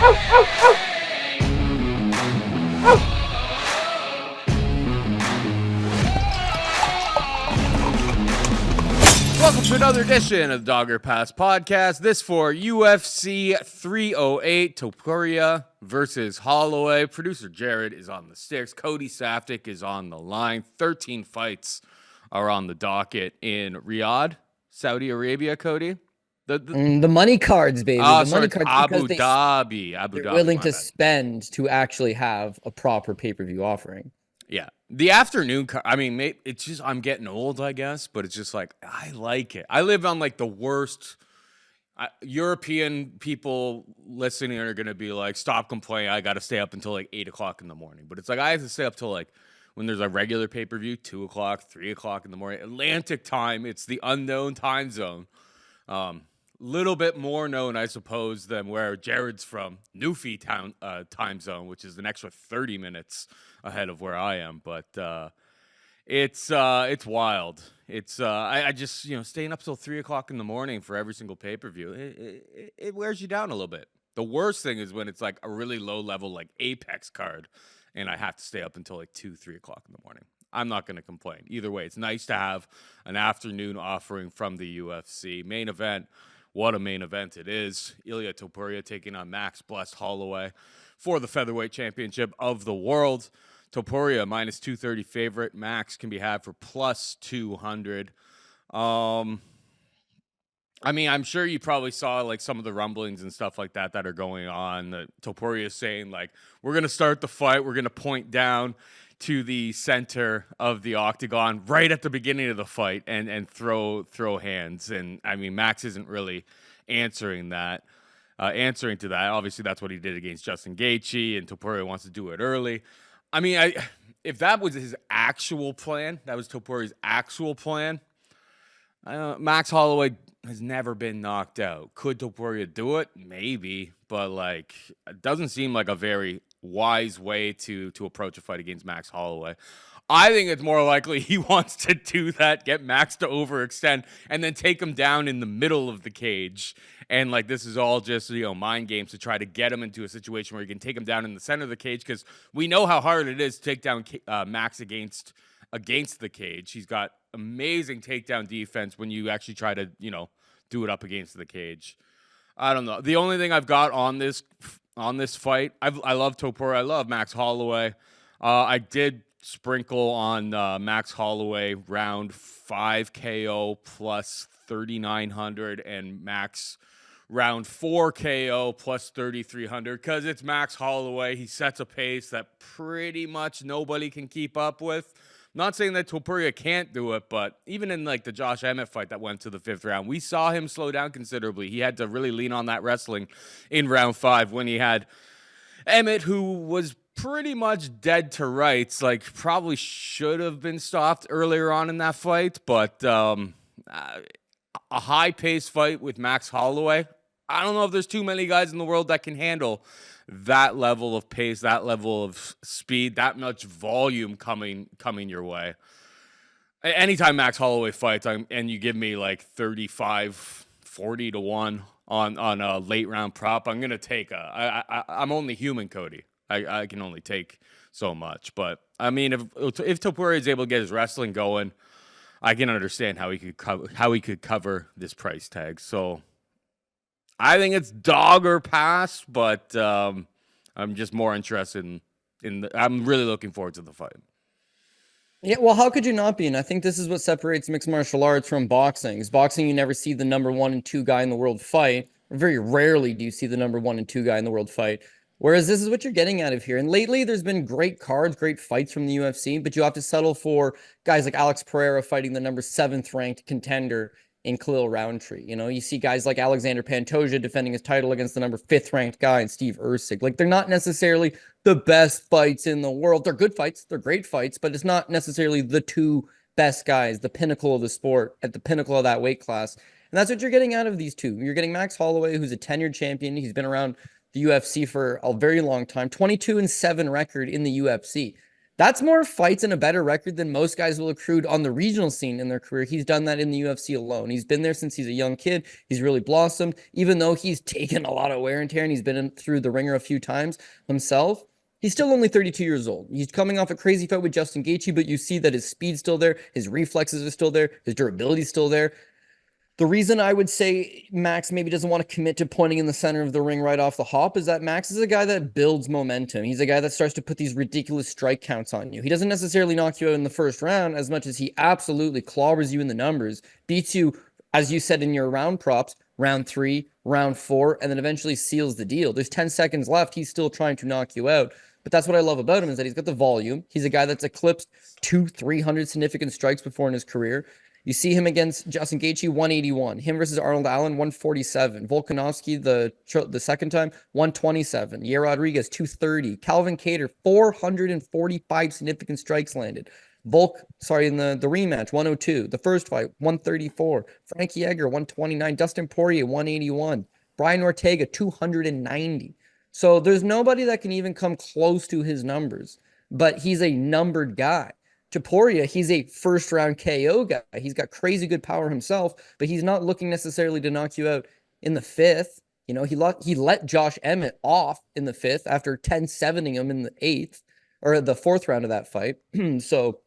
Welcome to another edition of the Dogger Pass podcast. This for UFC 308, Topuria versus Holloway. Producer Jared is on the sticks. Cody Saftik is on the line. 13 fights are on the docket in Riyadh, Saudi Arabia, Cody. The money cards, baby. Oh, the money sorry, cards Abu Dhabi. They're willing to spend to actually have a proper pay-per-view offering. Yeah. The afternoon, I mean, it's just, I'm getting old, I guess, but it's just like, I like it. I live on like the worst. European people listening are going to be like, stop complaining. I got to stay up until like 8 o'clock in the morning. But it's like, I have to stay up till like when there's a regular pay-per-view, 2 o'clock, 3 o'clock in the morning. Atlantic time, it's the unknown time zone. Little bit more known, I suppose, than where Jared's from, Newfie time zone, which is an extra 30 minutes ahead of where I am. But it's wild. It's I just, staying up till 3 o'clock in the morning for every single pay-per-view. It wears you down a little bit. The worst thing is when it's like a really low level like Apex card, and I have to stay up until like 2, 3 o'clock in the morning. I'm not going to complain. Either way, it's nice to have an afternoon offering from the UFC. Main event. What a main event it is. Ilia Topuria taking on Max Blessed Holloway for the featherweight championship of the world. Topuria minus 230 favorite. Max can be had for plus 200. I mean, I'm sure you probably saw like some of the rumblings and stuff like that are going on. Topuria is saying like, we're going to start the fight. We're going to point down to the center of the octagon right at the beginning of the fight and throw hands. And I mean, Max isn't really answering to that. Obviously, that's what he did against Justin Gaethje, and Topuria wants to do it early. I mean, if that was his actual plan, that was Topuria's actual plan, Max Holloway has never been knocked out. Could Topuria do it? Maybe, but like, it doesn't seem like a very wise way to approach a fight against Max Holloway. I think it's more likely he wants to do that, get Max to overextend, and then take him down in the middle of the cage. And like, this is all just, mind games to try to get him into a situation where he can take him down in the center of the cage, because we know how hard it is to take down Max against the cage. He's got amazing takedown defense when you actually try to, do it up against the cage. I don't know. The only thing I've got on this fight, I love Topuria. I love Max Holloway. I did sprinkle on Max Holloway round 5 KO plus 3,900 and Max round 4 KO plus 3,300 because it's Max Holloway. He sets a pace that pretty much nobody can keep up with. Not saying that Topuria can't do it, but even in like the Josh Emmett fight that went to the 5th round, we saw him slow down considerably. He had to really lean on that wrestling in round 5 when he had Emmett, who was pretty much dead to rights, like probably should have been stopped earlier on in that fight, but a high-paced fight with Max Holloway, I don't know if there's too many guys in the world that can handle that level of pace, that level of speed, that much volume coming your way. Anytime Max Holloway fights and you give me like 35, 40 to 1 on a late round prop, I'm going to take I'm only human, Cody. I can only take so much. But I mean, if Topuria is able to get his wrestling going, I can understand how he could cover this price tag. So I think it's dog or pass, but I'm just more interested I'm really looking forward to the fight. Yeah, well, how could you not be? And I think this is what separates mixed martial arts from boxing. Is boxing, you never see the number 1 and 2 guy in the world fight. Very rarely do you see the number 1 and 2 guy in the world fight. Whereas this is what you're getting out of here. And lately, there's been great cards, great fights from the UFC, but you have to settle for guys like Alex Pereira fighting the number 7th ranked contender in Khalil Roundtree. You see guys like Alexander Pantoja defending his title against the number 5th ranked guy, and Steve Erceg. Like, they're not necessarily the best fights in the world. They're good fights. They're great fights, but it's not necessarily the 2 best guys, the pinnacle of the sport, at the pinnacle of that weight class. And that's what you're getting out of these 2. You're getting Max Holloway, who's a tenured champion. He's been around the UFC for a very long time, 22-7 record in the UFC. That's more fights and a better record than most guys will accrue on the regional scene in their career. He's done that in the UFC alone. He's been there since he's a young kid. He's really blossomed, even though he's taken a lot of wear and tear and he's been through the ringer a few times himself. He's still only 32 years old. He's coming off a crazy fight with Justin Gaethje, but you see that his speed's still there, his reflexes are still there, his durability's still there. The reason I would say Max maybe doesn't want to commit to pointing in the center of the ring right off the hop is that Max is a guy that builds momentum. He's a guy that starts to put these ridiculous strike counts on you. He doesn't necessarily knock you out in the first round as much as he absolutely clobbers you in the numbers, beats you, as you said in your round props, round 3, round 4, and then eventually seals the deal. There's 10 seconds left. He's still trying to knock you out. But that's what I love about him is that he's got the volume. He's a guy that's eclipsed 200-300 significant strikes before in his career. You see him against Justin Gaethje, 181. Him versus Arnold Allen, 147. Volkanovski, the second time, 127. Yair Rodriguez, 230. Calvin Kattar, 445 significant strikes landed. In the rematch, 102. The first fight, 134. Frankie Edgar, 129. Dustin Poirier, 181. Brian Ortega, 290. So there's nobody that can even come close to his numbers, but he's a numbered guy. Topuria, he's a first-round KO guy. He's got crazy good power himself, but he's not looking necessarily to knock you out in the 5th. You know, he let Josh Emmett off in the 5th after 10-7ing him in the 8th, or the 4th round of that fight. So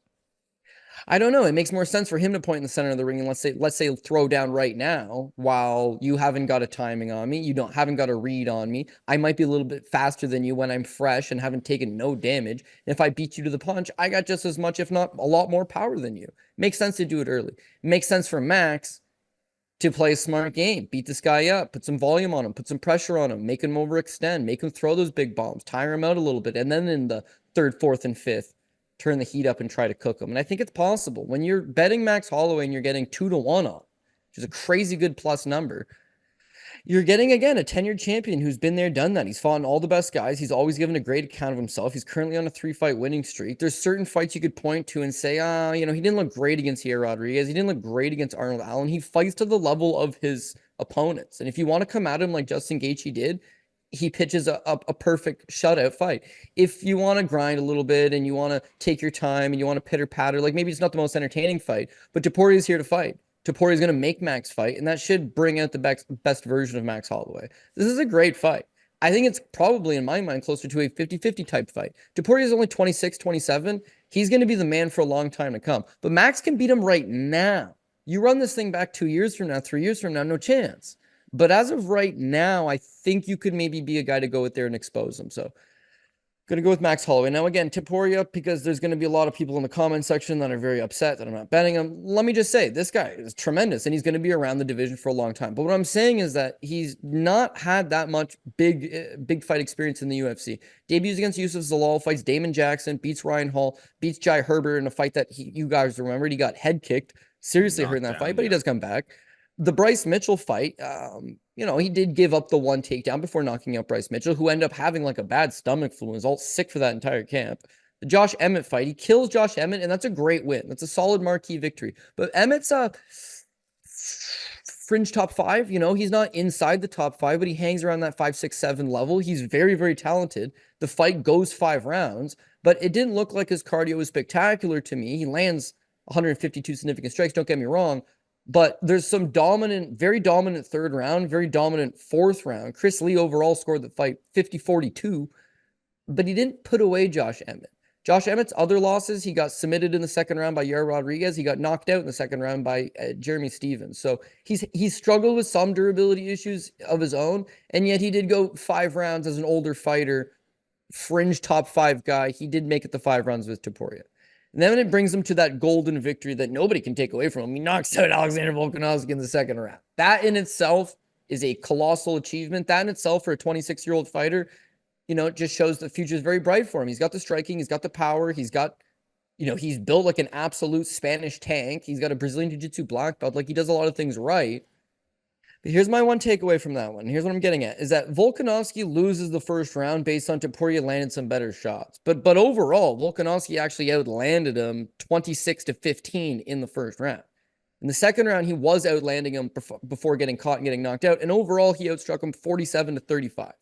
I don't know. It makes more sense for him to point in the center of the ring and let's say throw down right now while you haven't got a timing on me. You haven't got a read on me. I might be a little bit faster than you when I'm fresh and haven't taken no damage. And if I beat you to the punch, I got just as much, if not a lot more power than you. Makes sense to do it early. Makes sense for Max to play a smart game. Beat this guy up. Put some volume on him. Put some pressure on him. Make him overextend. Make him throw those big bombs. Tire him out a little bit. And then in the 3rd, 4th, and 5th, turn the heat up and try to cook them. And I think it's possible. When you're betting Max Holloway and you're getting 2-1 on, which is a crazy good plus number, you're getting, again, a tenured champion who's been there, done that. He's fought all the best guys. He's always given a great account of himself. He's currently on a 3-fight winning streak. There's certain fights you could point to and say, he didn't look great against Yair Rodriguez. He didn't look great against Arnold Allen. He fights to the level of his opponents. And if you want to come at him like Justin Gaethje did, he pitches a perfect shutout fight. If you want to grind a little bit and you want to take your time and you want to pitter patter, like maybe it's not the most entertaining fight, but Topuria is here to fight. Topuria is going to make Max fight, and that should bring out the best version of Max Holloway. This is a great fight. I think it's probably, in my mind, closer to a 50-50 type fight. Topuria is only 26, 27. He's going to be the man for a long time to come. But Max can beat him right now. You run this thing back 2 years from now, 3 years from now, no chance. But as of right now, I think you could maybe be a guy to go with there and expose him. So going to go with Max Holloway. Now, again, Topuria, because there's going to be a lot of people in the comment section that are very upset that I'm not betting him. Let me just say, this guy is tremendous, and he's going to be around the division for a long time. But what I'm saying is that he's not had that much big fight experience in the UFC. Debuts against Yusuf Zalal, fights Damon Jackson, beats Ryan Hall, beats Jai Herbert in a fight that you guys remembered. He got head kicked, seriously hurt in that fight, but he does come back. The Bryce Mitchell fight, he did give up the one takedown before knocking out Bryce Mitchell, who ended up having like a bad stomach flu and was all sick for that entire camp. The Josh Emmett fight, he kills Josh Emmett, and that's a great win. That's a solid marquee victory. But Emmett's a fringe top 5. He's not inside the top 5, but he hangs around that 5, 6, 7 level. He's very, very talented. The fight goes 5 rounds, but it didn't look like his cardio was spectacular to me. He lands 152 significant strikes, don't get me wrong. But there's some very dominant 3rd round, very dominant 4th round. Chris Lee overall scored the fight 50-42, but he didn't put away Josh Emmett. Josh Emmett's other losses, he got submitted in the 2nd round by Yair Rodriguez. He got knocked out in the 2nd round by Jeremy Stevens. So he's struggled with some durability issues of his own, and yet he did go 5 rounds as an older fighter, fringe top 5 guy. He did make it the 5 rounds with Topuria. And then it brings him to that golden victory that nobody can take away from him. He knocks out Alexander Volkanovski in the 2nd round. That in itself is a colossal achievement. That in itself for a 26-year-old fighter, it just shows the future is very bright for him. He's got the striking. He's got the power. He's got, he's built like an absolute Spanish tank. He's got a Brazilian Jiu-Jitsu black belt. Like, he does a lot of things right. But here's my one takeaway from that one. Here's what I'm getting at, is that Volkanovski loses the 1st round based on Topuria landed some better shots. But overall, Volkanovski actually outlanded him 26-15 in the 1st round. In the 2nd round, he was outlanding him before getting caught and getting knocked out. And overall, he outstruck him 47-35.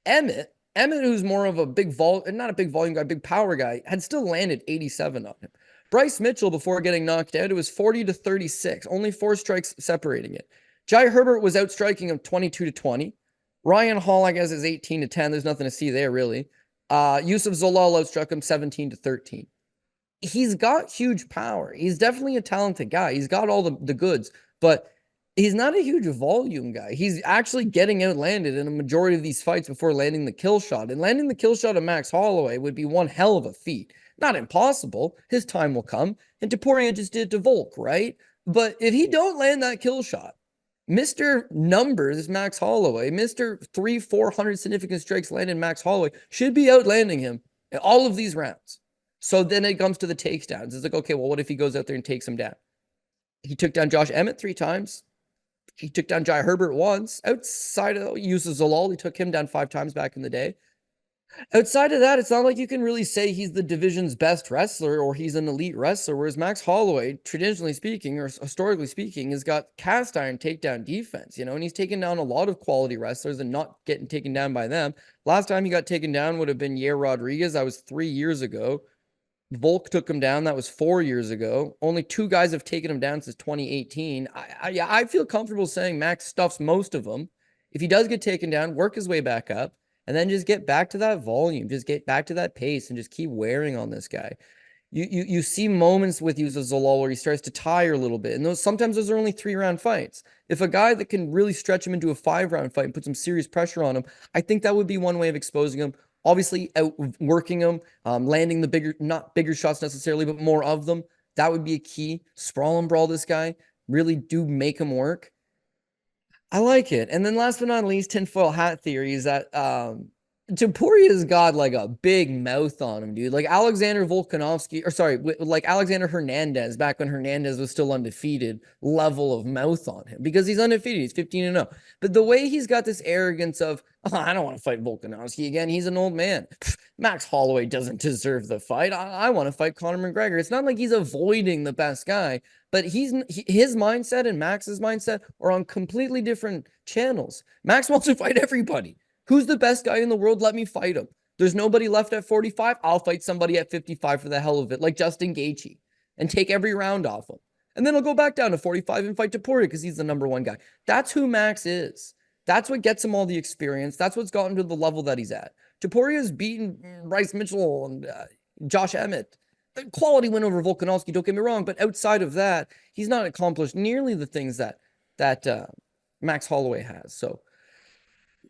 Emmett Emmett, who's more of a not a big volume guy, big power guy, had still landed 87 on him. Bryce Mitchell, before getting knocked out, it was 40-36, only 4 strikes separating it. Jai Herbert was outstriking him 22-20. Ryan Hall, I guess, is 18-10. There's nothing to see there, really. Yusuf Zalal outstruck him 17-13. He's got huge power. He's definitely a talented guy. He's got all the goods, but he's not a huge volume guy. He's actually getting outlanded in a majority of these fights before landing the kill shot. And landing the kill shot of Max Holloway would be one hell of a feat. Not impossible. His time will come. And Topuria just did it to Volk, right? But if he don't land that kill shot, Mr. Numbers, Max Holloway, Mr. 300-400 significant strikes landed Max Holloway should be outlanding him in all of these rounds. So then it comes to the takedowns. It's like, okay, well, what if he goes out there and takes him down? He took down Josh Emmett 3 times. He took down Jai Herbert once. Outside of Yusuf Zalal, he took him down 5 times back in the day. Outside of that, it's not like you can really say he's the division's best wrestler or he's an elite wrestler, whereas Max Holloway, traditionally speaking or historically speaking, has got cast iron takedown defense, and he's taken down a lot of quality wrestlers and not getting taken down by them. Last time he got taken down would have been Yair Rodriguez. That was 3 years ago. Volk took him down. That was 4 years ago. Only 2 guys have taken him down since 2018. I feel comfortable saying Max stuffs most of them. If he does get taken down, work his way back up, and then just get back to that volume, just get back to that pace, and just keep wearing on this guy. You see moments with Yusuf Zalal where he starts to tire a little bit, and sometimes those are only 3-round fights. If a guy that can really stretch him into a 5-round fight and put some serious pressure on him, I think that would be one way of exposing him. Obviously, outworking him, landing the not bigger shots necessarily, but more of them. That would be a key. Sprawl and brawl this guy. Really do make him work. I like it. And then last but not least, tinfoil hat theory is that Topuria's got like a big mouth on him, dude. Like Alexander Hernandez, back when Hernandez was still undefeated, level of mouth on him because he's undefeated. He's 15-0. But the way he's got this arrogance of, I don't want to fight Volkanovski again. He's an old man. Max Holloway doesn't deserve the fight. I want to fight Conor McGregor. It's not like he's avoiding the best guy, but his mindset and Max's mindset are on completely different channels. Max wants to fight everybody. Who's the best guy in the world? Let me fight him. There's nobody left at 45. I'll fight somebody at 55 for the hell of it, like Justin Gaethje, and take every round off him. And then I'll go back down to 45 and fight Topuria because he's the number 1 guy. That's who Max is. That's what gets him all the experience. That's what's gotten to the level that he's at. Topuria's beaten Bryce Mitchell and Josh Emmett. The quality win over Volkanovski, don't get me wrong, but outside of that, he's not accomplished nearly the things that Max Holloway has. So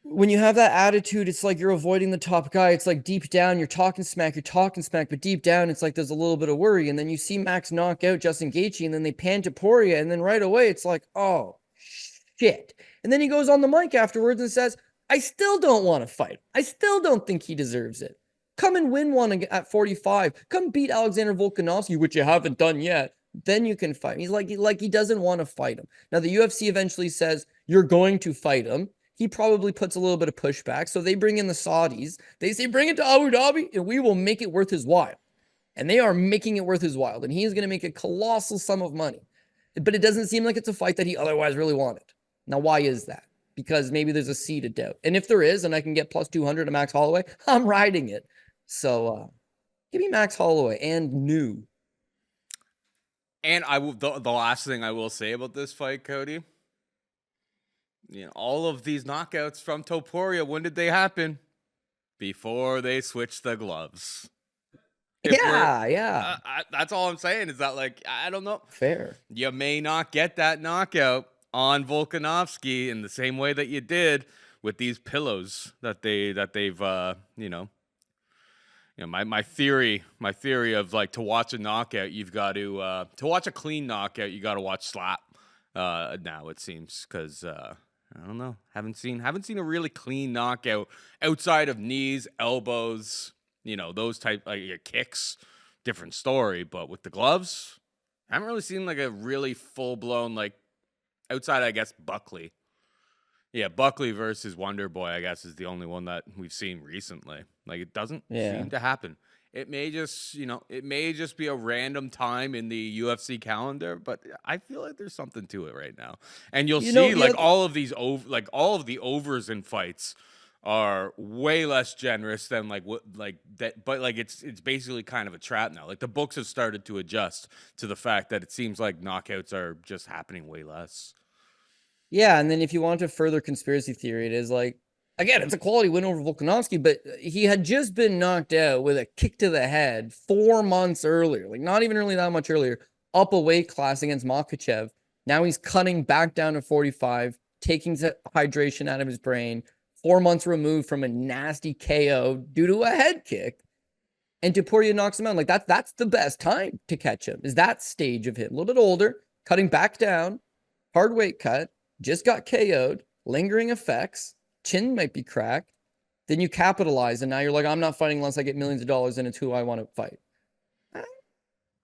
when you have that attitude, it's like you're avoiding the top guy. It's like deep down, you're talking smack, but deep down, it's like there's a little bit of worry. And then you see Max knock out Justin Gaethje, and then they pan Topuria, and then right away, it's like, oh, shit. And then he goes on the mic afterwards and says, I still don't want to fight. I still don't think he deserves it. Come and win one at 45. Come beat Alexander Volkanovski, which you haven't done yet. Then you can fight. He's like he doesn't want to fight him. Now, the UFC eventually says, you're going to fight him. He probably puts a little bit of pushback. So they bring in the Saudis. They say, bring it to Abu Dhabi and we will make it worth his while. And they are making it worth his while. And he's going to make a colossal sum of money. But it doesn't seem like it's a fight that he otherwise really wanted. Now, why is that? Because maybe there's a seed of doubt. And if there is, and I can get plus 200 to Max Holloway, I'm riding it. So give me Max Holloway and new. And the last thing I will say about this fight, Cody, all of these knockouts from Topuria, when did they happen? Before they switched the gloves. Yeah. That's all I'm saying is that, like, I don't know. Fair. You may not get that knockout on Volkanovski in the same way that you did with these pillows that they've my theory of, like, to watch a knockout, you've got to watch a clean knockout, you got to watch slap. Now it seems, because I don't know, haven't seen a really clean knockout outside of knees, elbows, those type kicks. Different story, but with the gloves, I haven't really seen like a really full blown, like, outside, I guess, Buckley. Yeah, Buckley versus Wonder Boy, I guess, is the only one that we've seen recently. Like, it doesn't seem to happen. It may just, be a random time in the UFC calendar, but I feel like there's something to it right now. And you'll see, like, all of the overs in fights are way less generous than like what like that, but like it's basically kind of a trap now. Like the books have started to adjust to the fact that it seems like knockouts are just happening way less. Yeah, and then if you want to further conspiracy theory, it is like, again, it's a quality win over Volkanovski, but he had just been knocked out with a kick to the head 4 months earlier, like not even really that much earlier, up a weight class against Makhachev. Now he's cutting back down to 45, taking hydration out of his brain, 4 months removed from a nasty KO due to a head kick. And Topuria knocks him out. Like that's the best time to catch him, is that stage of him. A little bit older, cutting back down, hard weight cut, just got KO'd, lingering effects, chin might be cracked. Then you capitalize, and now you're like, I'm not fighting unless I get millions of dollars, and it's who I want to fight.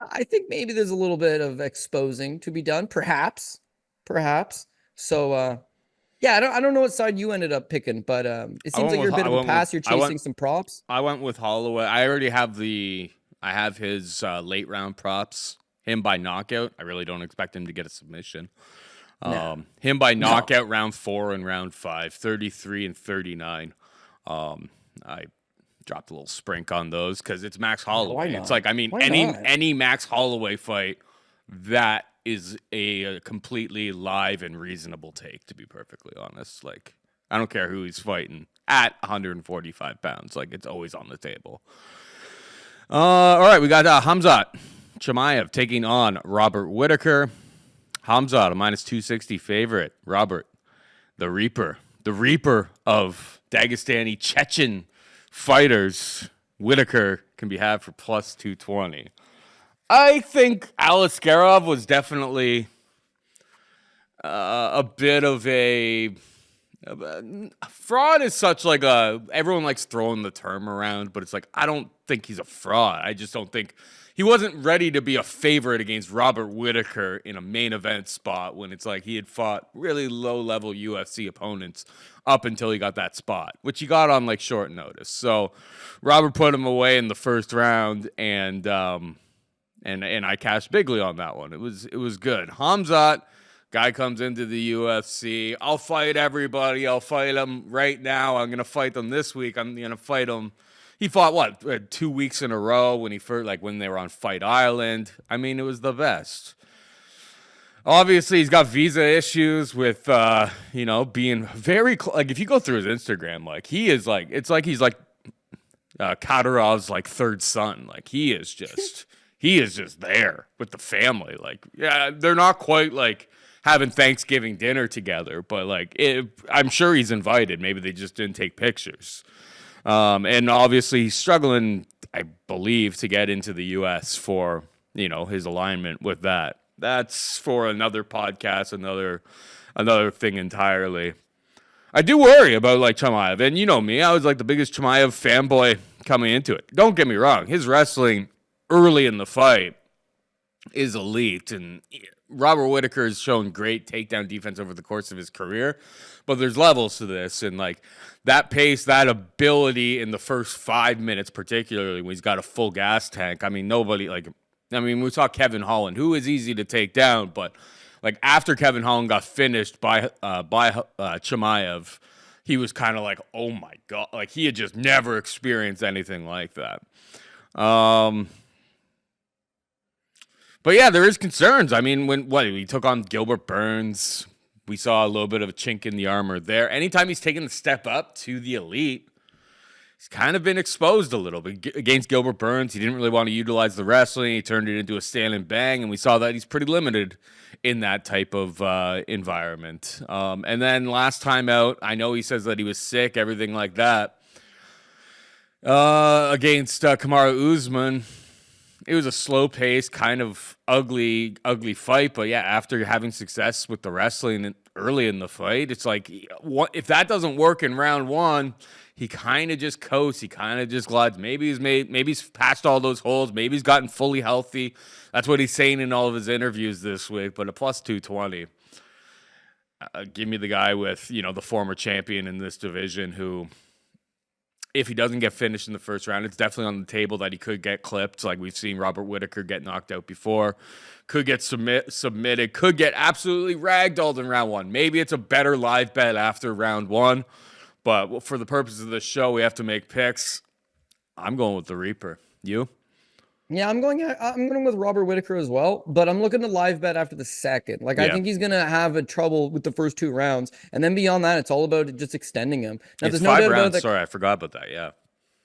I think maybe there's a little bit of exposing to be done, perhaps. So, yeah, I don't know what side you ended up picking, but it seems like you're a bit of a pass. You're chasing some props. I went with Holloway. I already have I have his late round props. Him by knockout. I really don't expect him to get a submission. Him by knockout round 4 and round 5, 33 and 39. I dropped a little sprink on those because it's Max Holloway. It's like, I mean, any Max Holloway fight, that is a completely live and reasonable take, to be perfectly honest. Like, I don't care who he's fighting at 145 pounds. Like, it's always on the table. All right, we got Khamzat Chimaev taking on Robert Whittaker. Khamzat, a minus 260 favorite. Robert, the Reaper of Dagestani Chechen fighters. Whittaker can be had for plus 220. I think Aleksandar was definitely a bit of a fraud. Is such like everyone likes throwing the term around, but it's like, I don't think he's a fraud. I just don't think he wasn't ready to be a favorite against Robert Whittaker in a main event spot when it's like he had fought really low-level UFC opponents up until he got that spot, which he got on like short notice. So Robert put him away in the first round, and I cashed bigly on that one. It was good. Khamzat, guy comes into the UFC. I'll fight everybody. I'll fight him right now. I'm gonna fight them this week. I'm gonna fight him. He fought 2 weeks in a row when when they were on Fight Island. I mean, it was the best. Obviously, he's got visa issues with being very like, if you go through his Instagram, like he is like, it's like he's like Kadyrov's like third son. Like he is just there with the family. Like, yeah, they're not quite like having Thanksgiving dinner together, but like I'm sure he's invited. Maybe they just didn't take pictures. And obviously he's struggling, I believe, to get into the U.S. for, his alignment with that. That's for another podcast, another thing entirely. I do worry about like Chimaev, and you know me, I was like the biggest Chimaev fanboy coming into it. Don't get me wrong, his wrestling early in the fight is elite, and Robert Whittaker has shown great takedown defense over the course of his career, but there's levels to this, and like that pace, that ability in the first 5 minutes, particularly when he's got a full gas tank. I mean, we saw Kevin Holland, who is easy to take down, but like after Kevin Holland got finished by Chimaev, he was kind of like, oh my God, like he had just never experienced anything like that. But yeah, there is concerns. I mean, when he took on Gilbert Burns, we saw a little bit of a chink in the armor there. Anytime he's taken the step up to the elite, he's kind of been exposed a little bit. Against Gilbert Burns, he didn't really want to utilize the wrestling. He turned it into a stand and bang, and we saw that he's pretty limited in that type of environment. And then last time out, I know he says that he was sick, everything like that. Against Kamaru Usman, it was a slow pace, kind of ugly fight. But yeah, after having success with the wrestling early in the fight, it's like, if that doesn't work in round one, he kind of just coasts. He kind of just glides. Maybe he's patched all those holes. Maybe he's gotten fully healthy. That's what he's saying in all of his interviews this week. But a plus 220, give me the guy with, the former champion in this division who, if he doesn't get finished in the first round, it's definitely on the table that he could get clipped. Like we've seen Robert Whittaker get knocked out before, could get submitted, could get absolutely ragdolled in round one. Maybe it's a better live bet after round one, But for the purposes of this show, we have to make picks. I'm going with the Reaper. You? Yeah, I'm going with Robert Whittaker as well, but I'm looking to live bet after the second. Like, I think he's going to have a trouble with the first 2 rounds. And then beyond that, it's all about just extending him. Now, It's there's no 5 doubt about rounds. that. Sorry, I forgot about that. Yeah.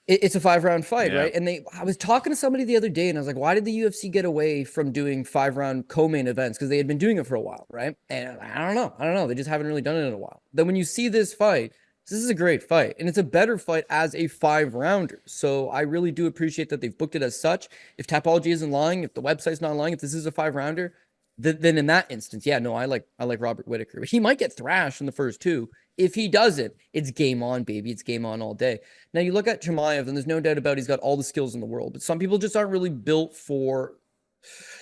It's a 5-round fight, Yeah. right? And I was talking to somebody the other day, and I was like, why did the UFC get away from doing 5-round co-main events? Because they had been doing it for a while, right? And I don't know. They just haven't really done it in a while. Then when you see this fight, this is a great fight, and it's a better fight as a 5-rounder. So I really do appreciate that they've booked it as such. If Tapology isn't lying, if the website's not lying, if this is a 5-rounder, then in that instance, yeah, no, I like Robert Whittaker. He might get thrashed in the first 2. If he doesn't, it's game on, baby. It's game on all day. Now, you look at Chimaev, and there's no doubt about he's got all the skills in the world, but some people just aren't really built for...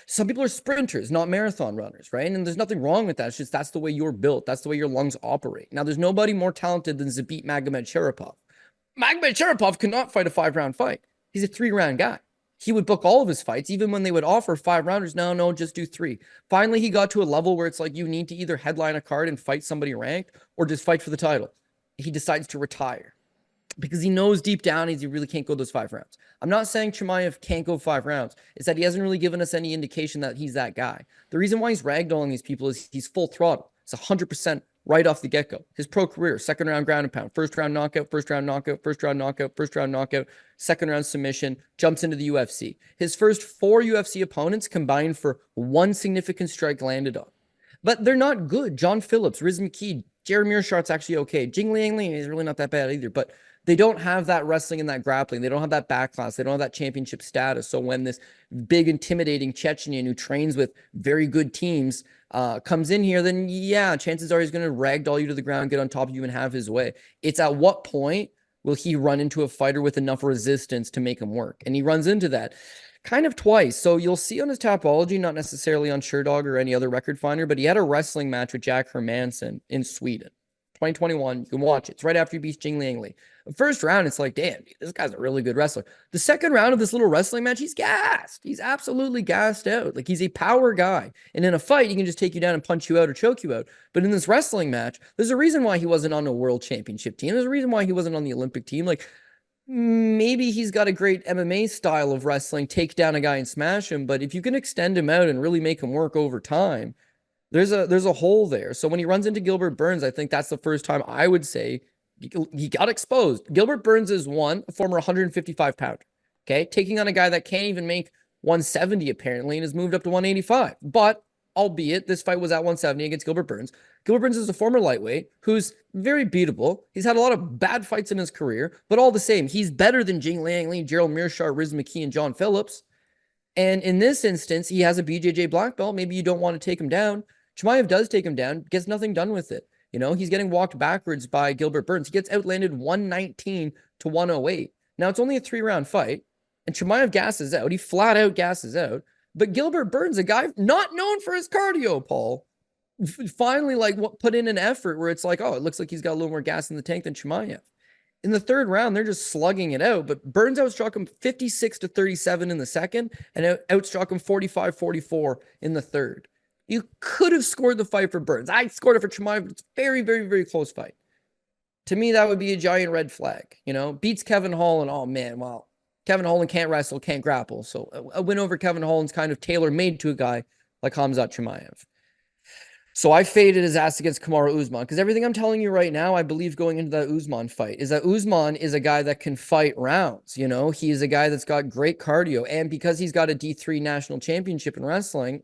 Some people are sprinters, not marathon runners, right? And there's nothing wrong with that. It's just that's the way you're built. That's the way your lungs operate. Now, there's nobody more talented than Zabit Magomed. Magomed cannot fight a 5-round fight. He's a 3-round guy. He would book all of his fights, even when they would offer 5-rounders. No, just do 3. Finally, he got to a level where it's like you need to either headline a card and fight somebody ranked or just fight for the title. He decides to retire because he knows deep down he really can't go those 5 rounds. I'm not saying Chimaev can't go 5 rounds. It's that he hasn't really given us any indication that he's that guy. The reason why he's ragdolling these people is he's full throttle. It's 100% right off the get-go. His pro career, 2nd round ground and pound, 1st round knockout, 1st round knockout, 1st round knockout, 1st round knockout, 2nd round submission, jumps into the UFC. His first 4 UFC opponents combined for 1 significant strike landed on. But they're not good. John Phillips, Riz McKee, Jeremy Mearshot's actually okay. Jing Liang Li is really not that bad either, but they don't have that wrestling and that grappling. They don't have that back class. They don't have that championship status. So when this big, intimidating Chechenian who trains with very good teams comes in here, then yeah, chances are he's going to ragdoll you to the ground, get on top of you, and have his way. It's at what point will he run into a fighter with enough resistance to make him work? And he runs into that kind of twice. So you'll see on his Tapology, not necessarily on SureDog or any other record finder, but he had a wrestling match with Jack Hermansson in Sweden. 2021, you can watch it. It's right after he beats Jing Liang Li. The first round, it's like, damn, dude, this guy's a really good wrestler. The second round of this little wrestling match, he's gassed. He's absolutely gassed out. Like, he's a power guy. And in a fight, he can just take you down and punch you out or choke you out. But in this wrestling match, there's a reason why he wasn't on a world championship team. There's a reason why he wasn't on the Olympic team. Like, maybe he's got a great MMA style of wrestling, take down a guy and smash him. But if you can extend him out and really make him work over time, there's a hole there. So when he runs into Gilbert Burns, I think that's the first time I would say he got exposed. Gilbert Burns is a former 155 pounder. Okay. Taking on a guy that can't even make 170 apparently and has moved up to 185. But albeit this fight was at 170 against Gilbert Burns. Gilbert Burns is a former lightweight who's very beatable. He's had a lot of bad fights in his career, but all the same, he's better than Jing Liang Li, Gerald Mearshart, Riz McKee, and John Phillips. And in this instance, he has a BJJ black belt. Maybe you don't want to take him down. Chimaev does take him down, gets nothing done with it. You know, he's getting walked backwards by Gilbert Burns. He gets outlanded 119 to 108. Now, it's only a 3-round fight, and Chimaev gasses out. He flat out gasses out. But Gilbert Burns, a guy not known for his cardio, Paul, finally put in an effort where it's like, oh, it looks like he's got a little more gas in the tank than Chimaev. In the third round, they're just slugging it out, but Burns outstruck him 56 to 37 in the second and outstruck him 45-44 in the third. You could have scored the fight for Burns. I scored it for Chimaev, but it's very, very, very close fight. To me, that would be a giant red flag. You know, beats Kevin Holland. Oh, man, well, Kevin Holland can't wrestle, can't grapple. So a win over Kevin Holland's kind of tailor-made to a guy like Khamzat Chimaev. So I faded his ass against Kamaru Usman because everything I'm telling you right now, I believe going into that Usman fight is that Usman is a guy that can fight rounds. You know, he is a guy that's got great cardio. And because he's got a D3 national championship in wrestling,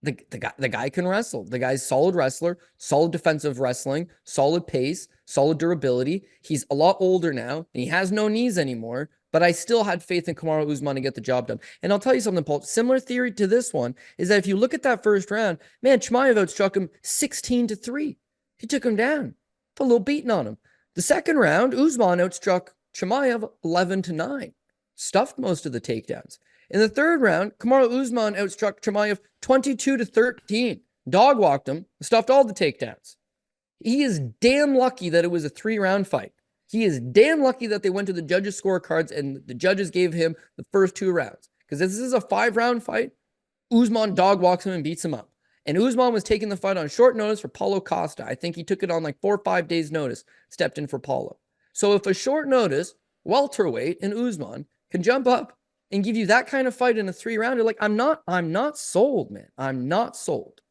the guy can wrestle. The guy's solid wrestler, solid defensive wrestling, solid pace, solid durability. He's a lot older now, and he has no knees anymore, but I still had faith in Kamaru Usman to get the job done. And I'll tell you something, Paul, similar theory to this one is that if you look at that first round, man, Chimaev outstruck him 16 to 3. He took him down, put a little beating on him. The second round, Usman outstruck Chimaev 11 to 9, stuffed most of the takedowns. In the third round, Kamaru Usman outstruck Chimaev 22 to 13, dog walked him, stuffed all the takedowns. He is damn lucky that it was a 3-round fight. He is damn lucky that they went to the judges' scorecards and the judges gave him the first 2 rounds. Because if this is a 5-round fight, Usman dog walks him and beats him up. And Usman was taking the fight on short notice for Paulo Costa. I think he took it on like 4 or 5 days notice, stepped in for Paulo. So if a short notice welterweight and Usman can jump up and give you that kind of fight in a 3-rounder, like I'm not sold, man. I'm not sold.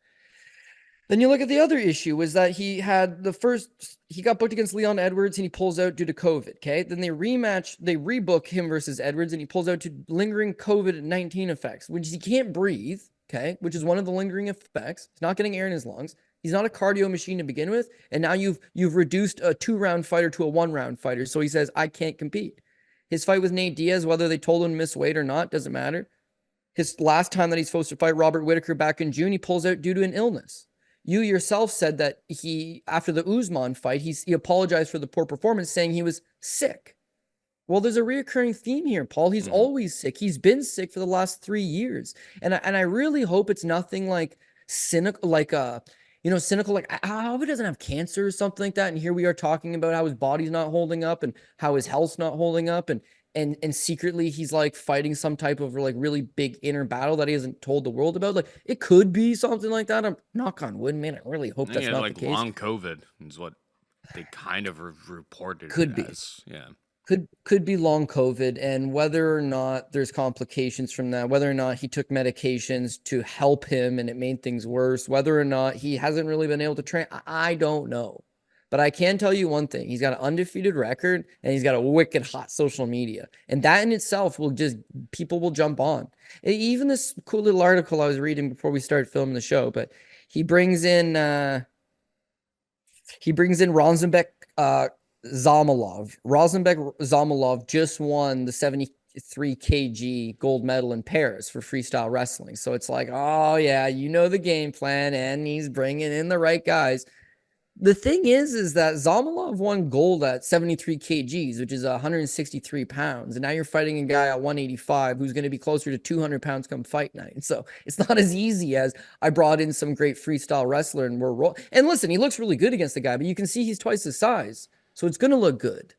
Then you look at the other issue is that he got booked against Leon Edwards and he pulls out due to COVID. Okay. Then they rebook him versus Edwards and he pulls out to lingering COVID-19 effects, which he can't breathe. Okay. Which is one of the lingering effects. He's not getting air in his lungs. He's not a cardio machine to begin with. And now you've reduced a 2-round fighter to a 1-round fighter. So he says, I can't compete. His fight with Nate Diaz, whether they told him to miss weight or not, doesn't matter. His last time that he's supposed to fight Robert Whittaker back in June, he pulls out due to an illness. You yourself said that after the Usman fight, he apologized for the poor performance, saying he was sick. Well, there's a reoccurring theme here, Paul. He's always sick. He's been sick for the last 3 years. And I really hope it's nothing like cynical, cynical, like I hope he doesn't have cancer or something like that. And here we are talking about how his body's not holding up and how his health's not holding up. And secretly he's like fighting some type of like really big inner battle that he hasn't told the world about. Like it could be something like that. I'm knock on wood, man. I really hope that's not the case. Long COVID is what they kind of reported. Could be. Yeah. Could be long COVID, and whether or not there's complications from that, whether or not he took medications to help him and it made things worse, whether or not he hasn't really been able to train, I don't know. But I can tell you one thing. He's got an undefeated record and he's got a wicked hot social media. And that in itself people will jump on. Even this cool little article I was reading before we started filming the show, but he brings in Rozenbek Zamalov. Rozenbek Zamalov just won the 73 kg gold medal in Paris for freestyle wrestling. So it's like, oh yeah, you know the game plan and he's bringing in the right guys. The thing is that Zamalov won gold at 73 kgs, which is 163 pounds. And now you're fighting a guy at 185 who's going to be closer to 200 pounds come fight night. So it's not as easy as I brought in some great freestyle wrestler and we're rolling. And listen, he looks really good against the guy, but you can see he's twice his size. So it's going to look good.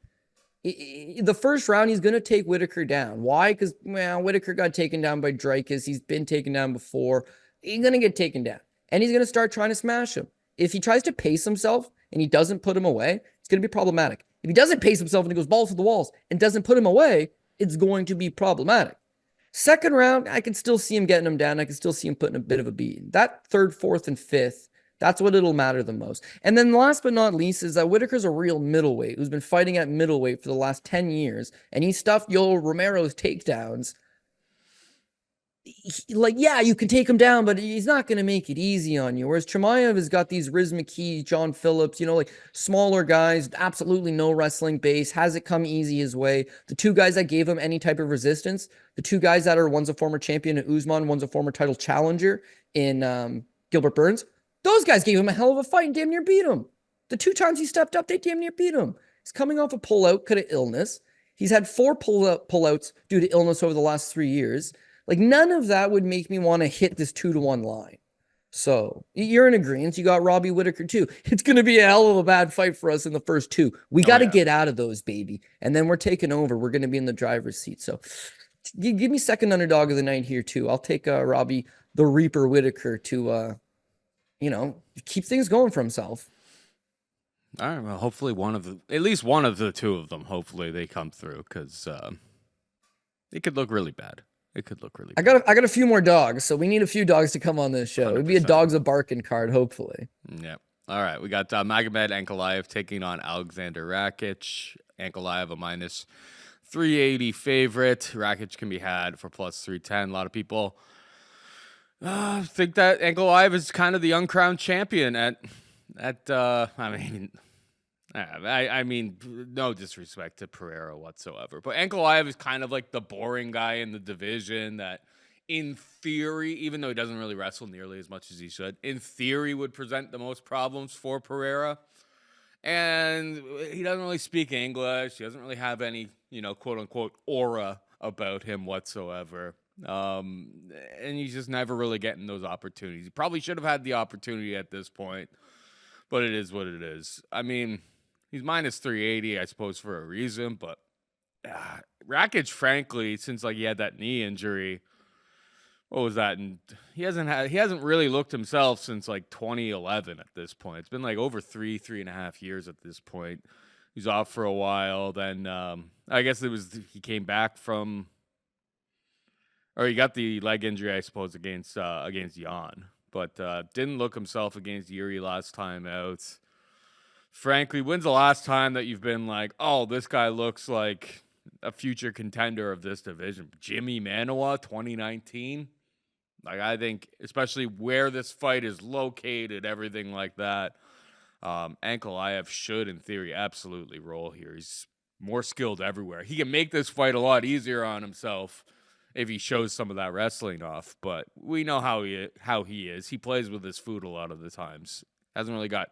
The first round, he's going to take Whittaker down. Why? Because, Whittaker got taken down by Dreykus. He's been taken down before. He's going to get taken down. And he's going to start trying to smash him. If he tries to pace himself and he doesn't put him away, it's going to be problematic. If he doesn't pace himself and he goes balls to the walls and doesn't put him away, it's going to be problematic. Second round, I can still see him getting him down. I can still see him putting a bit of a beating. That third, fourth, and fifth, that's what it'll matter the most. And then last but not least is that Whittaker's a real middleweight who's been fighting at middleweight for the last 10 years. And he stuffed Yoel Romero's takedowns. Yeah, you can take him down, but he's not going to make it easy on you. Whereas Chimaev has got these Riz McKee, John Phillips, like smaller guys, absolutely no wrestling base, has it come easy his way. The two guys that gave him any type of resistance, the two guys that are, one's a former champion in Usman, one's a former title challenger in Gilbert Burns, those guys gave him a hell of a fight and damn near beat him. The 2 times he stepped up, they damn near beat him. He's coming off a pullout, could have illness. He's had 4 pullouts due to illness over the last 3 years. Like, none of that would make me want to hit this 2-1 line. So, you're in agreement. You got Robbie Whittaker, too. It's going to be a hell of a bad fight for us in the first 2. We got to get out of those, baby. And then we're taking over. We're going to be in the driver's seat. So, give me second underdog of the night here, too. I'll take Robbie the Reaper Whittaker to, keep things going for himself. All right, well, hopefully at least one of the 2 of them, hopefully they come through, because it could look really bad. It could look really bad. I got a few more dogs, so we need a few dogs to come on this show. 100%. It'd be a dogs a barking card, hopefully. Yeah. All right, we got Magomed Ankalaev taking on Aleksandar Rakic. Ankalaev a minus 380 favorite. Rakic can be had for plus 310. A lot of people think that Ankalaev is kind of the uncrowned champion I mean, no disrespect to Ferreira whatsoever, but Ankalaev is kind of like the boring guy in the division that, in theory, even though he doesn't really wrestle nearly as much as he should, in theory would present the most problems for Ferreira. And he doesn't really speak English. He doesn't really have any, quote-unquote aura about him whatsoever. And he's just never really getting those opportunities. He probably should have had the opportunity at this point, but it is what it is. I mean, he's minus 380, I suppose, for a reason, but Rakic, frankly, since he had that knee injury, what was that? And he hasn't really looked himself since like 2011 at this point. It's been like over 3.5 years at this point. He's off for a while. Then I guess he came back from, or he got the leg injury, I suppose, against Jan, but didn't look himself against Yuri last time out. Frankly, when's the last time that you've been like, oh, this guy looks like a future contender of this division? Jimmy Manoa, 2019. Like, I think, especially where this fight is located, everything like that, Ankalaev should, in theory, absolutely roll here. He's more skilled everywhere. He can make this fight a lot easier on himself if he shows some of that wrestling off. But we know how he is. He plays with his food a lot of the times. Hasn't really got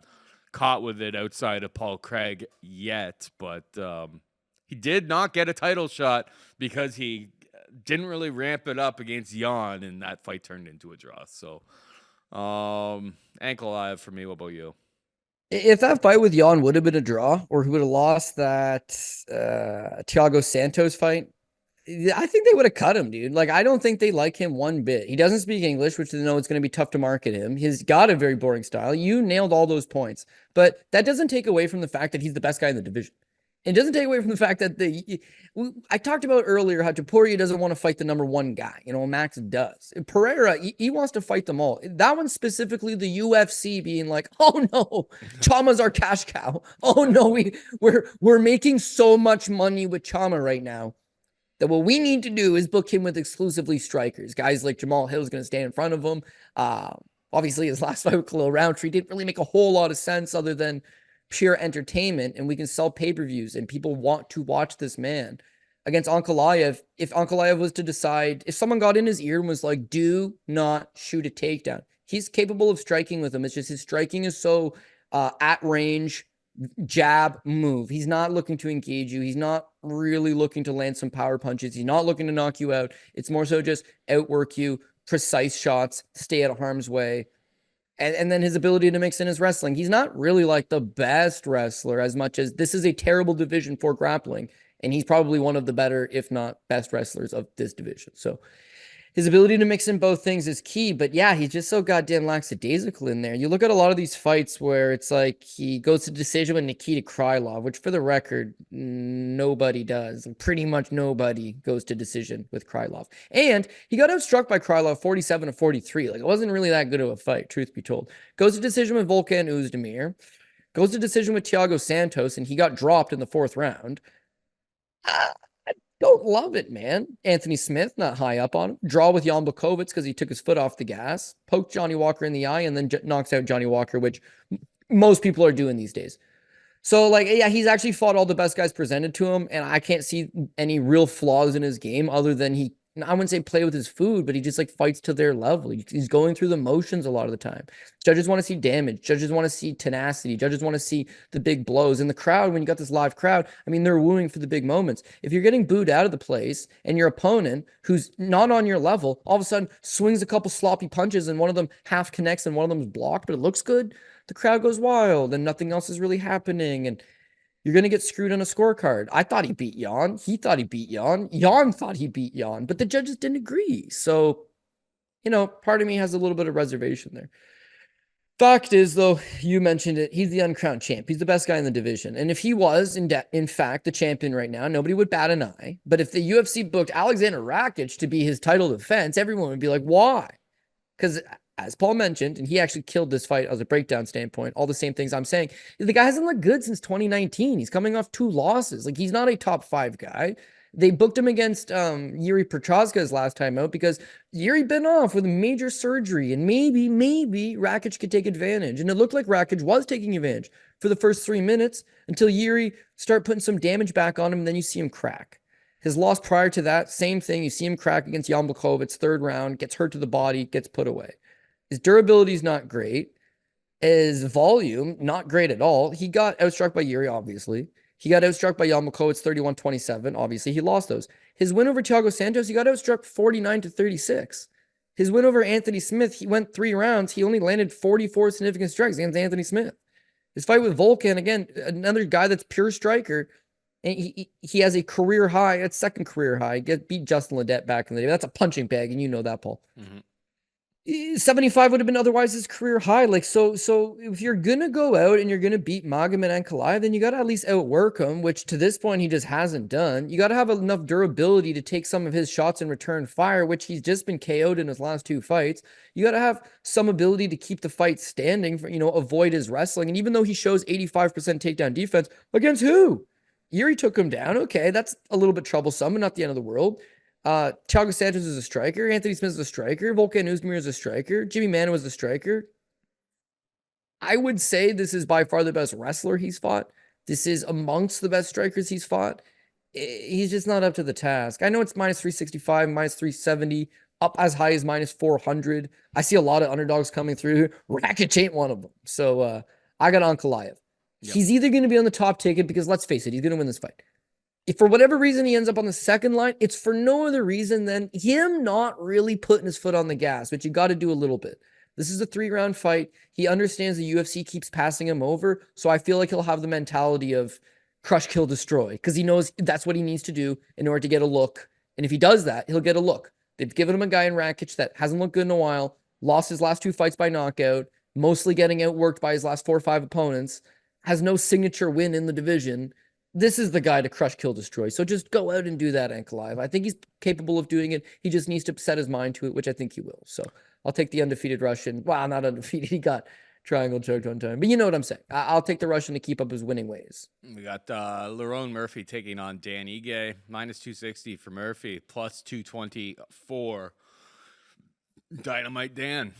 caught with it outside of Paul Craig yet, but he did not get a title shot because he didn't really ramp it up against Jan, and that fight turned into a draw. So, Ankalaev for me. What about you? If that fight with Jan would have been a draw, or he would have lost that Thiago Santos fight, I think they would have cut him, dude. Like, I don't think they like him one bit. He doesn't speak English, which they know it's going to be tough to market him. He's got a very boring style. You nailed all those points, but that doesn't take away from the fact that he's the best guy in the division. It doesn't take away from the fact that I talked about earlier how Topuria doesn't want to fight the number one guy. Max does. Ferreira, he wants to fight them all. That one specifically, the UFC being like, oh no, Chama's our cash cow. Oh no, we're making so much money with Chama right now that what we need to do is book him with exclusively strikers. Guys like Jamal Hill is going to stand in front of him. Obviously, his last fight with Khalil Roundtree didn't really make a whole lot of sense other than pure entertainment, and we can sell pay-per-views and people want to watch this man. Against Ankalaev, if Ankalaev was to decide, if someone got in his ear and was like, do not shoot a takedown, he's capable of striking with him. It's just his striking is so at range, jab, move. He's not looking to engage you. He's not really looking to land some power punches. He's not looking to knock you out. It's more so just outwork you, precise shots, stay out of harm's way. And then his ability to mix in his wrestling. He's not really like the best wrestler as much as this is a terrible division for grappling. And he's probably one of the better, if not best wrestlers of this division. So his ability to mix in both things is key. But yeah, he's just so goddamn lackadaisical in there. You look at a lot of these fights where it's like he goes to decision with Nikita Krylov, which for the record, nobody does. Pretty much nobody goes to decision with Krylov. And he got outstruck by Krylov 47-43. Like, it wasn't really that good of a fight, truth be told. Goes to decision with Volkan Oezdemir. Goes to decision with Thiago Santos, and he got dropped in the 4th round. Don't love it, man. Anthony Smith, not high up on him. Draw with Jan Blachowicz because he took his foot off the gas. Poked Johnny Walker in the eye and then knocks out Johnny Walker, which most people are doing these days. So, like, yeah, he's actually fought all the best guys presented to him, and I can't see any real flaws in his game other than I wouldn't say play with his food, but he just, like, fights to their level. He's going through the motions a lot of the time. Judges want to see damage. Judges want to see tenacity. Judges want to see the big blows. And the crowd, when you got this live crowd, I mean, they're wooing for the big moments. If you're getting booed out of the place and your opponent, who's not on your level, all of a sudden swings a couple sloppy punches and one of them half connects and one of them is blocked, but it looks good, the crowd goes wild and nothing else is really happening. And you're going to get screwed on a scorecard. I thought he beat Jan. He thought he beat Jan. Jan thought he beat Jan, but the judges didn't agree. So, part of me has a little bit of reservation there. Fact is, though, you mentioned it, he's the uncrowned champ. He's the best guy in the division. And if he was, in fact, the champion right now, nobody would bat an eye. But if the UFC booked Aleksandar Rakic to be his title defense, everyone would be like, why? Because as Paul mentioned, and he actually killed this fight as a breakdown standpoint, all the same things I'm saying, the guy hasn't looked good since 2019. He's coming off 2 losses. Like, he's not a top 5 guy. They booked him against Yuri Prochazka's last time out because Yuri been off with major surgery, and maybe Rakic could take advantage. And it looked like Rakic was taking advantage for the first 3 minutes until Yuri started putting some damage back on him, and then you see him crack. His loss prior to that, same thing. You see him crack against Jan Blachowicz, 3rd round, gets hurt to the body, gets put away. His durability is not great. His volume, not great at all. He got outstruck by Yuri, obviously. He got outstruck by Jan Blachowicz, 31-27. Obviously, he lost those. His win over Thiago Santos, he got outstruck 49-36. His win over Anthony Smith, he went 3 rounds. He only landed 44 significant strikes against Anthony Smith. His fight with Volkan, again, another guy that's pure striker, And he has a career high, a second career high. Beat Justin Ledet back in the day. That's a punching bag, and you know that, Paul. 75 would have been otherwise his career high. Like, so if you're gonna go out and you're gonna beat Magomed and Ankalaev, then you gotta at least outwork him, which to this point he just hasn't done. You gotta have enough durability to take some of his shots and return fire, which he's just been KO'd in his last 2 fights. You gotta have some ability to keep the fight standing, for, avoid his wrestling. And even though he shows 85% takedown defense, against who? Yuri took him down. Okay, that's a little bit troublesome, but not the end of the world. Thiago Santos is a striker. Anthony Smith is a striker. Volkan Oezdemir is a striker. Jimmy Manuwa was a striker. I would say this is by far the best wrestler he's fought. This is amongst the best strikers he's fought. He's just not up to the task. I know it's minus 365, minus 370, up as high as minus 400. I see a lot of underdogs coming through. Rakic ain't one of them. So I got Ankalaev. Yep. He's either going to be on the top ticket because, let's face it, he's going to win this fight. If for whatever reason he ends up on the second line, it's for no other reason than him not really putting his foot on the gas, which you got to do a little bit. This is a 3-round fight. He understands the UFC keeps passing him over, so I feel like he'll have the mentality of crush, kill, destroy, because he knows that's what he needs to do in order to get a look. And if he does that, he'll get a look. They've given him a guy in Rakic that hasn't looked good in a while, lost his last 2 fights by knockout, mostly getting outworked by his last 4 or 5 opponents, has no signature win in the division. This is the guy to crush, kill, destroy. So just go out and do that, Ankalaev. I think he's capable of doing it. He just needs to set his mind to it, which I think he will. So I'll take the undefeated Russian. Wow, not undefeated. He got triangle choked one time. But you know what I'm saying. I'll take the Russian to keep up his winning ways. We got Lerone Murphy taking on Dan Ige. Minus 260 for Murphy. Plus 220 for Dynamite Dan.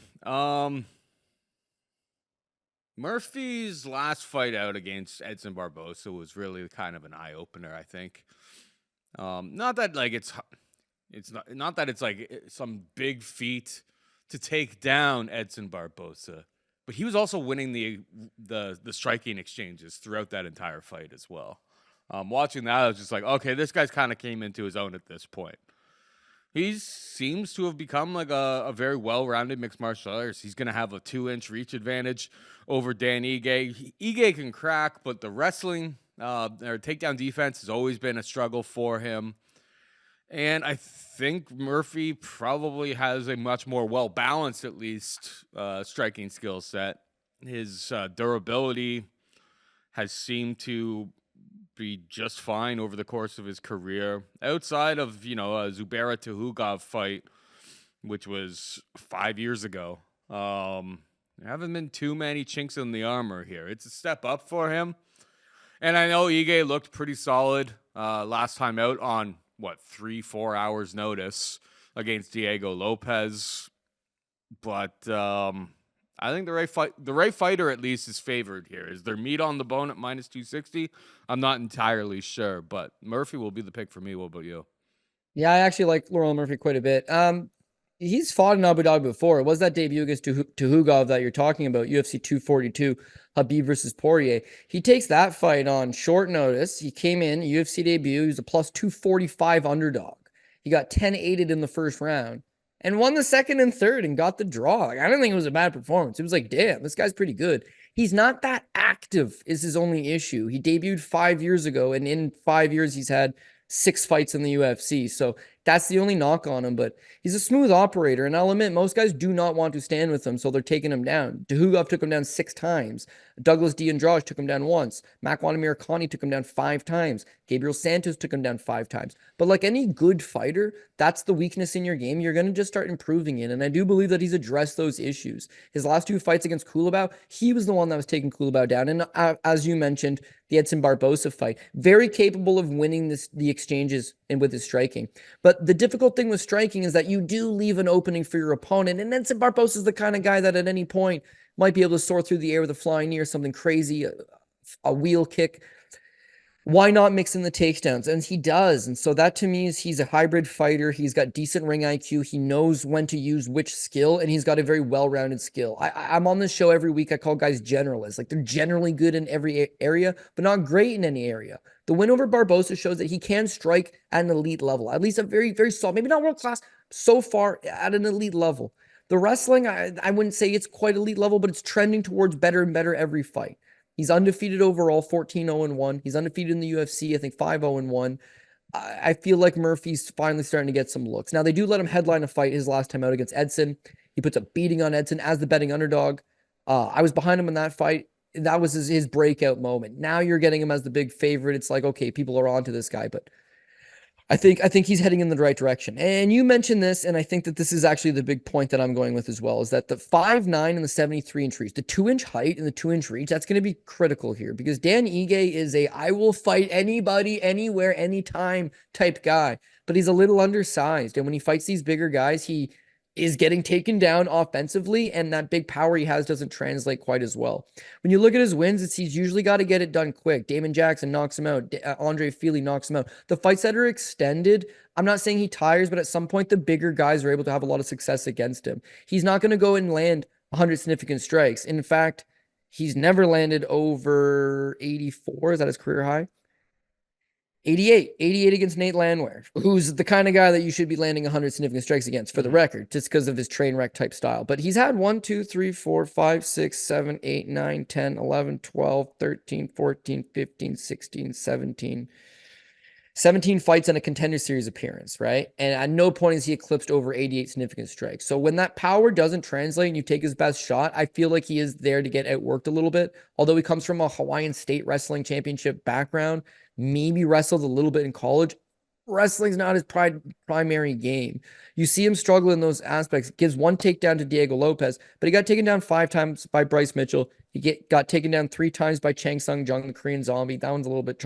Murphy's last fight out against Edson Barbosa was really kind of an eye opener, I think. Not that like it's not that it's like some big feat to take down Edson Barbosa, but he was also winning the striking exchanges throughout that entire fight as well. Watching that, I was just like, okay, this guy's kind of came into his own at this point. He seems to have become like a very well-rounded mixed martial artist. He's going to have a 2-inch reach advantage over Dan Ige. Ige can crack, but the wrestling or takedown defense has always been a struggle for him. And I think Murphy probably has a much more well-balanced, at least, striking skill set. His durability has seemed to be just fine over the course of his career. Outside of, a Zubaira Tuhugov fight, which was 5 years ago, there haven't been too many chinks in the armor here. It's a step up for him. And I know Ige looked pretty solid last time out on, 3-4 hours notice against Diego Lopez. But I think the right fighter at least is favored here. Is there meat on the bone at minus 260? I'm not entirely sure, but Murphy will be the pick for me. What about you? Yeah, I actually like Lerone Murphy quite a bit. He's fought in Abu Dhabi before. It was that debut against Tuhugov that you're talking about, UFC 242, Khabib versus Poirier. He takes that fight on short notice. He came in, UFC debut. He was a plus 245 underdog. He got 10-8'd in the first round and won the second and third and got the draw. Like, I don't think it was a bad performance. It was like, damn, this guy's pretty good. He's not that active is his only issue. He debuted 5 years ago, and in 5 years, he's had 6 fights in the UFC. So that's the only knock on him, but he's a smooth operator. And I'll admit, most guys do not want to stand with him, so they're taking him down. Tuhugov took him down 6 times. Douglas D'Andrade took him down once. Makwan Amirkhani took him down 5 times. Gabriel Santos took him down 5 times. But like any good fighter, that's the weakness in your game. You're going to just start improving it. And I do believe that he's addressed those issues. His last 2 fights against Kulabau, he was the one that was taking Kulabau down. And as you mentioned, the Edson Barbosa fight, very capable of winning the exchanges and with his striking. But the difficult thing with striking is that you do leave an opening for your opponent. And Edson Barbosa is the kind of guy that at any point might be able to soar through the air with a flying knee or something crazy, a wheel kick. Why not mix in the takedowns? And he does. And so that to me is he's a hybrid fighter. He's got decent ring IQ. He knows when to use which skill, and he's got a very well-rounded skill. I'm on this show every week. I call guys generalists. Like, they're generally good in every area, but not great in any area. The win over Barbosa shows that he can strike at an elite level, at least a very, very solid, maybe not world-class, so far at an elite level. The wrestling, I wouldn't say it's quite elite level, but it's trending towards better and better every fight. He's undefeated overall, 14-0-1. He's undefeated in the UFC, I think 5-0-1. I feel like Murphy's finally starting to get some looks. Now, they do let him headline a fight his last time out against Edson. He puts a beating on Edson as the betting underdog. I was behind him in that fight. That was his breakout moment. Now you're getting him as the big favorite. It's like, okay, people are onto this guy, but I think he's heading in the right direction. And you mentioned this, and I think that this is actually the big point that I'm going with as well, is that the 5'9" and the 73-inch reach, the 2-inch height and the 2-inch reach, that's going to be critical here because Dan Ige is a I will fight anybody, anywhere, anytime type guy, but he's a little undersized. And when he fights these bigger guys, he is getting taken down offensively, and that big power he has doesn't translate quite as well. When you look at his wins, he's usually got to get it done quick. Damon Jackson knocks him out. Andre Feely knocks him out. The fights that are extended, I'm not saying he tires, but at some point, the bigger guys are able to have a lot of success against him. He's not going to go and land 100 significant strikes. In fact, he's never landed over 84. Is that his career high? 88 against Nate Landwehr, who's the kind of guy that you should be landing 100 significant strikes against for the record, just because of his train wreck type style. But he's had 1, 2, 3, 4, 5, 6, 7, 8, 9, 10, 11, 12, 13, 14, 15, 16, 17 fights and a contender series appearance, right? And at no point has he eclipsed over 88 significant strikes. So when that power doesn't translate and you take his best shot, I feel like he is there to get outworked a little bit. Although he comes from a Hawaiian State Wrestling Championship background, maybe wrestled a little bit in college. Wrestling's not his primary game. You see him struggle in those aspects. Gives one takedown to Diego Lopez, but he got taken down 5 times by Bryce Mitchell. He got taken down 3 times by Chang Sung Jung, the Korean Zombie. That one's a little bit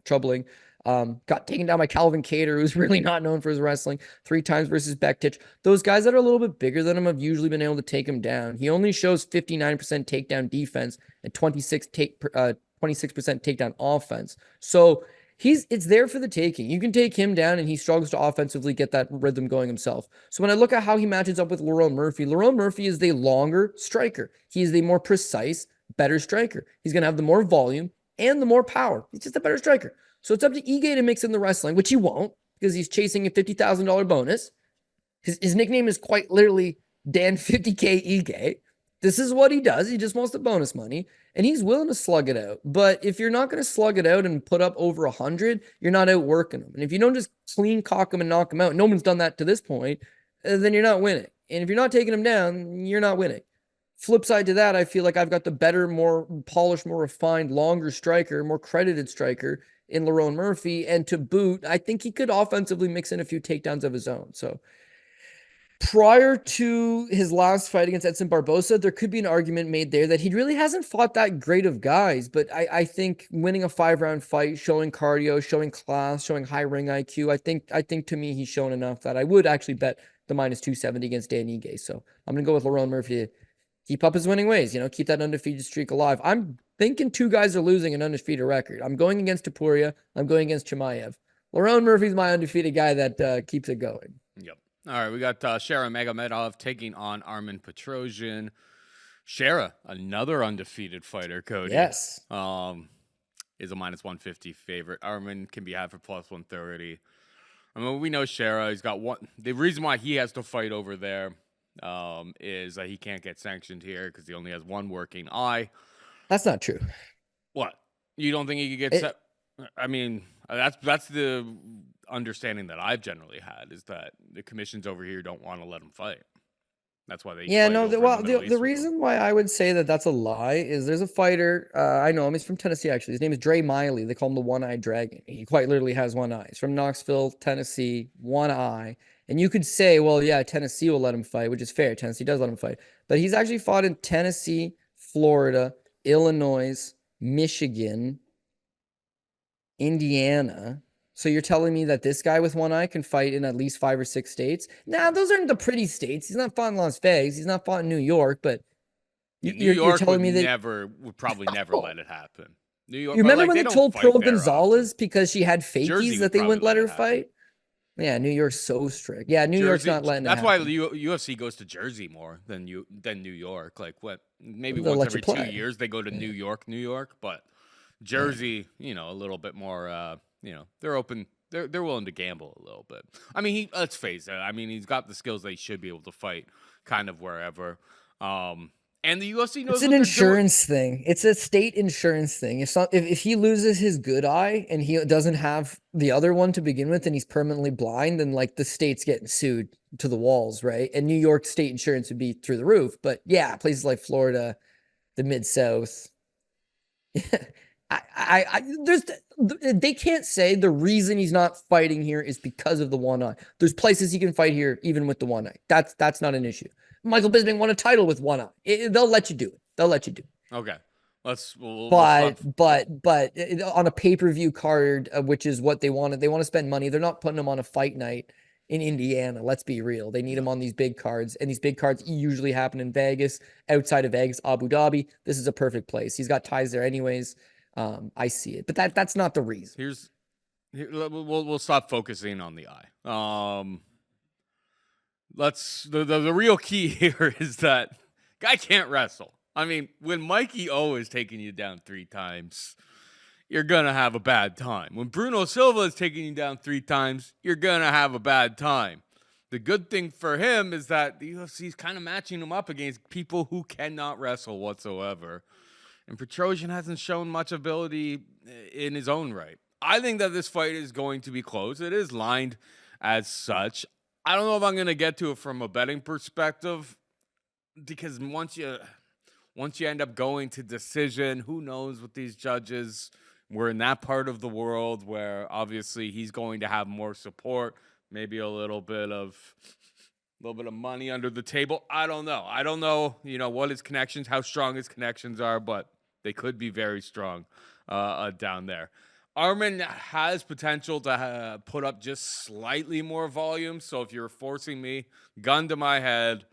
troubling. Got taken down by Calvin Kattar, who's really not known for his wrestling. 3 times versus Bektic. Those guys that are a little bit bigger than him have usually been able to take him down. He only shows 59% takedown defense and 26% takedown offense. So it's there for the taking. You can take him down and he struggles to offensively get that rhythm going himself. So when I look at how he matches up with Lerone Murphy is the longer striker. He is the more precise, better striker. He's going to have the more volume and the more power. He's just a better striker. So it's up to Ige to mix in the wrestling, which he won't because he's chasing a $50,000 bonus. His nickname is quite literally Dan 50K Ige. This is what he does. He just wants the bonus money, and he's willing to slug it out. But if you're not going to slug it out and put up over 100, you're not outworking him. And if you don't just clean cock him and knock him out, no one's done that to this point, then you're not winning. And if you're not taking him down, you're not winning. Flip side to that, I feel like I've got the better, more polished, more refined, longer striker, more credited striker in Lerone Murphy. And to boot, I think he could offensively mix in a few takedowns of his own. So prior to his last fight against Edson Barbosa, there could be an argument made there that he really hasn't fought that great of guys. But I think winning a 5-round fight, showing cardio, showing class, showing high ring IQ, I think to me he's shown enough that I would actually bet the minus 270 against Dan Ige. So I'm going to go with Lerone Murphy to keep up his winning ways, keep that undefeated streak alive. I'm thinking 2 guys are losing an undefeated record. I'm going against Topuria. I'm going against Chimaev. Lerone Murphy's my undefeated guy that keeps it going. Yep. All right, we got Shara Magomedov taking on Armen Petrosyan. Shara, another undefeated fighter, Cody. Yes. Is a minus 150 favorite. Armen can be had for plus 130. I mean, we know Shara. He's got one. The reason why he has to fight over there is that he can't get sanctioned here because he only has one working eye. That's not true. What? You don't think he could get I mean, that's the understanding that I've generally had is that the commissions over here don't want to let him fight. That's why they the reason why I would say that that's a lie is there's a fighter, I know him, he's from Tennessee actually. His name is Dre Miley. They call him the one-eyed dragon. He quite literally has one eye. He's from Knoxville, Tennessee, one eye. And you could say, well, yeah, Tennessee will let him fight, which is fair. Tennessee does let him fight. But he's actually fought in Tennessee, Florida, Illinois, Michigan, Indiana. So you're telling me that this guy with one eye can fight in at least 5 or 6 states? Nah, those aren't the pretty states. He's not fought in Las Vegas. He's not fought in New York, but you're telling me that would probably never let it happen. New York. You remember when they told Pearl Gonzalez because she had fakies that they wouldn't let her fight? Yeah, New York's so strict. Yeah, New York's not letting it happen. That's why the UFC goes to Jersey more than New York. Like what? Maybe once every 2 years they go to New York, but Jersey, a little bit more. They're open. They're willing to gamble a little bit. I mean, let's face it. I mean, he's got the skills that he should be able to fight kind of wherever. And the UFC knows It's an what they're doing. insurance thing. It's a state insurance thing. If he loses his good eye and he doesn't have the other one to begin with and he's permanently blind, then like the state's getting sued to the walls, right? And New York state insurance would be through the roof. But yeah, places like Florida, the Mid-South. They can't say the reason he's not fighting here is because of the one eye. There's places he can fight here even with the one eye. That's not an issue. Michael Bisping won a title with one eye. They'll let you do it. They'll let you do it. Okay. But on a pay-per-view card, which is what they wanted, they want to spend money. They're not putting him on a fight night in Indiana. Let's be real. They need him on these big cards, and these big cards usually happen in Vegas, outside of Vegas, Abu Dhabi. This is a perfect place. He's got ties there anyways. I see it, but that's not the reason. We'll stop focusing on the eye. The real key here is that guy can't wrestle. I mean, when Mikey O is taking you down 3 times, you're going to have a bad time. When Bruno Silva is taking you down 3 times, you're going to have a bad time. The good thing for him is that the UFC is kind of matching him up against people who cannot wrestle whatsoever. And Petrosyan hasn't shown much ability in his own right. I think that this fight is going to be close. It is lined as such. I don't know if I'm going to get to it from a betting perspective, because once you end up going to decision, who knows with these judges. We're in that part of the world where obviously he's going to have more support, maybe a little bit of money under the table. I don't know. What his connections, how strong his connections are, but they could be very strong down there. Armen has potential to put up just slightly more volume. So if you're forcing me, gun to my head,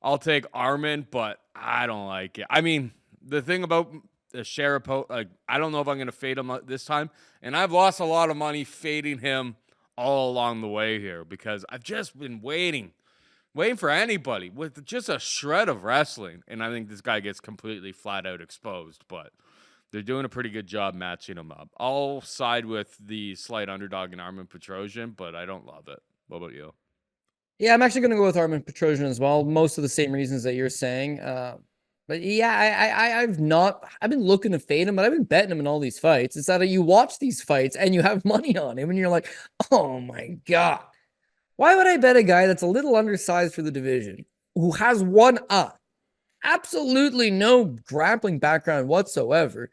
I'll take Armen, but I don't like it. I mean, the thing about the Shara, I don't know if I'm going to fade him this time. And I've lost a lot of money fading him all along the way here because I've just been waiting for anybody with just a shred of wrestling. And I think this guy gets completely flat out exposed, but they're doing a pretty good job matching him up. I'll side with the slight underdog in Armen Petrosyan, but I don't love it. What about you? Yeah, I'm actually going to go with Armen Petrosyan as well. Most of the same reasons that you're saying. But yeah, I've been looking to fade him, but I've been betting him in all these fights. It's that you watch these fights and you have money on him and you're like, oh my God, why would I bet a guy that's a little undersized for the division, who has one eye, absolutely no grappling background whatsoever,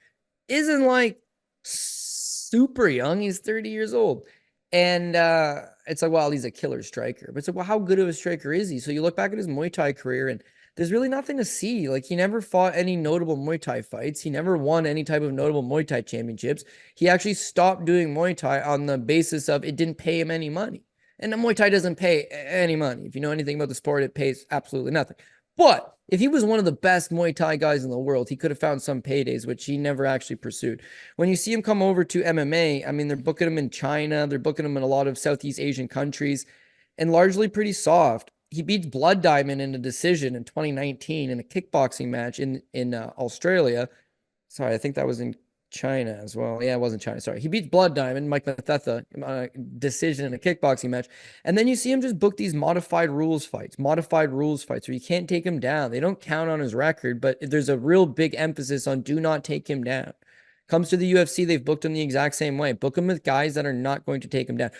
isn't like super young. He's 30 years old. And it's like, well, he's a killer striker. But it's like, well, how good of a striker is he? So you look back at his Muay Thai career and there's really nothing to see. Like, he never fought any notable Muay Thai fights. He never won any type of notable Muay Thai championships. He actually stopped doing Muay Thai on the basis of it didn't pay him any money. And the Muay Thai doesn't pay any money. If you know anything about the sport, it pays absolutely nothing. But if he was one of the best Muay Thai guys in the world, he could have found some paydays, which he never actually pursued. When you see him come over to MMA, I mean, they're booking him in China. They're booking him in a lot of Southeast Asian countries, and largely pretty soft. He beats Blood Diamond in a decision in 2019 in a kickboxing match in Australia. Sorry, I think that was in China as well. Yeah, it wasn't China. Sorry. He beats Blood Diamond, Mike Mathetha, decision in a kickboxing match. And then you see him just book these modified rules fights where you can't take him down. They don't count on his record, but there's a real big emphasis on do not take him down. Comes to the UFC, they've booked him the exact same way. Book him with guys that are not going to take him down.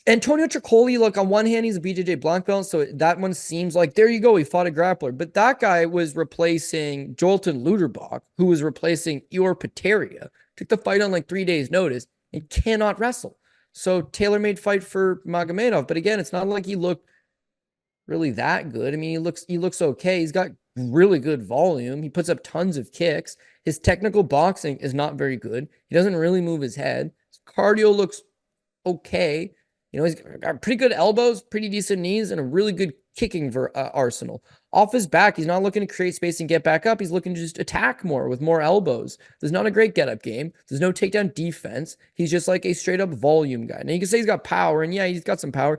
Antonio Tricoli, look, on one hand, he's a BJJ black belt, so that one seems like, there you go, he fought a grappler. But that guy was replacing Jolton Luderbach, who was replacing Ior Peteria. Took the fight on like 3 days' notice and cannot wrestle. So tailor-made fight for Magomedov. But again, it's not like he looked really that good. I mean, he looks okay. He's got really good volume. He puts up tons of kicks. His technical boxing is not very good. He doesn't really move his head. His cardio looks okay. You know, he's got pretty good elbows, pretty decent knees, and a really good kicking arsenal. Off his back, he's not looking to create space and get back up. He's looking to just attack more with more elbows. There's not a great get-up game. There's no takedown defense. He's just like a straight-up volume guy. Now, you can say he's got power, and yeah, he's got some power.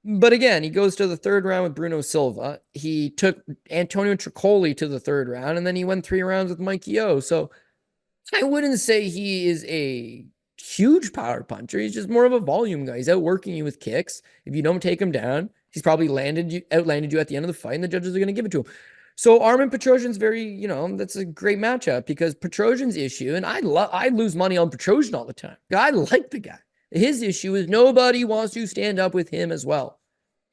But again, he goes to the third round with Bruno Silva. He took Antonio Tricoli to the third round, and then he went 3 rounds with Mikey O. So I wouldn't say he is a huge power puncher. He's just more of a volume guy. He's outworking you with kicks. If you don't take him down, he's probably outlanded you at the end of the fight, and the judges are going to give it to him. So Armen Petrosyan's very, that's a great matchup because Petrosyan's issue, and I lose money on Petrosyan all the time. I like the guy. His issue is nobody wants to stand up with him as well.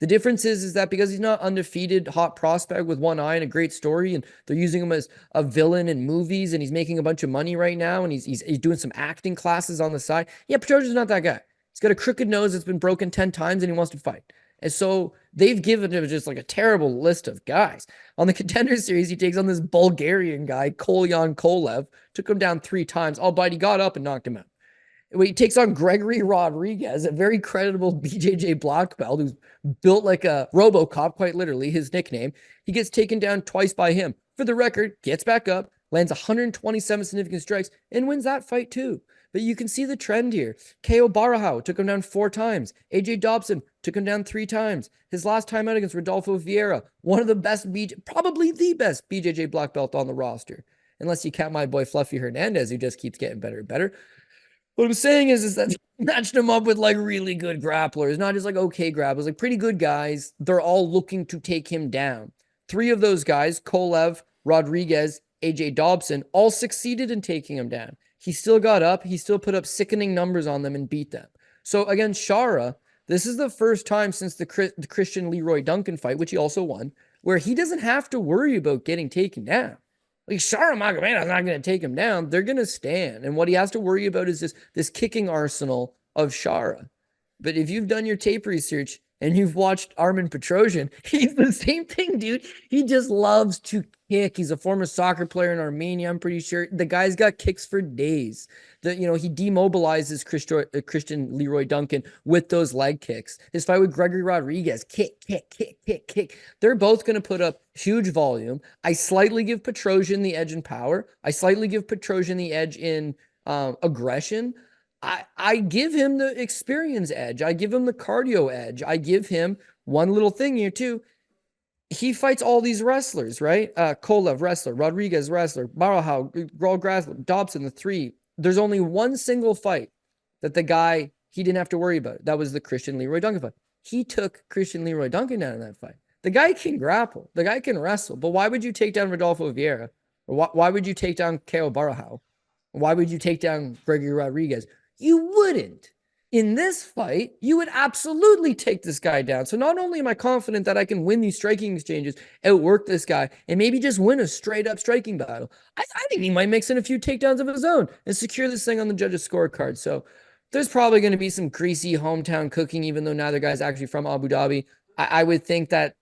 The difference is that because he's not undefeated, hot prospect with one eye and a great story, and they're using him as a villain in movies, and he's making a bunch of money right now, and he's doing some acting classes on the side. Yeah, Petrosyan's not that guy. He's got a crooked nose that's been broken 10 times, and he wants to fight. And so they've given him just like a terrible list of guys. On the Contender Series, he takes on this Bulgarian guy, Kolyan Kolev, took him down 3 times, albeit he got up and knocked him out. He takes on Gregory Rodriguez, a very creditable BJJ black belt who's built like a RoboCop, quite literally, his nickname. He gets taken down twice by him. For the record, gets back up, lands 127 significant strikes, and wins that fight too. But you can see the trend here. KO Barahau took him down 4 times. AJ Dobson took him down 3 times. His last time out against Rodolfo Vieira, one of the best, probably the best BJJ black belt on the roster. Unless you count my boy Fluffy Hernandez, who just keeps getting better and better. What I'm saying is that matched him up with like really good grapplers, not just like okay grapplers, like pretty good guys. They're all looking to take him down. 3 of those guys, Kolev, Rodriguez, AJ Dobson, all succeeded in taking him down. He still got up. He still put up sickening numbers on them and beat them. So against Shara, this is the first time since the Christian Leroy Duncan fight, which he also won, where he doesn't have to worry about getting taken down. Like Shara Magomedov is not going to take him down. They're going to stand. And what he has to worry about is this kicking arsenal of Shara. But if you've done your tape research and you've watched Armen Petrosyan, he's the same thing, dude. He just loves to kick. He's a former soccer player in Armenia, I'm pretty sure. The guy's got kicks for days. He demobilizes Christian Leroy Duncan with those leg kicks. His fight with Gregory Rodriguez, kick, kick, kick, kick, kick. They're both going to put up huge volume. I slightly give Petrosyan the edge in power. I slightly give Petrosyan the edge in aggression. I give him the experience edge. I give him the cardio edge. I give him one little thing here too. He fights all these wrestlers, right? Kolev, wrestler. Rodriguez, wrestler. Barahau, Grassler, Dobson, the 3. There's only one single fight that the guy, he didn't have to worry about. That was the Christian Leroy Duncan fight. He took Christian Leroy Duncan down in that fight. The guy can grapple. The guy can wrestle. But why would you take down Rodolfo Vieira? Or why would you take down KO Barahau? Why would you take down Gregory Rodriguez? You wouldn't. In this fight, you would absolutely take this guy down. So not only am I confident that I can win these striking exchanges, outwork this guy, and maybe just win a straight-up striking battle, I think he might mix in a few takedowns of his own and secure this thing on the judges' scorecard. So there's probably going to be some greasy hometown cooking, even though neither guy's actually from Abu Dhabi. I would think that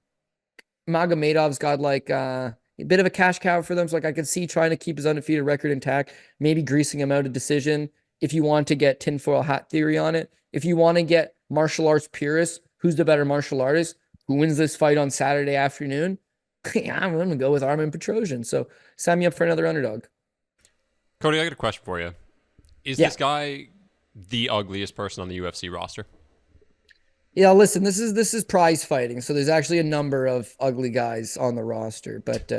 Magomedov's got like a bit of a cash cow for them. So like I could see trying to keep his undefeated record intact, maybe greasing him out a decision. If you want to get tinfoil hat theory on it, if you want to get martial arts purists, who's the better martial artist? Who wins this fight on Saturday afternoon? I'm going to go with Armen Petrosyan. So sign me up for another underdog. Cody, I got a question for you. Is this guy the ugliest person on the UFC roster? Yeah, listen, this is prize fighting, so there's actually a number of ugly guys on the roster. But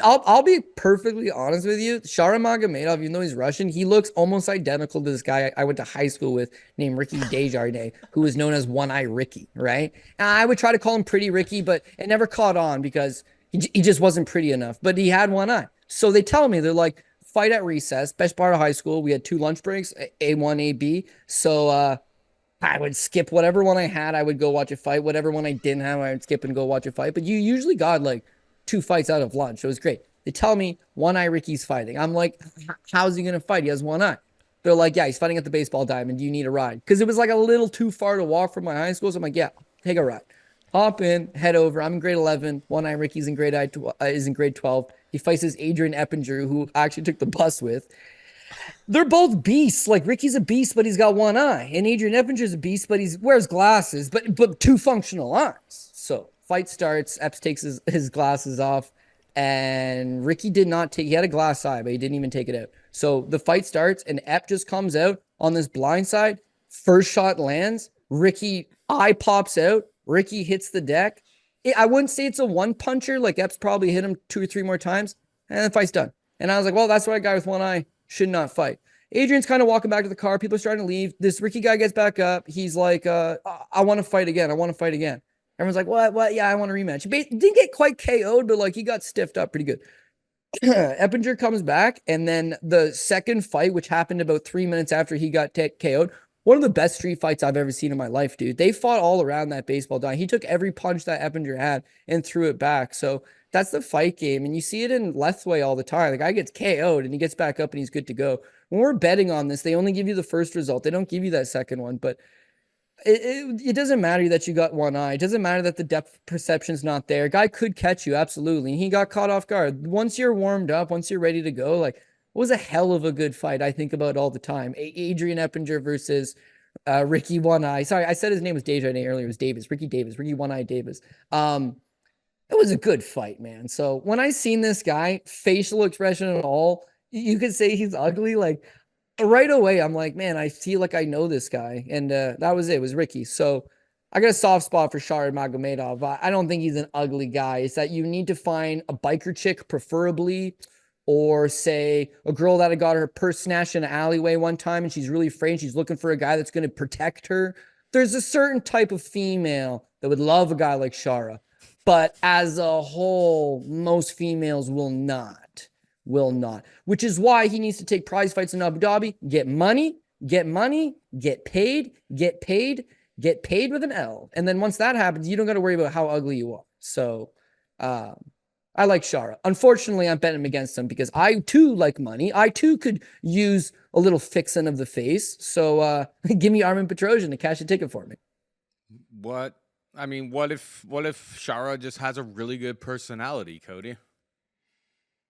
I'll be perfectly honest with you. Shara Magomedov, even though he's Russian, he looks almost identical to this guy I went to high school with named Ricky Desjardins, who was known as One Eye Ricky, right? And I would try to call him Pretty Ricky, but it never caught on because he just wasn't pretty enough. But he had one eye. So they tell me, they're like, fight at recess, best part of high school. We had 2 lunch breaks, A1, AB. So I would skip whatever one I had. I would go watch a fight. Whatever one I didn't have, I would skip and go watch a fight. But you usually got like 2 fights out of lunch. It was great. They tell me One Eye Ricky's fighting. I'm like, how's he going to fight? He has one eye. They're like, yeah, he's fighting at the baseball diamond. Do you need a ride? Because it was like a little too far to walk from my high school. So I'm like, yeah, take a ride. Hop in, head over. I'm in grade 11. One Eye Ricky's in grade 12. He fights this Adrian Eppinger, who I actually took the bus with. They're both beasts. Like Ricky's a beast, but he's got one eye. And Adrian Eppinger's a beast, but he wears glasses, but 2 functional eyes. So fight starts. Epps takes his glasses off. And Ricky did not take, he had a glass eye, but he didn't even take it out. So the fight starts and Epp just comes out on this blind side. First shot lands. Ricky eye pops out. Ricky hits the deck. I wouldn't say it's a one puncher. Like Epps probably hit him 2 or 3 more times. And the fight's done. And I was like, well, that's why a guy with one eye should not fight. Adrian's kind of walking back to the car. People are starting to leave. This Ricky guy gets back up. He's like, I want to fight again. I want to fight again. Everyone's like, what? Yeah, I want a rematch. He didn't get quite KO'd, but like he got stiffed up pretty good. Eppinger comes back, and then the second fight, which happened about 3 minutes after he got KO'd, one of the best street fights I've ever seen in my life, dude. They fought all around that baseball diamond. He took every punch that Eppinger had and threw it back. So that's the fight game. And you see it in Lethway all the time. The guy gets KO'd and he gets back up and he's good to go. When we're betting on this, they only give you the first result. They don't give you that second one. But it doesn't matter that you got one eye. It doesn't matter that the depth perception's not there. Guy could catch you, absolutely. And he got caught off guard. Once you're warmed up, once you're ready to go, like, it was a hell of a good fight. I think about all the time. Adrian Eppinger versus Ricky One Eye. Sorry, I said his name was Desjardins earlier. It was Davis. Ricky One Eye Davis. It was a good fight, man. So when I seen this guy, facial expression and all, you could say he's ugly. Like, right away, I'm like, man, I feel like I know this guy. And that was it. It was Ricky. So I got a soft spot for Shara Magomedov. I don't think he's an ugly guy. It's that you need to find a biker chick, preferably, or say a girl that had got her purse snatched in an alleyway one time and she's really afraid and she's looking for a guy that's going to protect her. There's a certain type of female that would love a guy like Shara. But as a whole, most females will not, which is why he needs to take prize fights in Abu Dhabi, get money, get paid with an L. And then once that happens, you don't got to worry about how ugly you are. So I like Shara. Unfortunately, I'm betting him against him because I too like money. I too could use a little fixin' of the face. So give me Armen Petrosyan to cash a ticket for me. What? I mean, what if Shara just has a really good personality, Cody?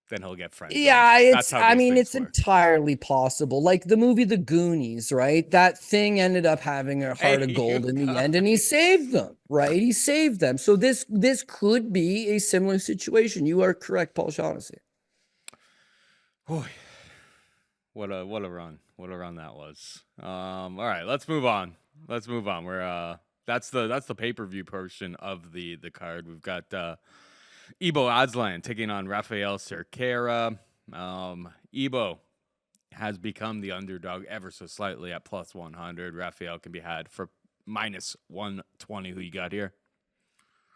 Then he'll get friends. Yeah, it's entirely possible. Like the movie The Goonies, right? That thing ended up having a heart of gold in the end, and he saved them, right? He saved them. So this could be a similar situation. You are correct, Paul Shaughnessy. Boy, what a run! What a run that was. All right, let's move on. We're that's the pay-per-view portion of the card. We've got Ibo Aslan taking on Rafael Cerqueira. Ibo has become the underdog ever so slightly at plus 100. Rafael can be had for minus 120. Who you got here?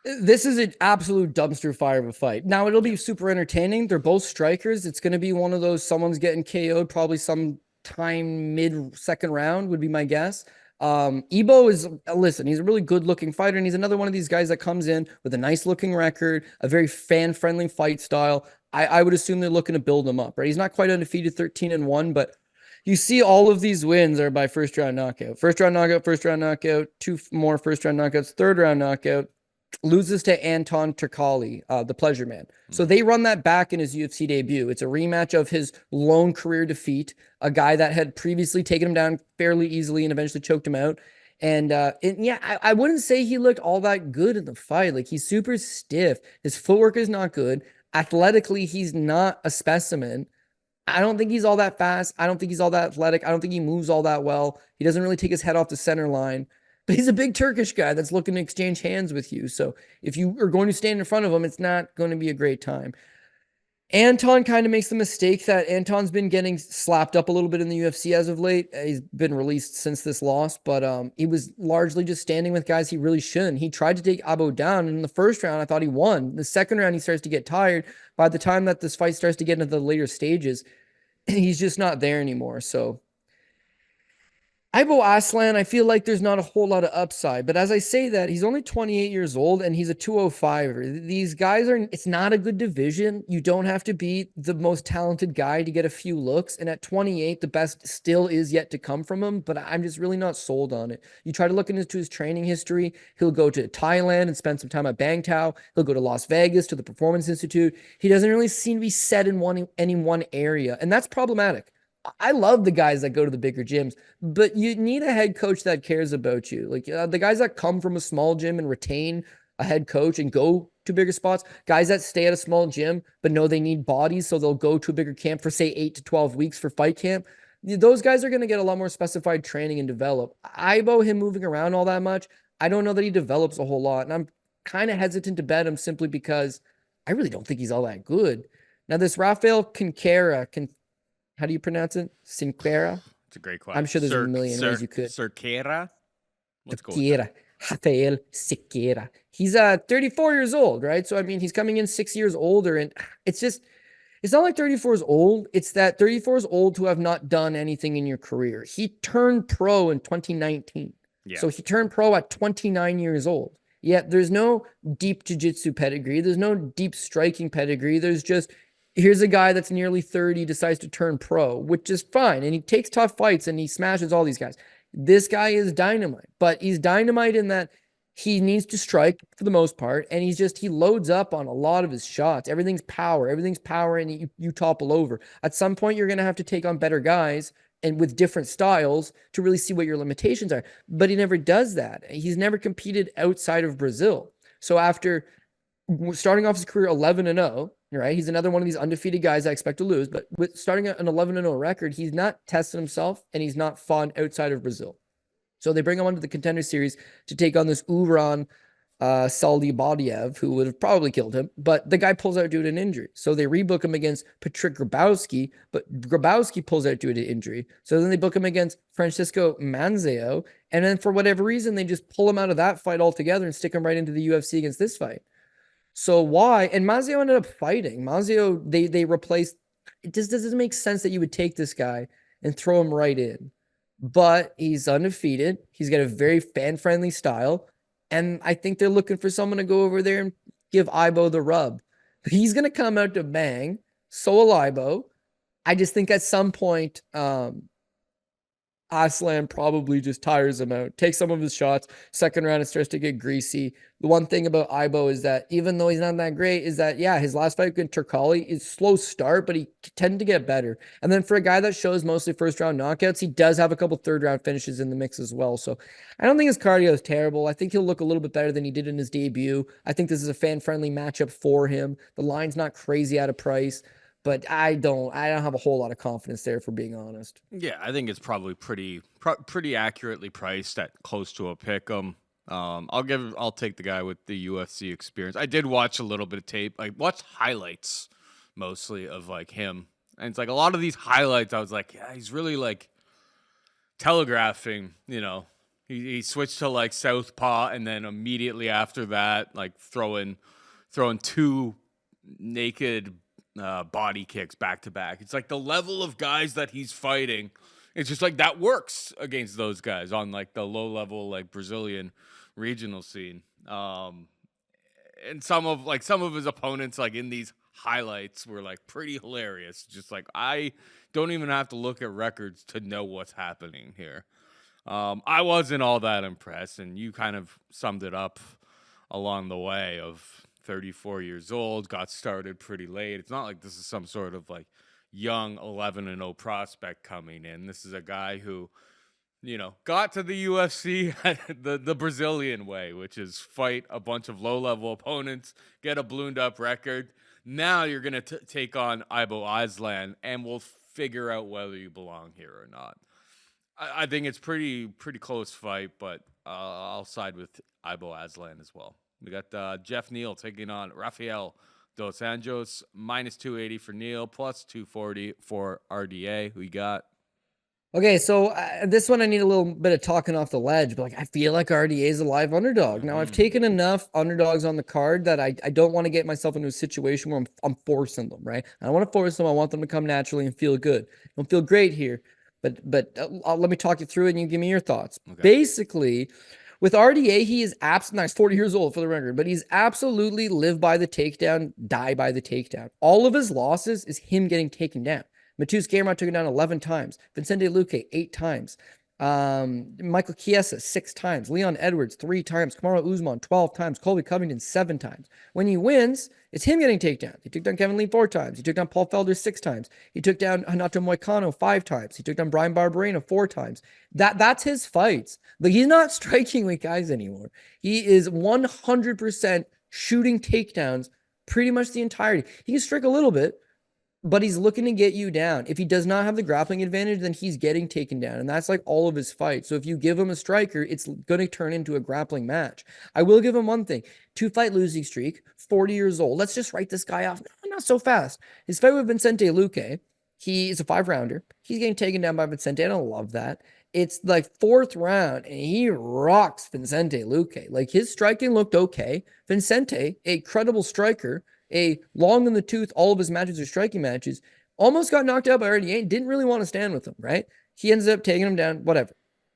This is an absolute dumpster fire of a fight. Now, it'll be super entertaining. They're both strikers. It's going to be one of those, someone's getting KO'd probably sometime mid-second round would be my guess. Ibo is, listen, he's a really good looking fighter, and he's another one of these guys that comes in with a nice looking record, a very fan friendly fight style. I would assume they're looking to build him up, right? He's not quite undefeated, 13-1, but you see all of these wins are by first round knockout, two more first round knockouts, third round knockout, loses to Anton Turkalj, the Pleasure Man. So they run that back in his UFC debut. It's a rematch of his lone career defeat, a guy that had previously taken him down fairly easily and eventually choked him out. And I wouldn't say he looked all that good in the fight. Like, he's super stiff. His footwork is not good. Athletically, he's not a specimen. I don't think he's all that fast. I don't think he's all that athletic. I don't think he moves all that well. He doesn't really take his head off the center line. But he's a big Turkish guy that's looking to exchange hands with you. So if you are going to stand in front of him, it's not going to be a great time. Anton kind of makes the mistake that Anton's been getting slapped up a little bit in the UFC as of late. He's been released since this loss, but he was largely just standing with guys he really shouldn't. He tried to take Abo down, and in the first round, I thought he won. The second round, he starts to get tired. By the time that this fight starts to get into the later stages, he's just not there anymore. So Ibo Aslan, I feel like there's not a whole lot of upside. But as I say that, he's only 28 years old and he's a 205er. These guys it's not a good division. You don't have to be the most talented guy to get a few looks. And at 28, the best still is yet to come from him. But I'm just really not sold on it. You try to look into his training history. He'll go to Thailand and spend some time at Bangtao. He'll go to Las Vegas to the Performance Institute. He doesn't really seem to be set in any one area. And that's problematic. I love the guys that go to the bigger gyms, but you need a head coach that cares about you. Like the guys that come from a small gym and retain a head coach and go to bigger spots, guys that stay at a small gym, but know they need bodies. So they'll go to a bigger camp for say 8 to 12 weeks for fight camp. Those guys are going to get a lot more specified training and develop. Ibo, him moving around all that much, I don't know that he develops a whole lot. And I'm kind of hesitant to bet him simply because I really don't think he's all that good. Now this Rafael Cerqueira, how do you pronounce it? Cerqueira? It's a great question. I'm sure there's a million ways you could. Cerqueira? Let's go. Rafael Cerqueira. He's 34 years old, right? So, I mean, he's coming in 6 years older, and it's not like 34 is old. It's that 34 is old to have not done anything in your career. He turned pro in 2019. Yeah. So he turned pro at 29 years old. Yet there's no deep jiu-jitsu pedigree. There's no deep striking pedigree. There's just, here's a guy that's nearly 30, decides to turn pro, which is fine. And he takes tough fights and he smashes all these guys. This guy is dynamite, but he's dynamite in that he needs to strike for the most part. And he loads up on a lot of his shots. Everything's power, and you topple over. At some point, you're going to have to take on better guys and with different styles to really see what your limitations are. But he never does that. He's never competed outside of Brazil. So after starting off his career 11-0, right? He's another one of these undefeated guys I expect to lose, but with starting an 11-0 record, he's not tested himself and he's not fought outside of Brazil. So they bring him onto the Contender Series to take on this Uran Saldibadiev, who would have probably killed him, but the guy pulls out due to an injury. So they rebook him against Patrick Grabowski, but Grabowski pulls out due to injury. So then they book him against Francisco Manzeo, and then for whatever reason, they just pull him out of that fight altogether and stick him right into the UFC against this fight. So why? And Manzeo ended up fighting. Manzeo, they replaced. It just doesn't make sense that you would take this guy and throw him right in. But he's undefeated. He's got a very fan-friendly style. And I think they're looking for someone to go over there and give Ibo the rub. He's going to come out to bang. So will Ibo. I just think at some point, Aslan probably just tires him out, takes some of his shots. Second round, it starts to get greasy. The one thing about Ibo is that even though he's not that great, is that, yeah, his last fight against Turkali is slow start, but he tended to get better. And then for a guy that shows mostly first round knockouts, he does have a couple third round finishes in the mix as well. So I don't think his cardio is terrible. I think he'll look a little bit better than he did in his debut. I think this is a fan-friendly matchup for him. The line's not crazy out of price. But I don't have a whole lot of confidence there, for being honest. Yeah, I think it's probably pretty accurately priced at close to a pick 'em. I'll take the guy with the UFC experience. I did watch a little bit of tape. I watched highlights mostly of like him, and it's like a lot of these highlights. I was like, yeah, he's really like telegraphing. You know, he switched to like southpaw, and then immediately after that, like throwing two naked body kicks back to back. It's like the level of guys that he's fighting. It's just like that works against those guys on like the low level, like Brazilian regional scene. And some of his opponents, like in these highlights, were like pretty hilarious. Just like, I don't even have to look at records to know what's happening here. I wasn't all that impressed, and you kind of summed it up along the way of 34 years old, got started pretty late. It's not like this is some sort of like young 11-0 prospect coming in. This is a guy who, you know, got to the UFC the Brazilian way, which is fight a bunch of low-level opponents, get a ballooned up record. Now you're going to take on Ibo Aslan, and we'll figure out whether you belong here or not. I think it's pretty close fight, but I'll side with Ibo Aslan as well. We got Geoff Neal taking on Rafael dos Anjos, minus 280 for Neal, plus 240 for RDA. Who you got? Okay, so this one I need a little bit of talking off the ledge, but like I feel like RDA is a live underdog. Now I've taken enough underdogs on the card that I don't want to get myself into a situation where I'm forcing them, right? I don't want to force them. I want them to come naturally and feel good. Don't feel great here, but let me talk you through it and you give me your thoughts. Okay. Basically, with RDA, he is absolutely, he's 40 years old for the record, but he's absolutely live by the takedown, die by the takedown. All of his losses is him getting taken down. Mateusz took him down 11 times. Vicente Luque, 8 times. Michael Chiesa, 6 times. Leon Edwards, 3 times. Kamaru Usman, 12 times. Colby Covington, 7 times. When he wins, it's him getting takedowns. He took down Kevin Lee 4 times. He took down Paul Felder 6 times. He took down Renato Moicano 5 times. He took down Brian Barberena 4 times. That's his fights. But he's not striking weak guys anymore. He is 100% shooting takedowns pretty much the entirety. He can strike a little bit, but he's looking to get you down. If he does not have the grappling advantage, then he's getting taken down. And that's like all of his fights. So if you give him a striker, it's going to turn into a grappling match. I will give him one thing. 2-fight losing streak, 40 years old. Let's just write this guy off. No, not so fast. His fight with Vicente Luque, He's a 5-rounder. He's getting taken down by Vicente, and I love that. It's like 4th round, and he rocks Vicente Luque. Like, his striking looked okay. Vicente, a credible striker, a long in the tooth, all of his matches are striking matches, almost got knocked out by RDA, didn't really want to stand with him, right? He ends up taking him down, whatever.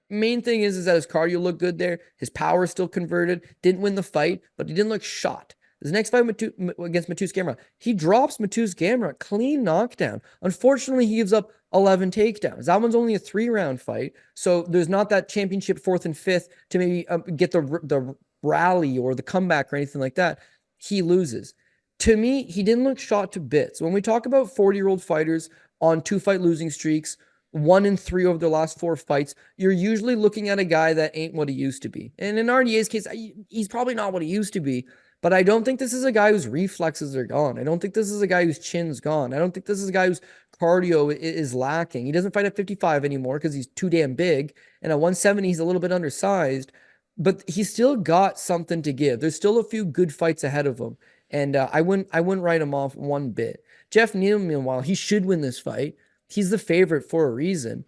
Main thing is that his cardio looked good there. His power still converted. Didn't win the fight, but he didn't look shot. His next fight against Mateusz Gamrot, he drops Mateusz Gamrot, clean knockdown. Unfortunately, he gives up 11 takedowns. That one's only a 3-round fight, so there's not that championship 4th and 5th to maybe get the rally or the comeback or anything like that. He loses. To me, he didn't look shot to bits. When we talk about 40-year-old fighters on 2-fight losing streaks, 1-3 over the last 4 fights, you're usually looking at a guy that ain't what he used to be. And in RDA's case, he's probably not what he used to be, but I don't think this is a guy whose reflexes are gone. I don't think this is a guy whose chin's gone. I don't think this is a guy whose cardio is lacking. He doesn't fight at 55 anymore because he's too damn big. And at 170, he's a little bit undersized, but he's still got something to give. There's still a few good fights ahead of him. And I wouldn't write him off one bit. Geoff Neal, meanwhile, he should win this fight. He's the favorite for a reason,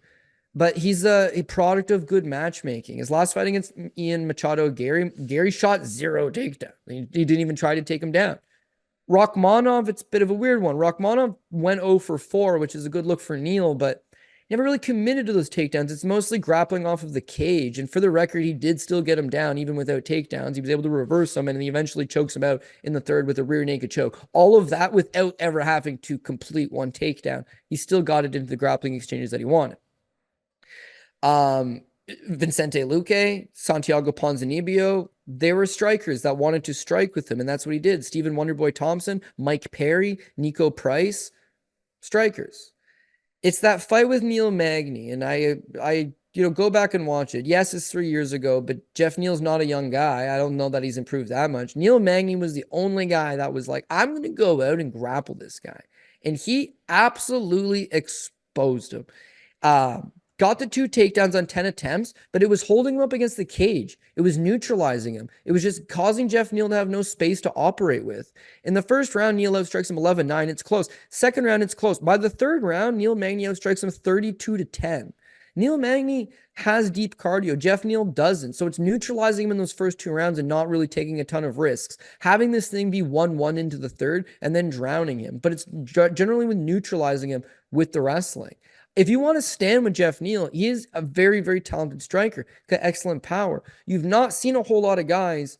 but he's a product of good matchmaking. His last fight against Ian Machado, Gary shot 0 takedown. He didn't even try to take him down. Rakhmonov, it's a bit of a weird one. Rakhmonov went 0 for 4, which is a good look for Neal, but never really committed to those takedowns. It's mostly grappling off of the cage. And for the record, he did still get him down even without takedowns. He was able to reverse him, and he eventually chokes him out in the 3rd with a rear naked choke. All of that without ever having to complete one takedown. He still got it into the grappling exchanges that he wanted. Vicente Luque, Santiago Ponzinibbio, they were strikers that wanted to strike with him, and that's what he did. Stephen Wonderboy Thompson, Mike Perry, Nico Price, strikers. It's that fight with Neal Magny, and I go back and watch it. Yes, it's 3 years ago, but Geoff Neal's not a young guy. I don't know that he's improved that much. Neal Magny was the only guy that was like, I'm going to go out and grapple this guy. And he absolutely exposed him. Got the 2 takedowns on 10 attempts, but it was holding him up against the cage. It was neutralizing him. It was just causing Geoff Neal to have no space to operate with. In the first round, Neal outstrikes him 11-9. It's close. Second round, it's close. By the 3rd round, Neal Magny outstrikes him 32-10. Neal Magny has deep cardio. Geoff Neal doesn't. So it's neutralizing him in those first 2 rounds and not really taking a ton of risks. Having this thing be 1-1 into the 3rd and then drowning him. But it's generally with neutralizing him with the wrestling. If you want to stand with Geoff Neal, he is a very, very talented striker, got excellent power. You've not seen a whole lot of guys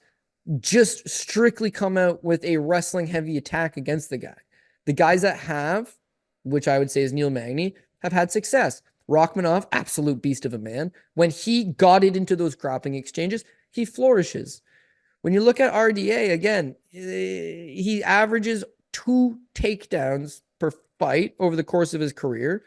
just strictly come out with a wrestling heavy attack against the guy. The guys that have, which I would say is Neal Magny, have had success. Rakhmonov, absolute beast of a man. When he got it into those grappling exchanges, he flourishes. When you look at RDA, again, he averages 2 takedowns per fight over the course of his career.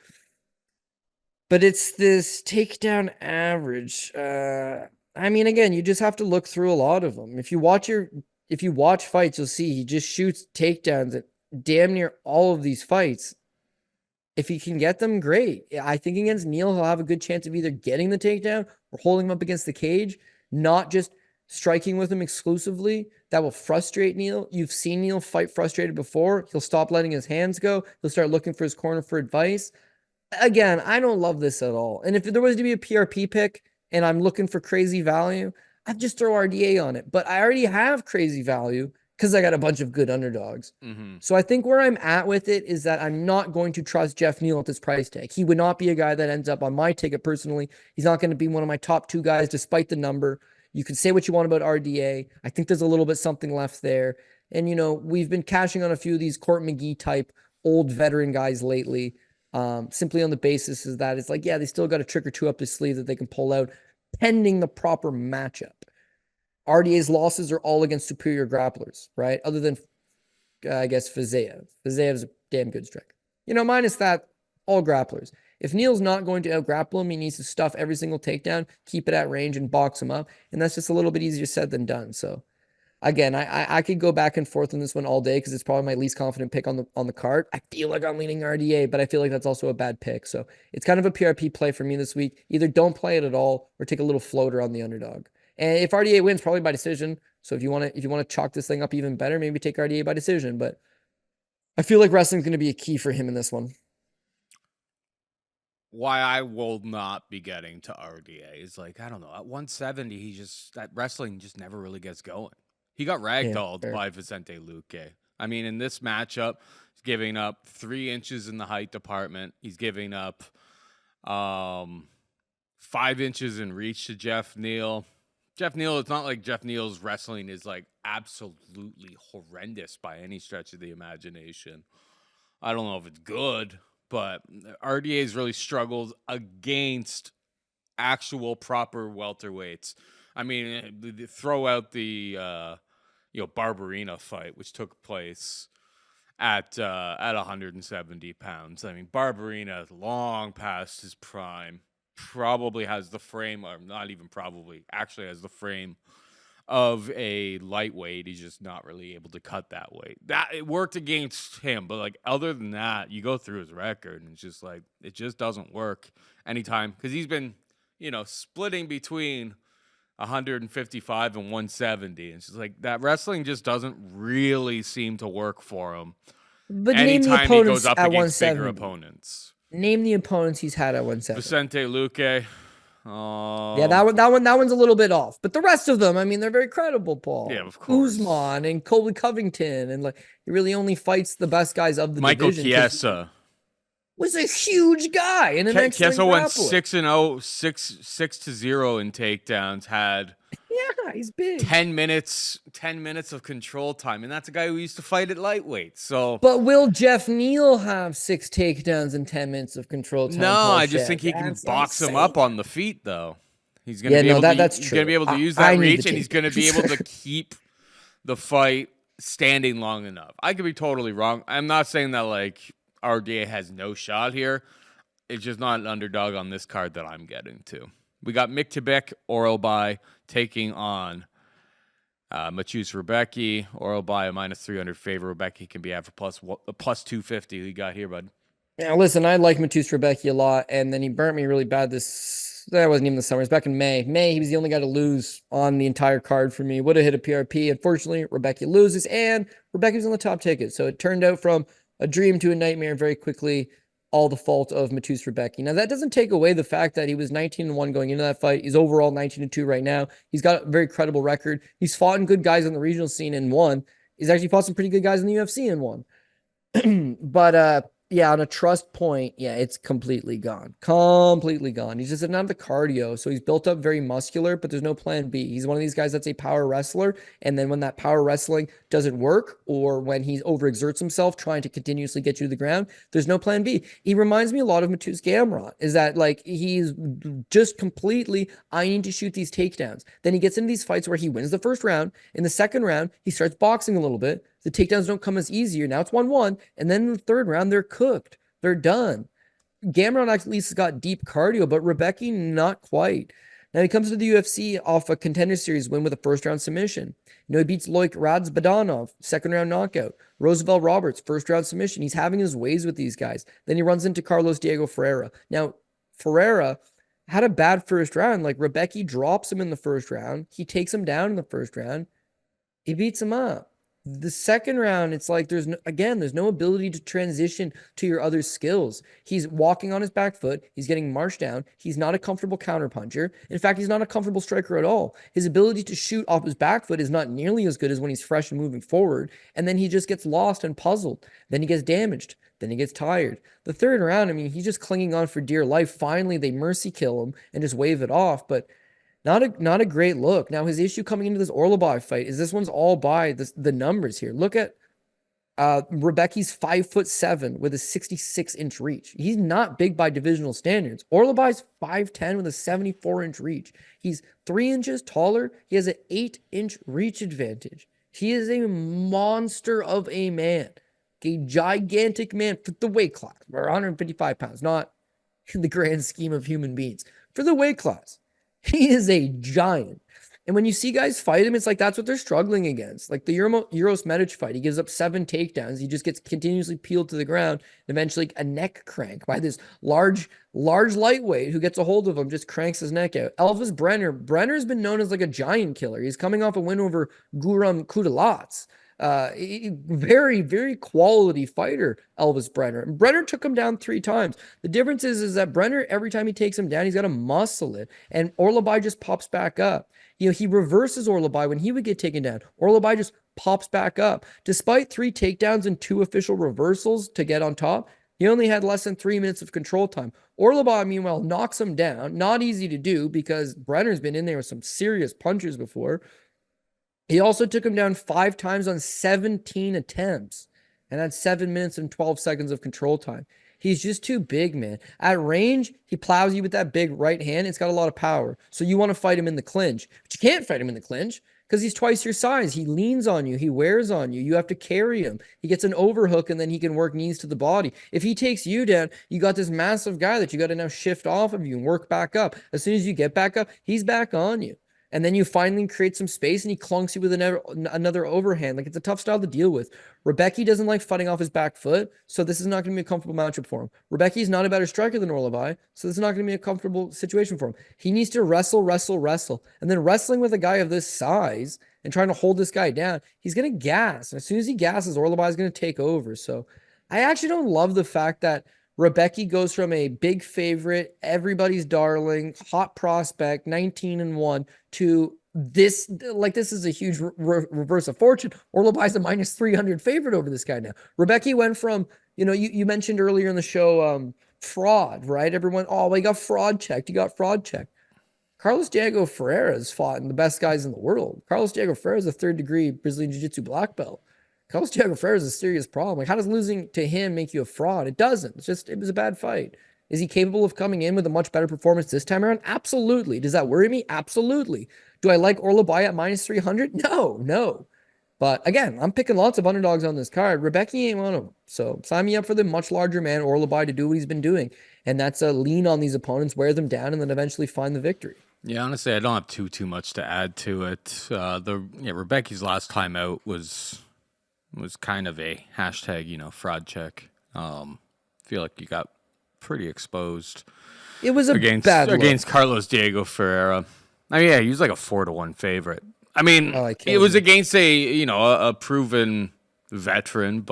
But it's this takedown average. I mean, again, you just have to look through a lot of them. If you watch fights, you'll see he just shoots takedowns at damn near all of these fights. If he can get them, great. I think against Neal, he'll have a good chance of either getting the takedown or holding him up against the cage, not just striking with him exclusively. That will frustrate Neal. You've seen Neal fight frustrated before. He'll stop letting his hands go. He'll start looking for his corner for advice. Again, I don't love this at all. And if there was to be a PRP pick and I'm looking for crazy value, I'd just throw RDA on it. But I already have crazy value because I got a bunch of good underdogs. Mm-hmm. So I think where I'm at with it is that I'm not going to trust Geoff Neal at this price tag. He would not be a guy that ends up on my ticket personally. He's not going to be one of my top 2 guys despite the number. You can say what you want about RDA. I think there's a little bit something left there. And, we've been cashing on a few of these Court McGee type old veteran guys lately. Simply on the basis is that it's like, yeah, they still got a trick or 2 up their sleeve that they can pull out pending the proper matchup. RDA's losses are all against superior grapplers, right? Other than, I guess, Fiziev. Fiziev's a damn good striker. Minus that, all grapplers. If Neal's not going to out-grapple him, he needs to stuff every single takedown, keep it at range, and box him up. And that's just a little bit easier said than done. So, again, I could go back and forth on this one all day because it's probably my least confident pick on the card. I feel like I'm leaning RDA, but I feel like that's also a bad pick. So it's kind of a PRP play for me this week. Either don't play it at all or take a little floater on the underdog. And if RDA wins, probably by decision. So if you want to chalk this thing up even better, maybe take RDA by decision. But I feel like wrestling's going to be a key for him in this one. why I will not be getting to RDA is like, I don't know, at 170, that wrestling just never really gets going. He got ragdolled by Vicente Luque. I mean, in this matchup, he's giving up 3 inches in the height department. He's giving up 5 inches in reach to Geoff Neal. Geoff Neal, it's not like Geoff Neal's wrestling is like absolutely horrendous by any stretch of the imagination. I don't know if it's good, but RDA's really struggled against actual proper welterweights. I mean, throw out the Barberena fight, which took place at 170 pounds. I mean, Barberena is long past his prime. Probably has the frame, or not even probably, actually has the frame of a lightweight. He's just not really able to cut that weight. That it worked against him, but like other than that, you go through his record and it's just like it just doesn't work anytime because he's been, splitting between 155 and 170. And it's just like that wrestling just doesn't really seem to work for him. But anytime he goes up against bigger opponents. Name the opponents he's had at 170. Vicente Luque. Yeah, that one's a little bit off. But the rest of them, I mean, they're very credible, Paul. Yeah, of course. Usman and Colby Covington, and like he really only fights the best guys of the Michael division. Chiesa was a huge guy and an excellent Chiesa went grappler. 6-0 in takedowns. Had he's big. 10 minutes of control time, and that's a guy who used to fight at lightweight. So, but will Geoff Neal have 6 takedowns and 10 minutes of control time? No, I just think he can box him up on the feet, though. He's gonna be able that's he's true. gonna be able to use that reach, and he's gonna be able to keep the fight standing long enough. I could be totally wrong. I'm not saying that like RDA has no shot here. It's just not an underdog on this card that I'm getting to. We got Myktybek, Orolbai taking on Mateusz Rebecki. Orolbai a -300 favor. Rebecki can be at for plus 250. Who you got here, bud? Yeah, listen, I like Mateusz Rebecki a lot, and then he burnt me really bad that wasn't even the summer. It's back in May. He was the only guy to lose on the entire card for me. Would have hit a PRP. Unfortunately, Rebecki loses, and Rebecki was on the top ticket. So it turned out from a dream to a nightmare very quickly. All the fault of Mateusz Rebecki. Now, that doesn't take away the fact that he was 19-1 going into that fight. He's overall 19-2 right now. He's got a very credible record. He's fought in good guys on the regional scene and won. He's actually fought some pretty good guys in the UFC and won. But yeah, on a trust point, yeah, it's completely gone. Completely gone. He's just not the cardio. So he's built up very muscular, but there's no plan B. He's one of these guys that's a power wrestler. And then when that power wrestling doesn't work, or when he overexerts himself trying to continuously get you to the ground, there's no plan B. He reminds me a lot of Mateusz Gamrot, is that like he's just completely, I need to shoot these takedowns. Then he gets into these fights where he wins the first round. In the second round, he starts boxing a little bit. The takedowns don't come as easier. Now it's 1-1. And then in the third round, they're cooked. They're done. Gamrot at least has got deep cardio, but Rebecki, not quite. Now he comes to the UFC off a Contender Series win with a first-round submission. He beats Loic Radzbadanov, second-round knockout. Roosevelt Roberts, first-round submission. He's having his ways with these guys. Then he runs into Carlos Diego Ferreira. Now, Ferreira had a bad first round. Like, Rebecki drops him in the first round. He takes him down in the first round. He beats him up. The second round, it's like there's no ability to transition to your other skills. He's walking on his back foot. He's getting marched down. He's not a comfortable counterpuncher. In fact, he's not a comfortable striker at all. His ability to shoot off his back foot is not nearly as good as when he's fresh and moving forward. And then he just gets lost and puzzled. Then he gets damaged. Then he gets tired. The third round, I mean, he's just clinging on for dear life. Finally, they mercy kill him and just wave it off. But not a great look. Now, his issue coming into this Orolbai fight is this one's all by the numbers here. Look at Rebecki's 5'7" with a 66-inch reach. He's not big by divisional standards. Orolbai's 5'10" with a 74-inch reach. He's 3 inches taller. He has an 8-inch reach advantage. He is a monster of a man. A gigantic man for the weight class. We're 155 pounds, not in the grand scheme of human beings. For the weight class. He is a giant. And when you see guys fight him, it's like that's what they're struggling against. Like the Uros Medic fight, he gives up 7 takedowns. He just gets continuously peeled to the ground. And eventually a neck crank by this large lightweight who gets a hold of him, just cranks his neck out. Elvis Brenner's been known as like a giant killer. He's coming off a win over Guram Kudalats. Very, very quality fighter, Elvis Brenner. And Brenner took him down 3 times. The difference is that Brenner, every time he takes him down, he's got to muscle it. And Orolbai just pops back up. He reverses Orolbai when he would get taken down. Orolbai just pops back up. Despite 3 takedowns and 2 official reversals to get on top, he only had less than 3 minutes of control time. Orolbai, meanwhile, knocks him down. Not easy to do because Brenner's been in there with some serious punches before. He also took him down 5 times on 17 attempts and had 7 minutes and 12 seconds of control time. He's just too big, man. At range, he plows you with that big right hand. It's got a lot of power. So you want to fight him in the clinch. But you can't fight him in the clinch because he's twice your size. He leans on you. He wears on you. You have to carry him. He gets an overhook, and then he can work knees to the body. If he takes you down, you got this massive guy that you got to now shift off of you and work back up. As soon as you get back up, he's back on you. And then you finally create some space and he clunks you with another overhand. Like, it's a tough style to deal with. Rebecki doesn't like fighting off his back foot, so this is not going to be a comfortable matchup for him. Rebecki's not a better striker than Orolbai, so this is not going to be a comfortable situation for him. He needs to wrestle. And then wrestling with a guy of this size and trying to hold this guy down, he's going to gas. And as soon as he gasses, Orolbai is going to take over. So I actually don't love the fact that Rebecki goes from a big favorite, everybody's darling, hot prospect, 19-1, to this. Like, this is a huge reverse of fortune. Orolbai's a minus 300 favorite over this guy now. Rebecki went from, you mentioned earlier in the show, fraud, right? Everyone, oh, he got fraud checked. Carlos Diego Ferreira has fought in the best guys in the world. Carlos Diego Ferreira is a 3rd-degree Brazilian Jiu-Jitsu black belt. Carlos Diego Ferreira is a serious problem. Like, how does losing to him make you a fraud? It doesn't. It was a bad fight. Is he capable of coming in with a much better performance this time around? Absolutely. Does that worry me? Absolutely. Do I like Orolbai at minus 300? No. But again, I'm picking lots of underdogs on this card. Rebecki ain't one of them. So sign me up for the much larger man, Orolbai, to do what he's been doing. And that's a lean on these opponents, wear them down, and then eventually find the victory. Yeah, honestly, I don't have too much to add to it. Rebecki's last time out was kind of a hashtag, fraud check. Feel like you got pretty exposed. It was against Carlos Diego Ferreira. I mean, yeah, he was like a 4-1 favorite. I mean, it was against a proven veteran,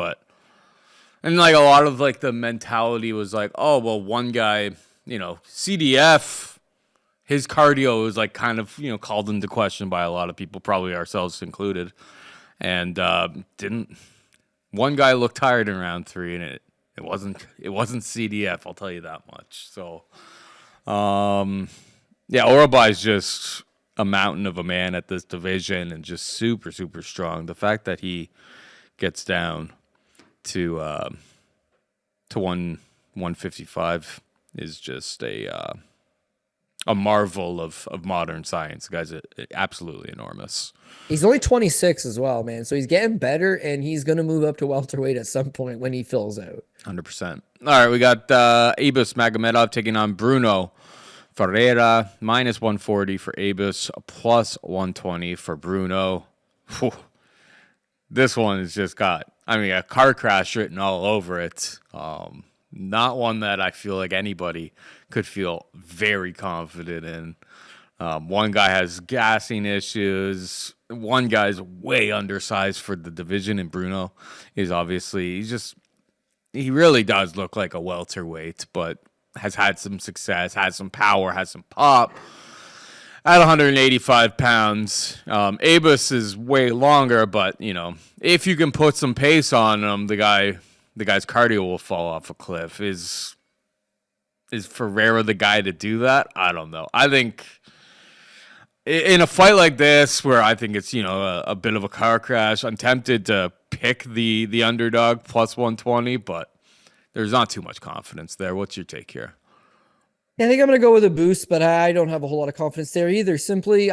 and like a lot of like the mentality was like, oh well, one guy, CDF, his cardio was like kind of called into question by a lot of people, probably ourselves included. And one guy looked tired in round 3, and it wasn't CDF, I'll tell you that much. So Orolbai is just a mountain of a man at this division and just super, super strong. The fact that he gets down to 155 is just a marvel of modern science. The guy's absolutely enormous. He's only 26 as well, man. So he's getting better, and he's going to move up to welterweight at some point when he fills out. 100%. All right, we got Abus Magomedov taking on Brunno Ferreira, minus 140 for Abus, plus 120 for Brunno. Whew. This one has just got, a car crash written all over it. Not one that I feel like anybody could feel very confident in. One guy has gassing issues. One guy's way undersized for the division, and Brunno is obviously, he really does look like a welterweight, but has had some success, has some power, has some pop. At 185 pounds, Abus is way longer, but if you can put some pace on him, the guy's cardio will fall off a cliff. Is Ferreira the guy to do that? I don't know. I think in a fight like this, where I think it's a bit of a car crash, I'm tempted to pick the underdog plus 120, but there's not too much confidence there. What's your take here? I think I'm going to go with a boost, but I don't have a whole lot of confidence there either. Simply,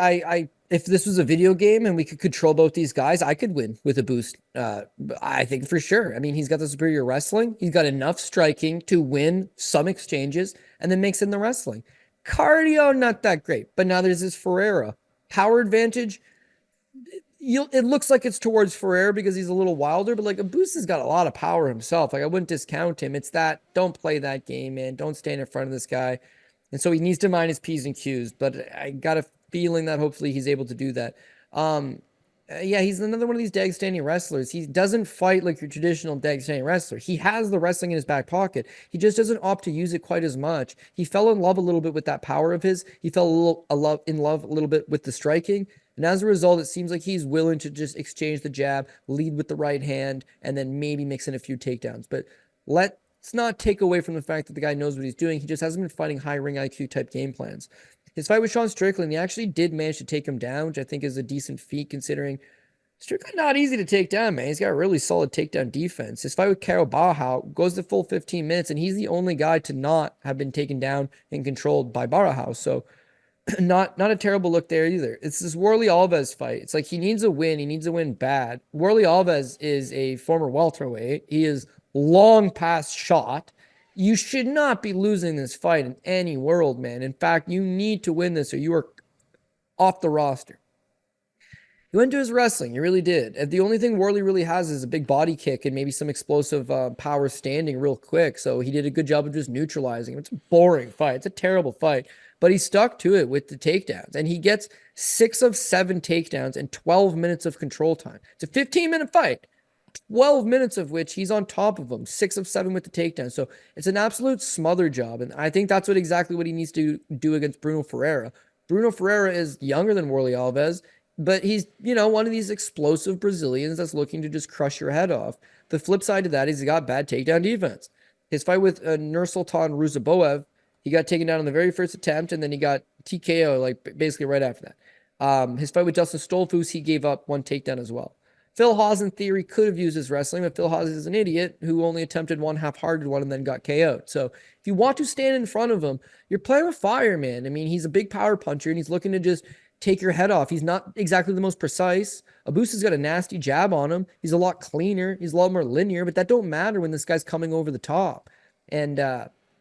if this was a video game and we could control both these guys, I could win with a boost. I think for sure. He's got the superior wrestling. He's got enough striking to win some exchanges and then makes in the wrestling. Cardio, not that great. But now there's this Ferreira. Power advantage, it looks like it's towards Ferreira because he's a little wilder, but like a boost has got a lot of power himself. Like, I wouldn't discount him. It's that, don't play that game, man. Don't stand in front of this guy. And so he needs to mind his P's and Q's, but I got a feeling that hopefully he's able to do that. Yeah, he's another one of these Dagestani wrestlers. He doesn't fight like your traditional Dagestani wrestler. He has the wrestling in his back pocket. He just doesn't opt to use it quite as much. He fell in love a little bit with that power of his. He fell in love a little bit with the striking. And as a result, it seems like he's willing to just exchange the jab, lead with the right hand, and then maybe mix in a few takedowns. But let's not take away from the fact that the guy knows what he's doing. He just hasn't been fighting high ring IQ type game plans. His fight with Sean Strickland, he actually did manage to take him down, which I think is a decent feat considering Strickland not easy to take down, man. He's got a really solid takedown defense. His fight with Karo Barahau goes the full 15 minutes, and he's the only guy to not have been taken down and controlled by Barahau. So not a terrible look there either. It's this Warlley Alves fight. It's like he needs a win. He needs a win bad. Warlley Alves is a former welterweight. He is long past shot. You should not be losing this fight in any world, man. In fact, you need to win this or you are off the roster. He went to his wrestling. He really did. And the only thing Warlley really has is a big body kick and maybe some explosive power standing real quick. So he did a good job of just neutralizing him. It's a boring fight. It's a terrible fight. But he stuck to it with the takedowns. And he gets 6 of 7 takedowns and 12 minutes of control time. It's a 15-minute fight. 12 minutes of which he's on top of them, 6 of 7 with the takedown. So it's an absolute smother job. And I think that's exactly what he needs to do against Bruno Ferreira. Bruno Ferreira is younger than Warlley Alves, but he's, one of these explosive Brazilians that's looking to just crush your head off. The flip side of that is he got bad takedown defense. His fight with Nursultan Ruziboev, he got taken down on the very first attempt, and then he got TKO basically right after that. His fight with Justin Stolfus, he gave up 1 takedown as well. Phil Haas, in theory, could have used his wrestling, but Phil Haas is an idiot who only attempted 1 half-hearted one and then got KO'd. So if you want to stand in front of him, you're playing with fire, man. I mean, he's a big power puncher, and he's looking to just take your head off. He's not exactly the most precise. Abusa's got a nasty jab on him. He's a lot cleaner. He's a lot more linear, but that don't matter when this guy's coming over the top. And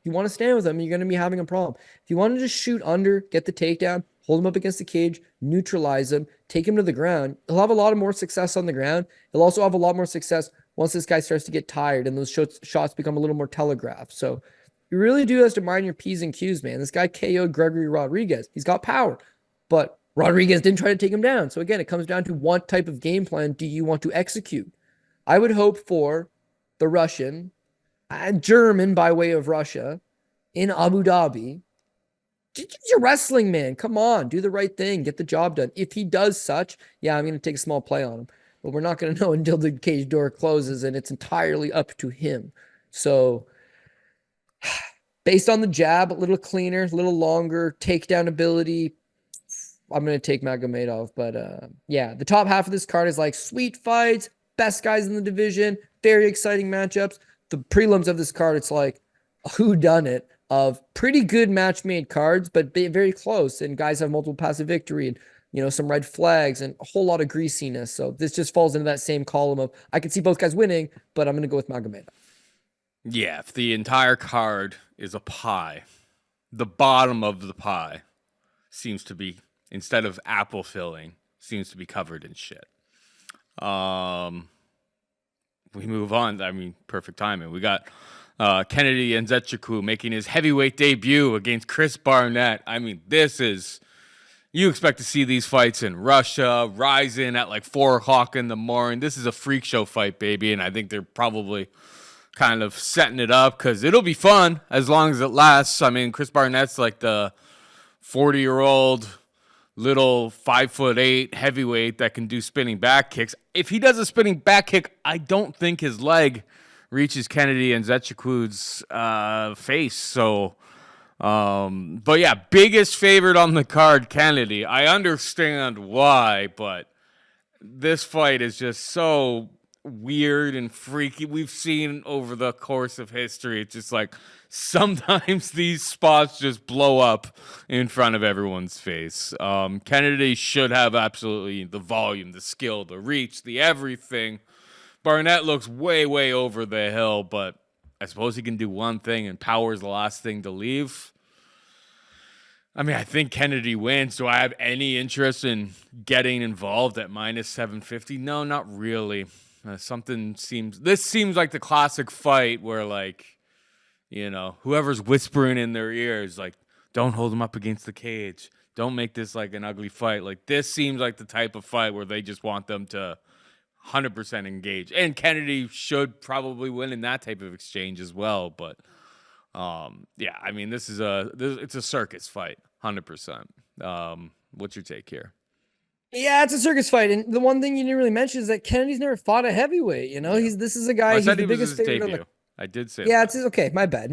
you want to stand with him, you're going to be having a problem. If you want to just shoot under, get the takedown, hold him up against the cage, neutralize him, take him to the ground, he'll have a lot of more success on the ground. He'll also have a lot more success once this guy starts to get tired and those shots become a little more telegraphed. So you really do have to mind your P's and Q's, man. This guy KO'd Gregory Rodriguez. He's got power, but Rodriguez didn't try to take him down. So again, it comes down to what type of game plan do you want to execute? I would hope for the Russian, German by way of Russia, in Abu Dhabi. You're wrestling, man. Come on, do the right thing. Get the job done. If he does such, yeah, I'm going to take a small play on him. But we're not going to know until the cage door closes, and it's entirely up to him. So based on the jab, a little cleaner, a little longer, takedown ability, I'm going to take Magomedov. But yeah, the top half of this card is like sweet fights, best guys in the division, very exciting matchups. The prelims of this card, it's like a whodunit of pretty good match-made cards, but very close. And guys have multiple passive victory and, some red flags and a whole lot of greasiness. So this just falls into that same column of I can see both guys winning, but I'm going to go with Magomedov. Yeah, if the entire card is a pie, the bottom of the pie seems to be, instead of apple filling, seems to be covered in shit. We move on. I mean, perfect timing. We got Kennedy Nzechukwu making his heavyweight debut against Chris Barnett. I mean, you expect to see these fights in Russia, rising at like 4 o'clock in the morning. This is a freak show fight, baby, and I think they're probably kind of setting it up because it'll be fun as long as it lasts. I mean, Chris Barnett's like the 40-year-old little 5'8" heavyweight that can do spinning back kicks. If he does a spinning back kick, I don't think his leg reaches Kennedy and Nzechukwu's face. So, but yeah, biggest favorite on the card, Kennedy. I understand why, but this fight is just so weird and freaky. We've seen over the course of history, it's just like sometimes these spots just blow up in front of everyone's face. Kennedy should have absolutely the volume, the skill, the reach, the everything. Barnett looks way, way over the hill, but I suppose he can do one thing, and power is the last thing to leave. I mean, I think Kennedy wins. Do I have any interest in getting involved at minus 750? No, not really. This seems like the classic fight where, like, whoever's whispering in their ears, like, don't hold him up against the cage. don't make this like an ugly fight. Like this seems like the type of fight where they just want them to 100% engage. And Kennedy should probably win in that type of exchange as well. But yeah, I mean, it's a circus fight, 100%. What's your take here? Yeah, it's a circus fight, and the one thing you didn't really mention is that Kennedy's never fought a heavyweight. You know, this is a guy. He's the biggest favorite on the. I did say. Yeah, it's okay. My bad.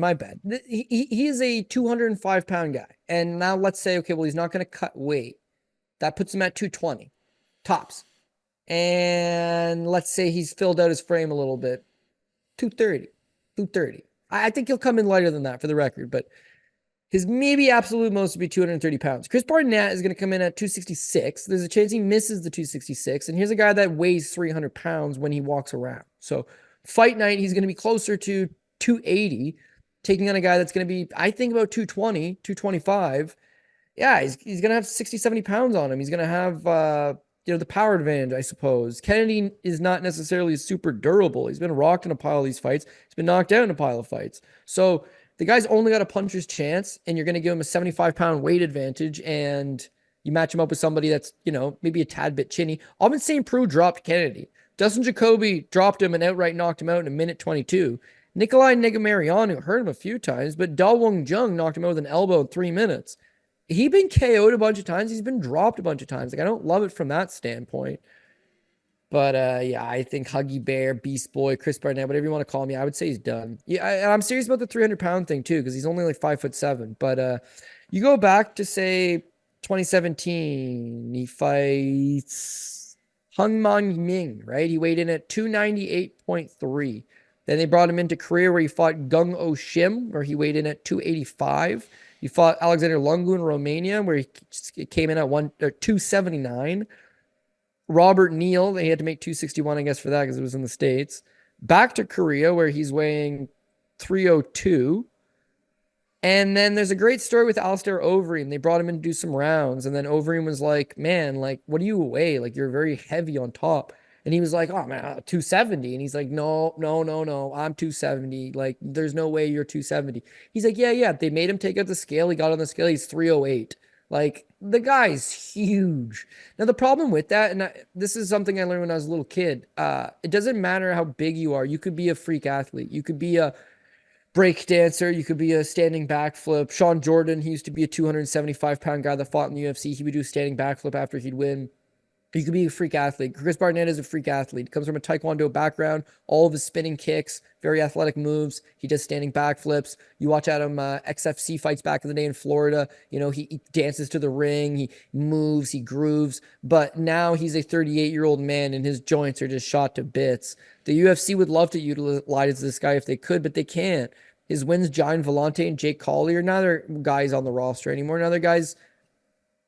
He is a 205-pound guy, and now let's say, okay, well, he's not going to cut weight. That puts him at 220 tops, and let's say he's filled out his frame a little bit, 230. I think he'll come in lighter than that for the record, but his maybe absolute most would be 230 pounds. Chris Barnett is going to come in at 266. There's a chance he misses the 266. And here's a guy that weighs 300 pounds when he walks around. So fight night, he's going to be closer to 280, taking on a guy that's going to be, I think, about 220, 225. Yeah, he's going to have 60, 70 pounds on him. He's going to have, the power advantage, I suppose. Kennedy is not necessarily super durable. He's been rocked in a pile of these fights. He's been knocked out in a pile of fights. So the guy's only got a puncher's chance, and you're going to give him a 75-pound weight advantage, and you match him up with somebody that's, maybe a tad bit chinny. Alvin St. Preux dropped Kennedy. Dustin Jacoby dropped him and outright knocked him out in a minute 22. Nikolai Negumereanu hurt him a few times, but Da Wong Jung knocked him out with an elbow in 3 minutes. He's been KO'd a bunch of times. He's been dropped a bunch of times. Like, I don't love it from that standpoint. But, yeah, I think Huggy Bear, Beast Boy, Chris Barnett, whatever you want to call me, I would say he's done. Yeah, I'm serious about the 300-pound thing, too, because he's only like 5'7". But you go back to, say, 2017, he fights Hung Man Ming, right? He weighed in at 298.3. Then they brought him into Korea where he fought Gung Oh Shim, where he weighed in at 285. He fought Alexander Lungu in Romania, where he came in at 279. Robert Neal, they had to make 261, I guess, for that because it was in the States. Back to Korea, where he's weighing 302. And then there's a great story with Alistair Overeem. They brought him in to do some rounds, and then Overeem was like, man, like, what do you weigh? Like, you're very heavy on top. And he was like, oh, man, 270. And he's like, no, I'm 270. Like, there's no way you're 270. He's like, yeah. They made him take out the scale. He got on the scale. He's 308. Like, the guy's huge. Now, the problem with that, and this is something I learned when I was a little kid, it doesn't matter how big you are. You could be a freak athlete. You could be a break dancer. You could be a standing backflip. Sean Jordan, he used to be a 275-pound guy that fought in the UFC. He would do a standing backflip after he'd win. You could be a freak athlete. Chris Barnett is a freak athlete. He comes from a Taekwondo background. All of his spinning kicks, very athletic moves. He does standing backflips. You watch Adam XFC fights back in the day in Florida. He dances to the ring. He moves. He grooves. But now he's a 38-year-old man, and his joints are just shot to bits. The UFC would love to utilize this guy if they could, but they can't. His wins, Gian Vellante and Jake Collier, neither guys on the roster anymore. Neither guys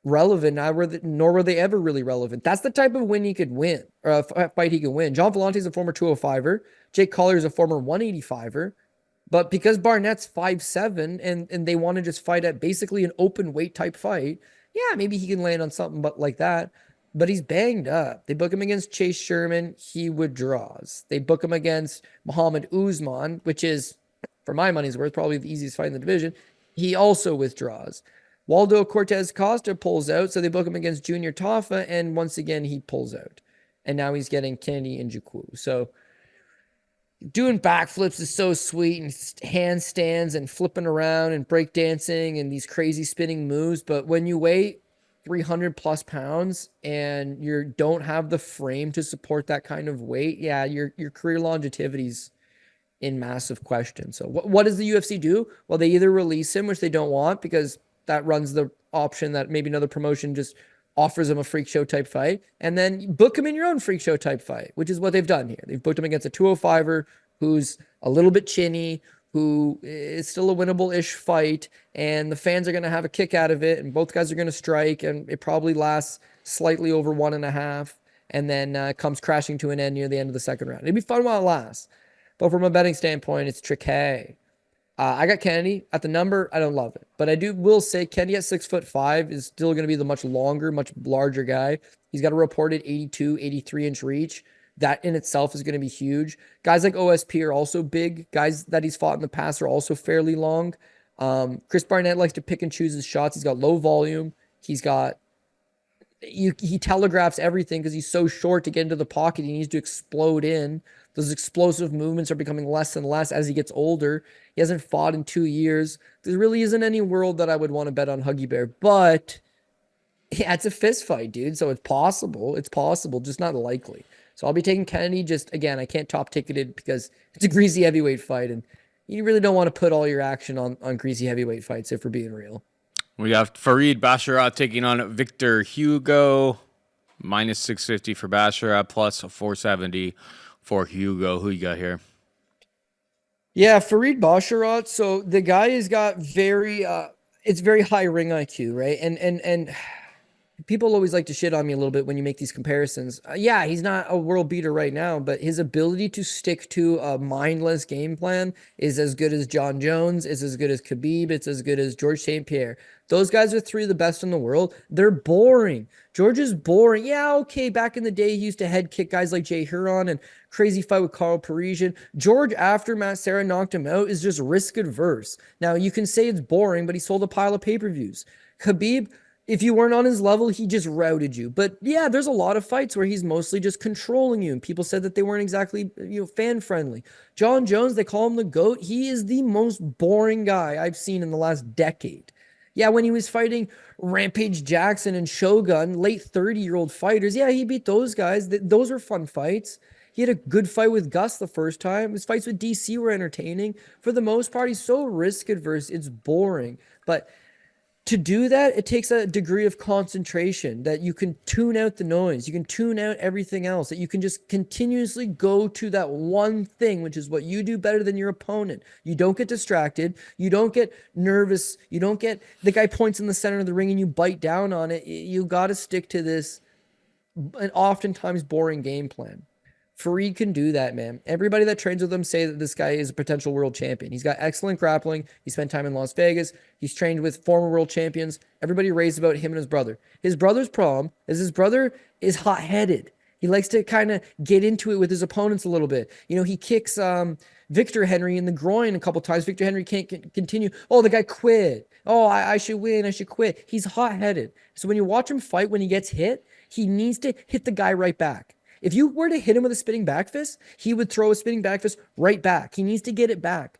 relevant, nor were they ever really relevant. That's the type of win he could win, or fight he could win. John Vellante is a former 205er. Jake Collier is a former 185er. But because Barnett's 5'7", and they want to just fight at basically an open weight type fight, yeah, maybe he can land on something but like that. But he's banged up. They book him against Chase Sherman. He withdraws. They book him against Muhammad Usman, which is, for my money's worth, probably the easiest fight in the division. He also withdraws. Waldo Cortez Costa pulls out, so they book him against Junior Tafa, and once again, he pulls out. And now he's getting Kennedy and Nzechukwu. So doing backflips is so sweet, and handstands and flipping around and breakdancing and these crazy spinning moves. But when you weigh 300 plus pounds and you don't have the frame to support that kind of weight, yeah, your career longevity's in massive question. So what does the UFC do? Well, they either release him, which they don't want because that runs the option that maybe another promotion just offers him a freak show type fight, and then book him in your own freak show type fight, which is what they've done here. They've booked him against a 205er who's a little bit chinny, who is still a winnable-ish fight, and the fans are going to have a kick out of it, and both guys are going to strike, and it probably lasts slightly over 1.5, and then comes crashing to an end near the end of the second round. It'd be fun while it lasts, but from a betting standpoint, it's tricky. I got Kennedy at the number. I don't love it, but will say Kennedy at 6'5" is still going to be the much longer, much larger guy. He's got a reported 82, 83-inch reach. That in itself is going to be huge. Guys like OSP are also big. Guys that he's fought in the past are also fairly long. Chris Barnett likes to pick and choose his shots. He's got low volume. He's got he telegraphs everything because he's so short to get into the pocket. He needs to explode in. Those explosive movements are becoming less and less as he gets older. He hasn't fought in 2 years. There really isn't any world that I would want to bet on Huggy Bear, but yeah, it's a fist fight, dude. So it's possible. It's possible, just not likely. So I'll be taking Kennedy. Just again, I can't top ticket it because it's a greasy heavyweight fight, and you really don't want to put all your action on greasy heavyweight fights if we're being real. We have Farid Basharat taking on Victor Hugo, minus 650 for Basharat, plus 470 for Hugo. Who you got here? Yeah, Farid Basharat. So the guy has got it's very high ring IQ, right? And people always like to shit on me a little bit when you make these comparisons. Yeah, he's not a world beater right now, but his ability to stick to a mindless game plan is as good as John Jones, is as good as Khabib, it's as good as George St. Pierre. Those guys are 3 of the best in the world. They're boring. George is boring. Yeah, okay, back in the day, he used to head kick guys like Jay Huron and crazy fight with Carl Parisian. George, after Matt Serra knocked him out, is just risk adverse. Now, you can say it's boring, but he sold a pile of pay-per-views. Khabib, if you weren't on his level, he just routed you. But yeah, there's a lot of fights where he's mostly just controlling you. And people said that they weren't exactly, fan friendly. John Jones, they call him the GOAT. He is the most boring guy I've seen in the last decade. Yeah, when he was fighting Rampage Jackson and Shogun, late 30-year-old fighters, yeah, he beat those guys. Those were fun fights. He had a good fight with Gus the first time. His fights with DC were entertaining. For the most part, he's so risk adverse, it's boring. But to do that, it takes a degree of concentration that you can tune out the noise. You can tune out everything else, that you can just continuously go to that one thing, which is what you do better than your opponent. You don't get distracted. You don't get nervous. You don't get the guy points in the center of the ring and you bite down on it. You got to stick to this an oftentimes boring game plan. Farid can do that, man. Everybody that trains with him say that this guy is a potential world champion. He's got excellent grappling. He spent time in Las Vegas. He's trained with former world champions. Everybody raves about him and his brother. His brother's problem is his brother is hot-headed. He likes to kind of get into it with his opponents a little bit. He kicks Victor Henry in the groin a couple times. Victor Henry can't continue. Oh, the guy quit. Oh, I should win. I should quit. He's hot-headed. So when you watch him fight, when he gets hit, he needs to hit the guy right back. If you were to hit him with a spinning back fist, he would throw a spinning back fist right back. He needs to get it back.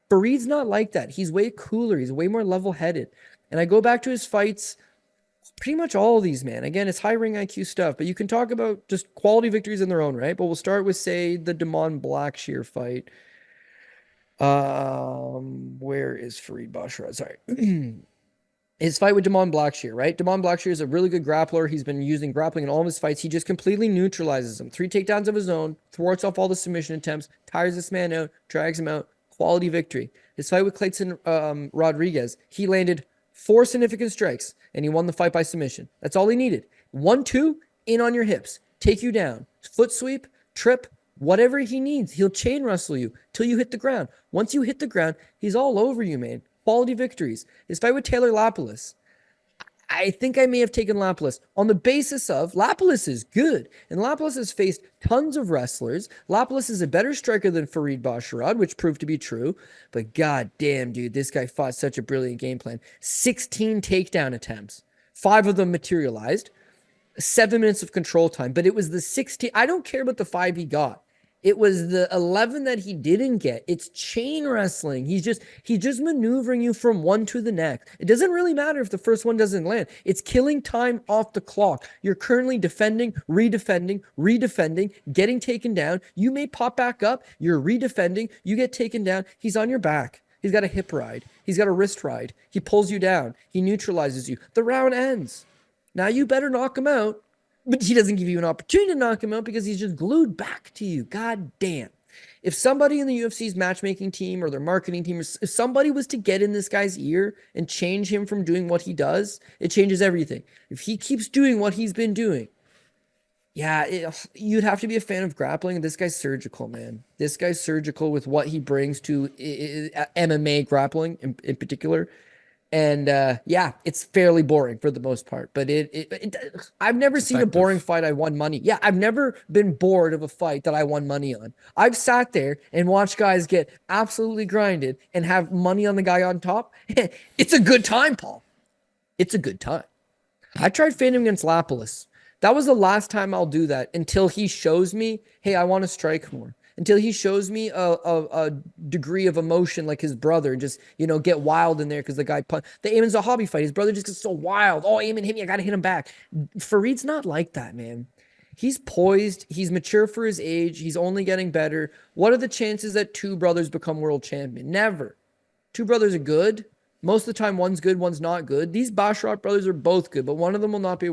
Farid's not like that. He's way cooler. He's way more level-headed. And I go back to his fights, pretty much all of these, man. Again, it's high ring IQ stuff, but you can talk about just quality victories in their own right. But we'll start with, say, the Damon Blackshear fight. Where is Farid Basharat? Sorry. His fight with Damon Blackshear, right? Damon Blackshear is a really good grappler. He's been using grappling in all of his fights. He just completely neutralizes him. 3 takedowns of his own, thwarts off all the submission attempts, tires this man out, drags him out. Quality victory. His fight with Clayton Rodriguez, he landed 4 significant strikes, and he won the fight by submission. That's all he needed. 1-2, in on your hips, take you down. Foot sweep, trip, whatever he needs. He'll chain wrestle you till you hit the ground. Once you hit the ground, he's all over you, man. Quality victories. His fight with Taylor Lapilus, I think I may have taken Lapilus on the basis of Lapilus is good, and Lapilus has faced tons of wrestlers. Lapilus is a better striker than Farid Basharat, which proved to be true, but god damn, dude, this guy fought such a brilliant game plan. 16 takedown attempts. 5 of them materialized. 7 minutes of control time, but it was the 16. I don't care about the 5 he got. It was the 11 that he didn't get. It's chain wrestling. He's just maneuvering you from one to the next. It doesn't really matter if the first one doesn't land. It's killing time off the clock. You're currently defending, redefending, getting taken down. You may pop back up. You're redefending. You get taken down. He's on your back. He's got a hip ride. He's got a wrist ride. He pulls you down. He neutralizes you. The round ends. Now you better knock him out. But he doesn't give you an opportunity to knock him out because he's just glued back to you. God damn. If somebody in the UFC's matchmaking team or their marketing team, if somebody was to get in this guy's ear and change him from doing what he does, it changes everything. If he keeps doing what he's been doing, yeah, you'd have to be a fan of grappling. This guy's surgical, man. This guy's surgical with what he brings to MMA grappling in particular. And yeah, it's fairly boring for the most part, but I've never seen a boring fight I won money. Yeah, I've never been bored of a fight that I won money on. I've sat there and watched guys get absolutely grinded and have money on the guy on top. It's a good time, Paul. It's a good time. I tried fading him against Lapalus. That was the last time I'll do that until he shows me, hey, I want to strike more. Until he shows me a degree of emotion like his brother, just, get wild in there because the guy the Ayman's a hobby fight. His brother just gets so wild. Oh, Ayman hit me. I got to hit him back. Farid's not like that, man. He's poised. He's mature for his age. He's only getting better. What are the chances that two brothers become world champion? Never. Two brothers are good. Most of the time, one's good, one's not good. These Basharat brothers are both good, but one of them will not be a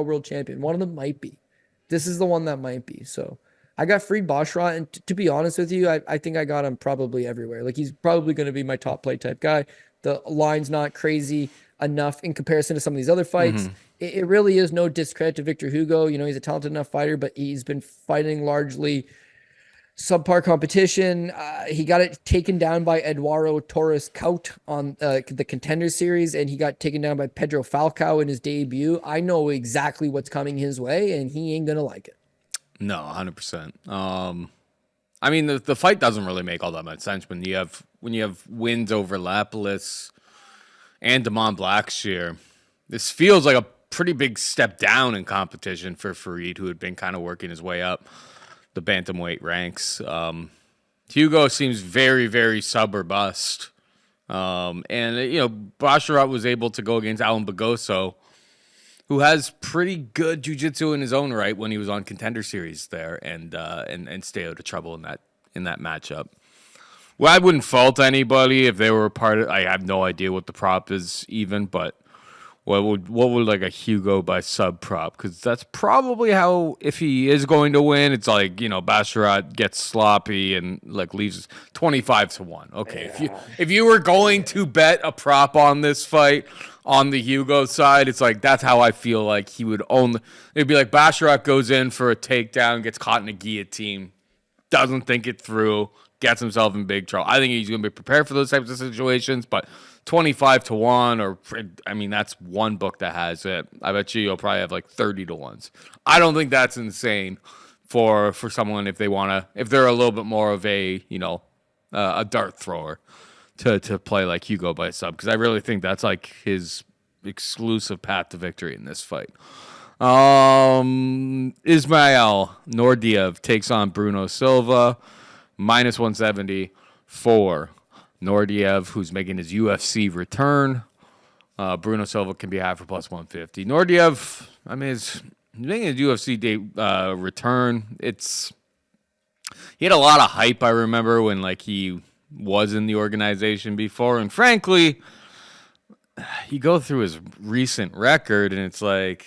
world champion. One of them might be. This is the one that might be. So I got Farid Basharat, and to be honest with you, I think I got him probably everywhere. Like, he's probably going to be my top play type guy. The line's not crazy enough in comparison to some of these other fights. It really is no discredit to Victor Hugo. He's a talented enough fighter, but he's been fighting largely subpar competition. He got it taken down by Eduardo Torres Caut on the Contender Series, and he got taken down by Pedro Falcao in his debut. I know exactly what's coming his way, and he ain't gonna like it. No, 100%. I mean, the fight doesn't really make all that much sense when you have wins over Lapalus and Damon Blackshear. This feels like a pretty big step down in competition for Farid, who had been kind of working his way up the bantamweight ranks. Hugo seems very, very sub or bust. And Basharat was able to go against Alan Bagoso, who has pretty good jiu-jitsu in his own right when he was on Contender Series there, and stay out of trouble in that matchup. Well, I wouldn't fault anybody if they were a part of. I have no idea what the prop is even, but what would like a Hugo by sub prop? Because that's probably how, if he is going to win, it's like, Basharat gets sloppy and like leaves 25-1. Okay, yeah. if you were going to bet a prop on this fight on the Hugo side, it's like that's how I feel like he would own. It'd be like Basharat goes in for a takedown, gets caught in a guillotine, doesn't think it through, gets himself in big trouble. I think he's going to be prepared for those types of situations, but 25-1, or I mean, that's one book that has it. I bet you'll probably have like 30-1s. I don't think that's insane for someone if they're a little bit more of a a dart thrower to play like Hugo by sub, because I really think that's like his exclusive path to victory in this fight. Ismail Nordiev takes on Bruno Silva, -170 for Nordiev, who's making his UFC return. Bruno Silva can be had for +150. Nordiev, I mean, he's making his UFC return. He had a lot of hype, I remember, when like he was in the organization before, and frankly, you go through his recent record, and it's like,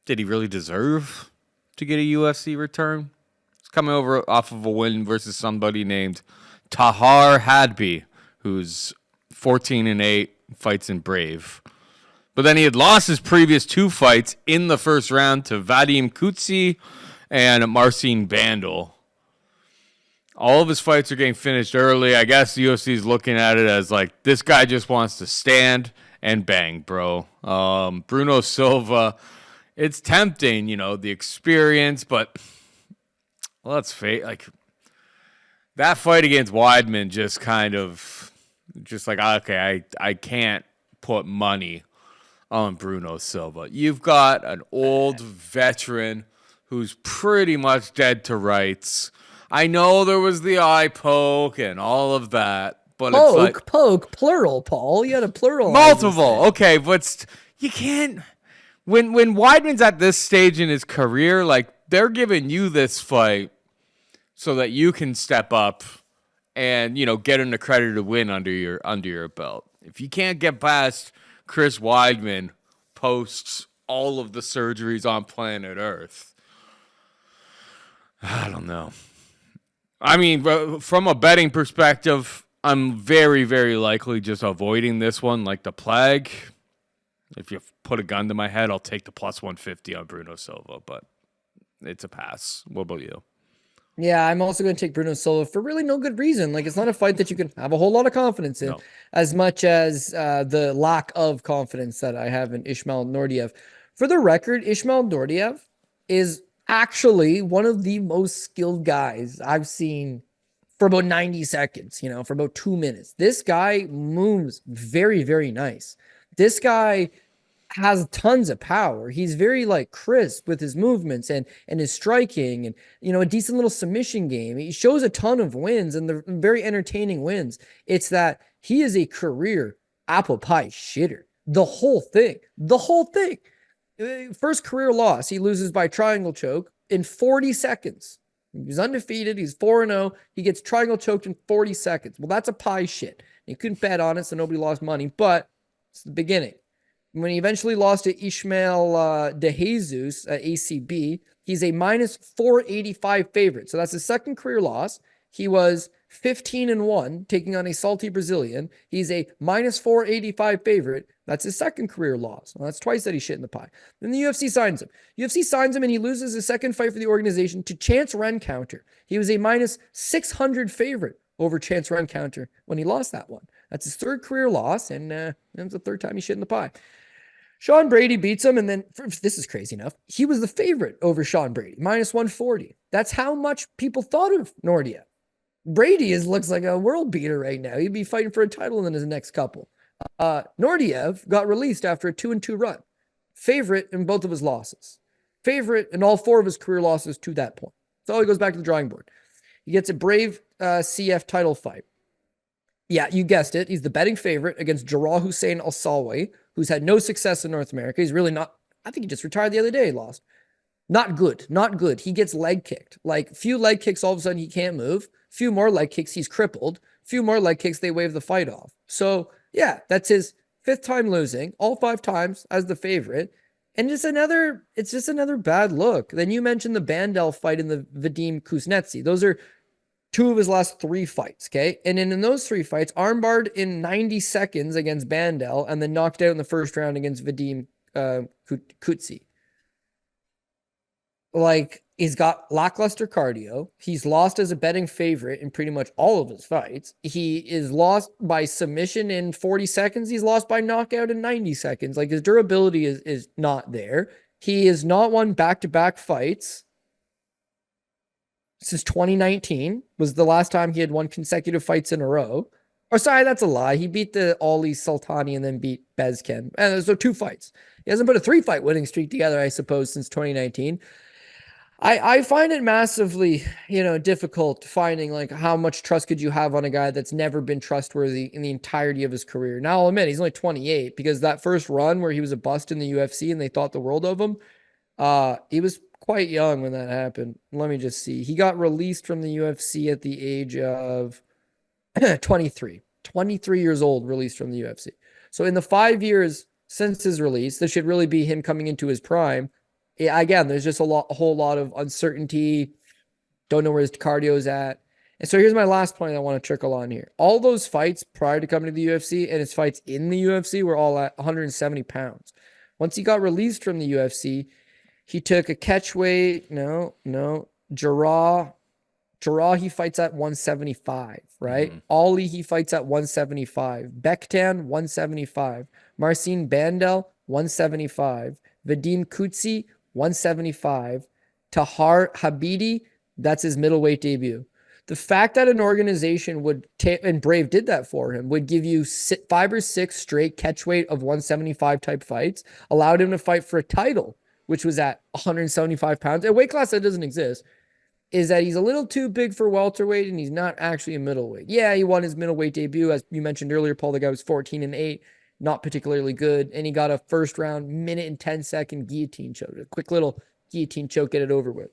did he really deserve to get a UFC return? He's coming over off of a win versus somebody named Tahar Hadbi, who's 14-8, fights in Brave. But then he had lost his previous two fights in the first round to Vadim Kutsi and Marcin Bandel. All of his fights are getting finished early. I guess the UFC is looking at it as like, this guy just wants to stand and bang, bro. Bruno Silva, it's tempting, the experience, but let's face that fight against Weidman just kind of like, okay, I can't put money on Bruno Silva. You've got an old veteran who's pretty much dead to rights. I know there was the eye poke and all of that, but it's like poke, plural, Paul. You had a plural. Multiple. Okay, but you can't. When Weidman's at this stage in his career, like, they're giving you this fight so that you can step up and, get an accredited win under your belt. If you can't get past Chris Weidman post all of the surgeries on planet Earth, I don't know. I mean, from a betting perspective, I'm very, very likely just avoiding this one like the plague. If you put a gun to my head, I'll take the +150 on Bruno Silva, but it's a pass. What about you? Yeah, I'm also going to take Bruno Silva for really no good reason. Like, it's not a fight that you can have a whole lot of confidence in, as much as the lack of confidence that I have in Ismail Nordiev. For the record, Ismail Nordiev is actually one of the most skilled guys I've seen for about 90 seconds, for about 2 minutes. This guy moves very, very nice. This guy has tons of power. He's very like crisp with his movements and his striking and a decent little submission game. He shows a ton of wins and they're very entertaining wins. It's that he is a career apple pie shitter. The whole thing. The whole thing. First career loss, he loses by triangle choke in 40 seconds. He's undefeated. He's 4-0. He gets triangle choked in 40 seconds. Well, that's a pie shit. You couldn't bet on it, so nobody lost money, but it's the beginning. When he eventually lost to Ismael De Jesus at ACB, he's a minus 485 favorite. So that's his second career loss. He was 15-1, taking on a salty Brazilian. He's a minus 485 favorite. That's his second career loss. Well, that's twice that he shit in the pie. Then the UFC signs him. UFC signs him and he loses his second fight for the organization to Chance Rencounter. He was a minus 600 favorite over Chance Rencounter when he lost that one. That's his third career loss, and it's the third time he shit in the pie. Sean Brady beats him, and then, this is crazy enough, he was the favorite over Sean Brady, minus 140. That's how much people thought of Nordiev. Brady looks like a world beater right now. He'd be fighting for a title in his next couple. Nordiev got released after a 2-2 run. Favorite in both of his losses. Favorite in all 4 of his career losses to that point. So he goes back to the drawing board. He gets a brave CF title fight. Yeah, you guessed it. He's the betting favorite against Jarrah Hussein Al-Salway, who's had no success in North America. He's really not, I think he just retired the other day, he lost. Not good, not good. He gets leg kicked. Like, few leg kicks, all of a sudden he can't move. Few more leg kicks, he's crippled. Few more leg kicks, they wave the fight off. So, yeah, that's his 5th time losing, all 5 times as the favorite. And it's just another bad look. Then you mentioned the Bandel fight in the Vadim Kuznetsy. Those are 2 of his last 3 fights, okay? And in those 3 fights, armbarred in 90 seconds against Bandel and then knocked out in the first round against Vadim Kutsi. Like, he's got lackluster cardio. He's lost as a betting favorite in pretty much all of his fights. He is lost by submission in 40 seconds. He's lost by knockout in 90 seconds. Like, his durability is not there. He has not won back-to-back fights since 2019 was the last time he had won consecutive fights in a row. Or sorry, that's a lie. He beat the Ali Sultani and then beat Bezken. And so 2 fights. He hasn't put a 3-fight winning streak together, I suppose, since 2019. I find it massively, difficult finding like how much trust could you have on a guy that's never been trustworthy in the entirety of his career. Now, I'll admit he's only 28 because that first run where he was a bust in the UFC and they thought the world of him, he was quite young when that happened. Let me just see. He got released from the UFC at the age of 23. 23 years old, released from the UFC. So in the 5 years since his release, this should really be him coming into his prime. Yeah, again, there's just a whole lot of uncertainty. Don't know where his cardio's at. And so here's my last point I want to trickle on here. All those fights prior to coming to the UFC and his fights in the UFC were all at 170 pounds. Once he got released from the UFC, he took a catch weight. Jarrah, he fights at 175, right? Mhm. Ali, he fights at 175. Bektan, 175. Marcin Bandel, 175. Vadim Kutsi, 175. Tahar Habidi, that's his middleweight debut. The fact that an organization would take, and Brave did that for him, would give you 5 or 6 straight catchweight of 175 type fights, allowed him to fight for a title, which was at 175 pounds, a weight class that doesn't exist, is that he's a little too big for welterweight and he's not actually a middleweight. Yeah, he won his middleweight debut. As you mentioned earlier, Paul, the guy was 14-8, not particularly good. And he got a first round minute and 10-second guillotine choke, a quick little guillotine choke, get it over with.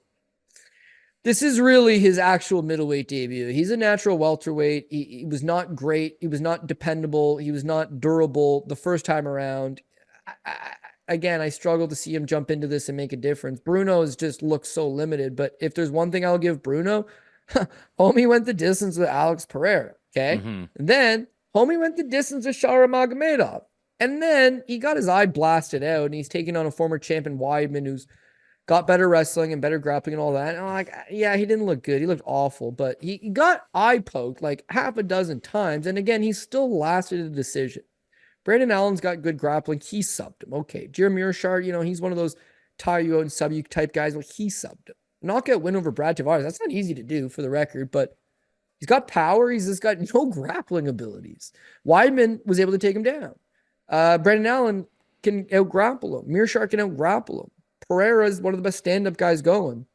This is really his actual middleweight debut. He's a natural welterweight. He was not great. He was not dependable. He was not durable the first time around. Again, I struggle to see him jump into this and make a difference. Brunno has just looked so limited, but if there's one thing I'll give Brunno, homie went the distance with Alex Pereira, okay? Mm-hmm. And then homie went the distance with Shara Magomedov. And then he got his eye blasted out, and he's taking on a former champion Weidman who's got better wrestling and better grappling and all that. And I'm like, yeah, he didn't look good. He looked awful, but he got eye poked like half a dozen times. And again, he still lasted a decision. Brandon Allen's got good grappling. He subbed him. Okay. Jeremy Urshard, he's one of those tire you out and sub you type guys. Well, he subbed him. Knockout win over Brad Tavares. That's not easy to do for the record, but he's got power. He's just got no grappling abilities. Weidman was able to take him down. Brandon Allen can out-grapple him. Mearshart can out-grapple him. Ferreira is one of the best stand-up guys going.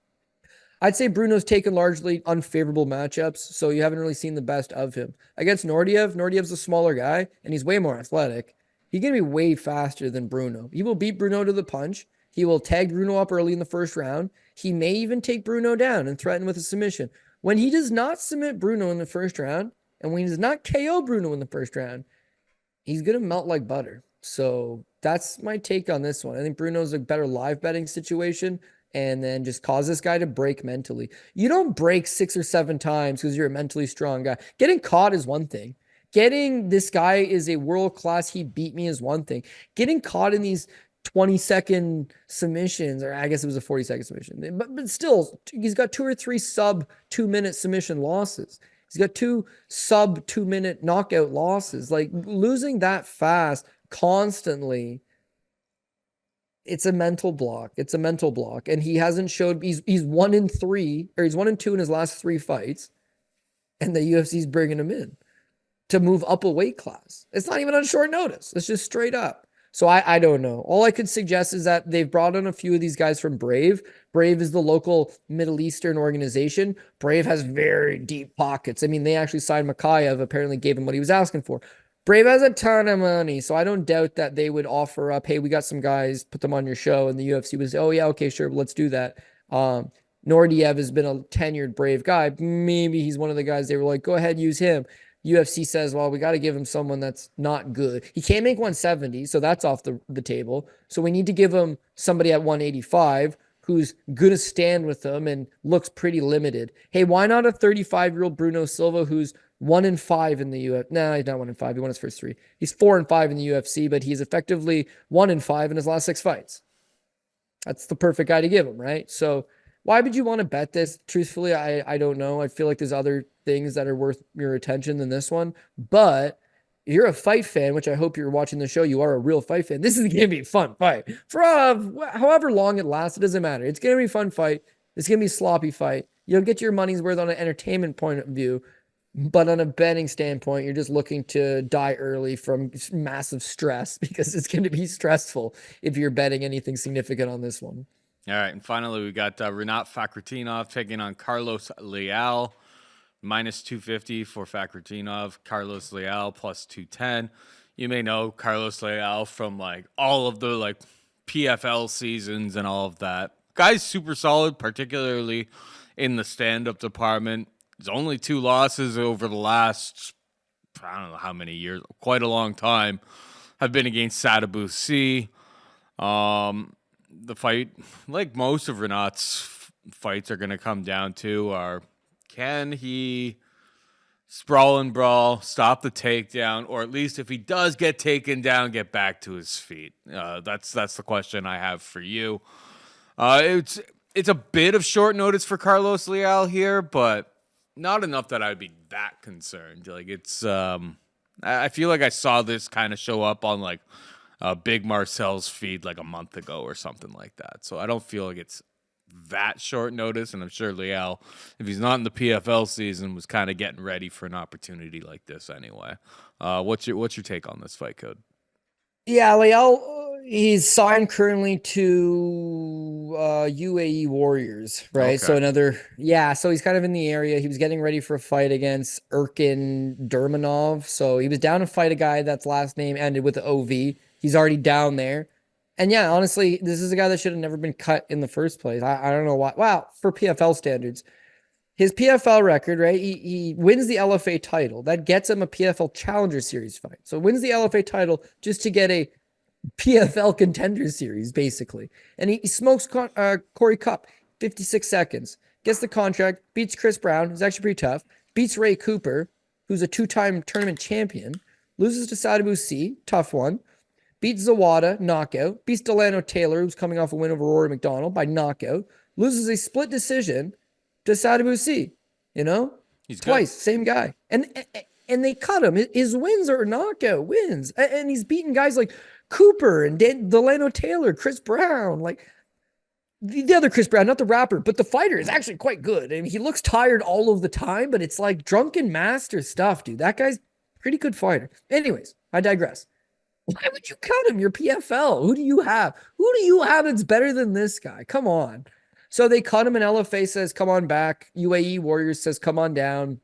I'd say Brunno's taken largely unfavorable matchups, so you haven't really seen the best of him. Against Nordiev's a smaller guy, and he's way more athletic. He's going to be way faster than Brunno. He will beat Brunno to the punch. He will tag Brunno up early in the first round. He may even take Brunno down and threaten with a submission. When he does not submit Brunno in the first round, and when he does not KO Brunno in the first round, he's going to melt like butter. So that's my take on this one. I think Brunno's a better live betting situation, and then just cause this guy to break mentally. You don't break 6 or 7 times because you're a mentally strong guy. Getting caught is one thing. Getting this guy is a world-class, he beat me is one thing. Getting caught in these 20-second submissions, or I guess it was a 40-second submission, but still, he's got 2 or 3 sub 2-minute submission losses. He's got 2 sub 2-minute knockout losses. Like, losing that fast constantly, it's a mental block. It's a mental block. And he hasn't showed, he's 1-3, or he's 1-2 in his last 3 fights. And the UFC's bringing him in to move up a weight class. It's not even on short notice. It's just straight up. So I don't know. All I could suggest is that they've brought in a few of these guys from Brave. Brave is the local Middle Eastern organization. Brave has very deep pockets. I mean, they actually signed Makayev, apparently gave him what he was asking for. Brave has a ton of money, so I don't doubt that they would offer up, hey, we got some guys, put them on your show, and the UFC was, oh yeah, okay, sure, let's do that. Nordiev has been a tenured Brave guy. Maybe he's one of the guys they were like, go ahead, use him. UFC says, well, we got to give him someone that's not good. He can't make 170, so that's off the table. So we need to give him somebody at 185 who's going to stand with him and looks pretty limited. Hey, why not a 35-year-old Brunno Silva who's 1-5 in the UFC? No, he's not 1-5. He won his first 3. He's 4-5 in the UFC, but he's effectively 1-5 in his last 6 fights. That's the perfect guy to give him, right? So why would you want to bet this? Truthfully, I don't know. I feel like there's other things that are worth your attention than this one. But if you're a fight fan, which I hope you're watching the show, you are a real fight fan. This is going to be a fun fight. For however long it lasts, it doesn't matter. It's going to be a fun fight. It's going to be a sloppy fight. You'll get your money's worth on an entertainment point of view. But on a betting standpoint, you're just looking to die early from massive stress because it's going to be stressful if you're betting anything significant on this one. All right, and finally we got Rinat Fakhretdinov taking on Carlos Leal, minus 250 for Fakhretdinov. Carlos Leal plus 210. You may know Carlos Leal from like all of the like PFL seasons and all of that. Guy's super solid, particularly in the stand-up department. There's only 2 losses over the last, I don't know how many years, quite a long time, have been against Sadabusi. The fight, like most of Renat's fights, are going to come down to are, can he sprawl and brawl, stop the takedown, or at least if he does get taken down, get back to his feet? That's the question I have for you. It's a bit of short notice for Carlos Leal here, but not enough that I'd be that concerned. Like, it's I feel like I saw this kind of show up on like Big Marcel's feed like a month ago or something like that. So I don't feel like it's that short notice, and I'm sure Leal, if he's not in the PFL season, was kind of getting ready for an opportunity like this anyway. What's your take on this fight, Code? Yeah, Leal, he's signed currently to UAE Warriors, right? Okay. So he's kind of in the area. He was getting ready for a fight against Erkin Dermanov. So he was down to fight a guy that's last name ended with the OV. He's already down there. And yeah, honestly, this is a guy that should have never been cut in the first place. I don't know why. Wow, for PFL standards. His PFL record, right? He wins the LFA title. That gets him a PFL Challenger Series fight. So wins the LFA title just to get a PFL Contender Series, basically. And he smokes Corey Cup, 56 seconds. Gets the contract, beats Chris Brown, who's actually pretty tough. Beats Ray Cooper, who's a 2-time tournament champion. Loses to Sadabusi, tough one. Beats Zawada, knockout. Beats Delano Taylor, who's coming off a win over Rory McDonald by knockout. Loses a split decision to Sadabusi. You know? He's twice, good. same guy. And they cut him. His wins are knockout wins. And he's beating guys like Cooper and Delano Taylor, Chris Brown. Like, the other Chris Brown, not the rapper, but the fighter is actually quite good. I mean, he looks tired all of the time, but it's like drunken master stuff, dude. That guy's pretty good fighter. Anyways, I digress. Why would you cut him? You're PFL. Who do you have? Who do you have that's better than this guy? Come on. So they cut him, and LFA says, come on back. UAE Warriors says, come on down.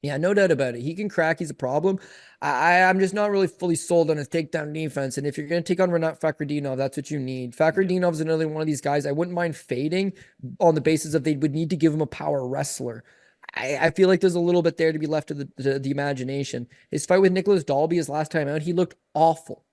Yeah, no doubt about it. He can crack. He's a problem. I'm just not really fully sold on his takedown defense. And if you're going to take on Rinat Fakhretdinov, that's what you need. Fakhretdinov is another one of these guys I wouldn't mind fading on the basis of they would need to give him a power wrestler. I feel like there's a little bit there to be left to the imagination. His fight with Nicholas Dalby his last time out, he looked awful.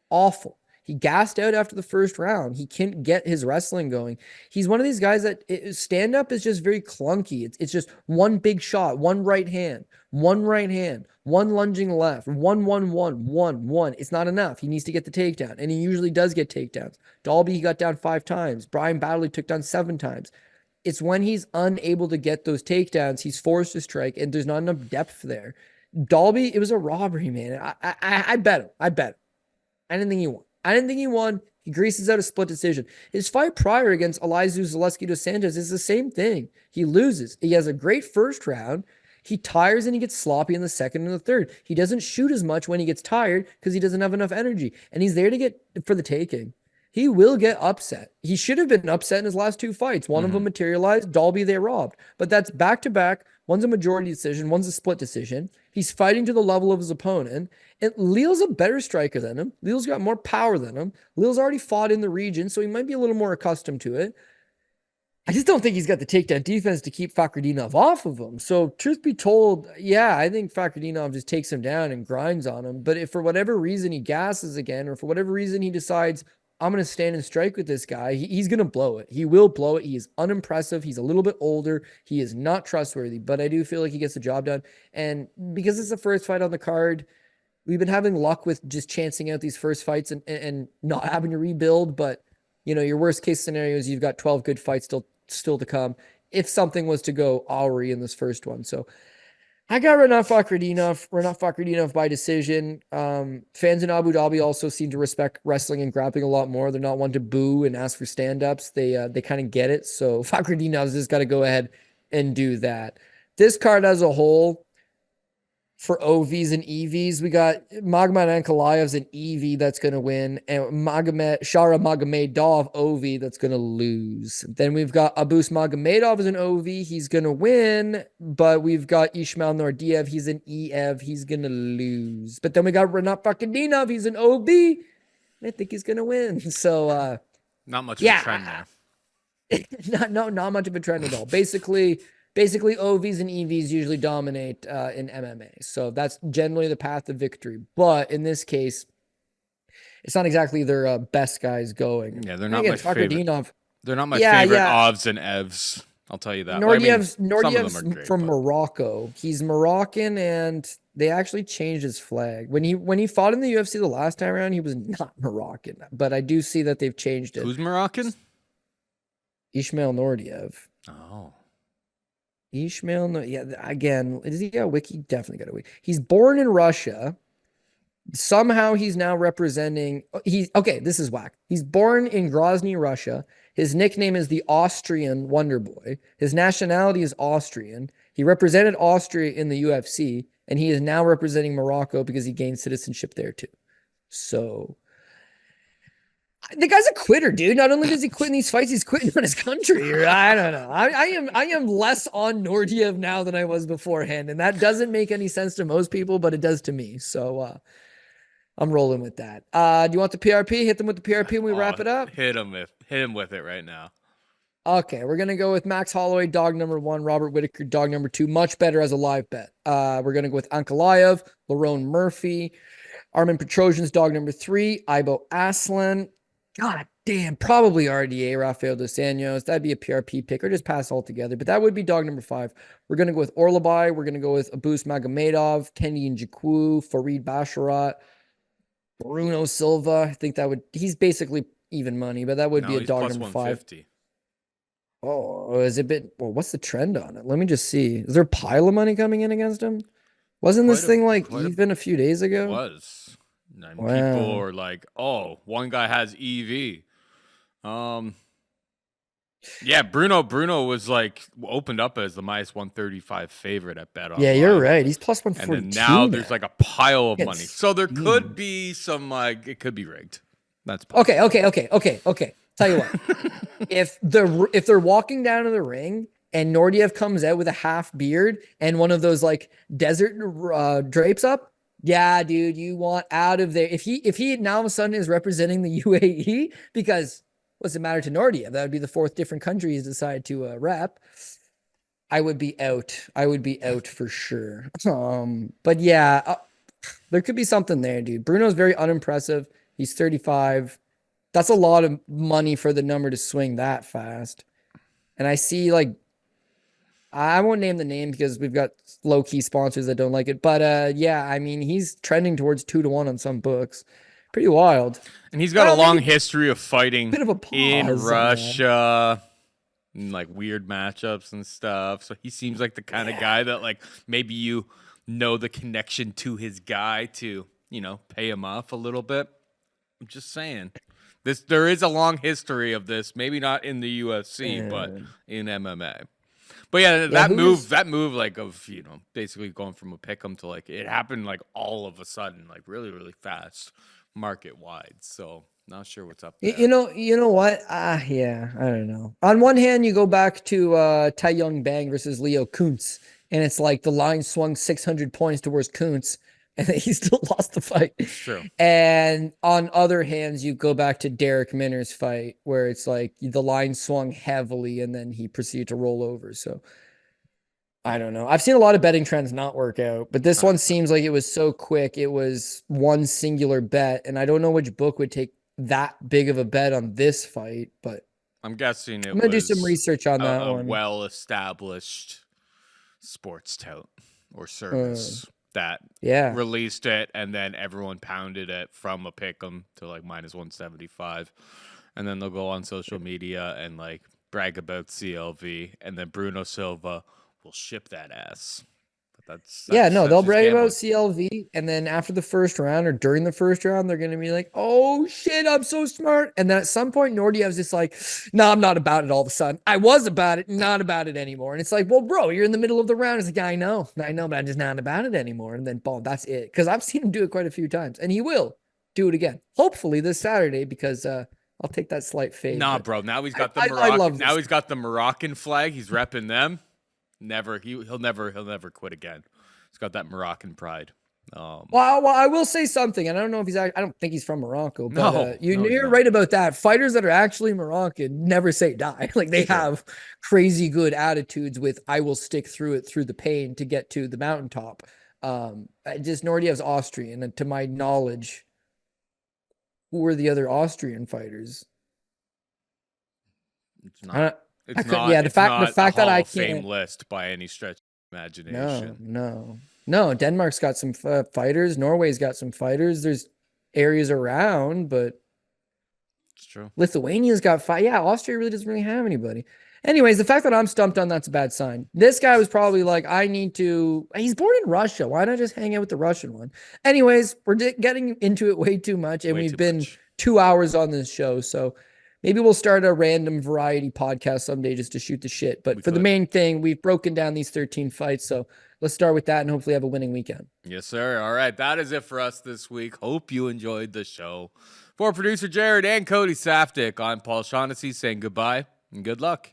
Awful. He gassed out after the first round. He can't get his wrestling going. He's one of these guys that stand-up is just very clunky. It's just one big shot, one right hand, one lunging left, one. It's not enough. He needs to get the takedown, and he usually does get takedowns. Dalby, he got down 5 times. Brian Battley took down 7 times. It's when he's unable to get those takedowns, he's forced to strike, and there's not enough depth there. Dalby, it was a robbery, man. I bet him. I didn't think he won. He greases out a split decision. His fight prior against Elizeu Zaleski dos Santos is the same thing. He loses. He has a great first round. He tires and he gets sloppy in the second and the third. He doesn't shoot as much when he gets tired because he doesn't have enough energy. And he's there to get for the taking. He will get upset. He should have been upset in his last 2 fights. One of them materialized. Dalby, they robbed. But that's back-to-back. One's a majority decision. One's a split decision. He's fighting to the level of his opponent. And Leal's a better striker than him. Leal's got more power than him. Leal's already fought in the region, so he might be a little more accustomed to it. I just don't think he's got the takedown defense to keep Fakhretdinov off of him. So truth be told, yeah, I think Fakhretdinov just takes him down and grinds on him. But if for whatever reason he gasses again, or for whatever reason he decides, I'm going to stand and strike with this guy, he's going to blow it. He will blow it. He is unimpressive. He's a little bit older. He is not trustworthy, but I do feel like he gets the job done. And because it's the first fight on the card, we've been having luck with just chancing out these first fights and not having to rebuild. But, you know, your worst case scenario is you've got 12 good fights still to come if something was to go awry in this first one. So I got Rinat Fakhretdinov by decision. Fans in Abu Dhabi also seem to respect wrestling and grappling a lot more. They're not one to boo and ask for stand-ups. They kind of get it. So Fakhretdinov's just got to go ahead and do that. This card as a whole, for OVs and EVs, we got Magomed Ankalaev's an EV that's going to win, and Shara Magomedov OV that's going to lose. Then we've got Abus Magomedov as an OV. He's going to win, but we've got Ismail Nordiev. He's an EV. He's going to lose. But then we got Rinat Fakhretdinov. He's an OB. And I think he's going to win. So, not much of a trend there. not much of a trend at all. Basically, OVs and EVs usually dominate in MMA. So that's generally the path to victory. But in this case, it's not exactly their best guys going. Yeah, they're not my favorite. They're not my favorite OVs and EVs. I'll tell you that. Nordiev's from Morocco. He's Moroccan, and they actually changed his flag. When he fought in the UFC the last time around, he was not Moroccan. But I do see that they've changed it. Who's Moroccan? Ismail Nordiev. Oh. Ishmael, yeah, again, does he got a wiki? Definitely got a wiki. He's born in Russia. Somehow he's now representing, this is whack. He's born in Grozny, Russia. His nickname is the Austrian Wonder Boy. His nationality is Austrian. He represented Austria in the UFC, and he is now representing Morocco because he gained citizenship there too. So the guy's a quitter, dude. Not only does he quit in these fights, he's quitting on his country. I don't know. I am less on Nordiev now than I was beforehand, and that doesn't make any sense to most people, but it does to me. So I'm rolling with that. Do you want the PRP? Hit them with the PRP and we wrap it up. Hit him with it right now. Okay, we're gonna go with Max Holloway, dog number 1, Robert Whittaker, dog number 2. Much better as a live bet. We're gonna go with Ankalaev, Lerone Murphy, Armen Petrosyan's dog number 3, Ibo Aslan. God damn, probably RDA, Rafael dos Anjos. That'd be a PRP pick, or just pass altogether. But that would be dog number 5. We're going to go with Orolbai. We're going to go with Abus Magomedov, Kendi Nzechukwu, Farid Basharat, Brunno Silva. I think he's basically even money, but that would be a dog number 5. Oh, is it what's the trend on it? Let me just see. Is there a pile of money coming in against him? Wasn't this thing even a few days ago? It was. And people are like, oh, one guy has EV. Yeah, Brunno was like opened up as the -135 favorite at Bet Yeah, Online. you're right. He's plus And 142. then now there's like a pile of Get money. So there steamed. could be some like it could be rigged. That's possible. Okay. Tell you what. if they're walking down to the ring and Nordiev comes out with a half beard and one of those like desert drapes up, yeah, dude, you want out of there. If he now all of a sudden is representing the UAE, because what's it matter to Nordiev? That would be the fourth different country he's decided to rep. I would be out. I would be out for sure. But yeah, there could be something there, dude. Bruno's very unimpressive. He's 35. That's a lot of money for the number to swing that fast. And I see like, I won't name the name because we've got low key sponsors that don't like it. But yeah, I mean, he's trending towards 2-1 on some books. Pretty wild. And he's got a long history of fighting bit of a pause in on Russia, and like weird matchups and stuff. So he seems like the kind of guy that like maybe you know the connection to his guy to, you know, pay him off a little bit. I'm just saying. There is a long history of this, maybe not in the UFC, but in MMA. But yeah, that move like of, you know, basically going from a pick'em to like it happened like all of a sudden, like really, really fast, market wide. So not sure what's up there. You know what? Yeah, I don't know. On one hand, you go back to Tai Young Bang versus Leo Kuntz, and it's like the line swung 600 points towards Kuntz, and he still lost the fight. It's true. And on other hands, you go back to Derek Minner's fight, where it's like the line swung heavily, and then he proceeded to roll over. So I don't know. I've seen a lot of betting trends not work out, but this one seems like it was so quick. It was one singular bet, and I don't know which book would take that big of a bet on this fight, but I'm guessing I'm gonna do some research on that one. Well-established sports tout or service that released it, and then everyone pounded it from a pick'em to like -175, and then they'll go on social media and like brag about CLV, and then Bruno Silva will ship that ass. They'll brag about CLV, and then after the first round or during the first round, they're gonna be like, "Oh shit, I'm so smart." And then at some point, Nordiev's just like, "No, I'm not about it." All of a sudden, I was about it, not about it anymore. And it's like, "Well, bro, you're in the middle of the round." It's like, I know, but I'm just not about it anymore. And then, boom, that's it. Because I've seen him do it quite a few times, and he will do it again. Hopefully this Saturday, because I'll take that slight fade. Nah, bro. Now he's got the Moroccan. Now he's got the Moroccan flag. He's repping them. He'll never quit again. He's got that Moroccan pride. Well, I will say something, and I don't know if I don't think he's from Morocco, but you're right about that. Fighters that are actually Moroccan never say die. Like they have crazy good attitudes with "I will stick through it through the pain to get to the mountaintop." Just Nordiev's Austrian, and to my knowledge, who were the other Austrian fighters? It's not. The fact that I can't Fame list by any stretch of imagination. No. Denmark's got some fighters. Norway's got some fighters. There's areas around, but it's true. Lithuania's got fight. Yeah, Austria really doesn't really have anybody. Anyways, the fact that I'm stumped on that's a bad sign. This guy was probably like, he's born in Russia. Why not just hang out with the Russian one? Anyways, we're getting into it way too much, and we've been 2 hours on this show, so maybe we'll start a random variety podcast someday just to shoot the shit. But the main thing, we've broken down these 13 fights. So let's start with that and hopefully have a winning weekend. Yes, sir. All right. That is it for us this week. Hope you enjoyed the show. For producer Jared and Cody Saftik, I'm Paul Shaughnessy saying goodbye and good luck.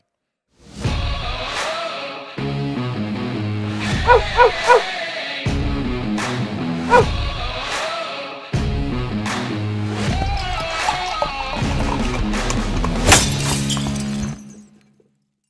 Ow, ow, ow.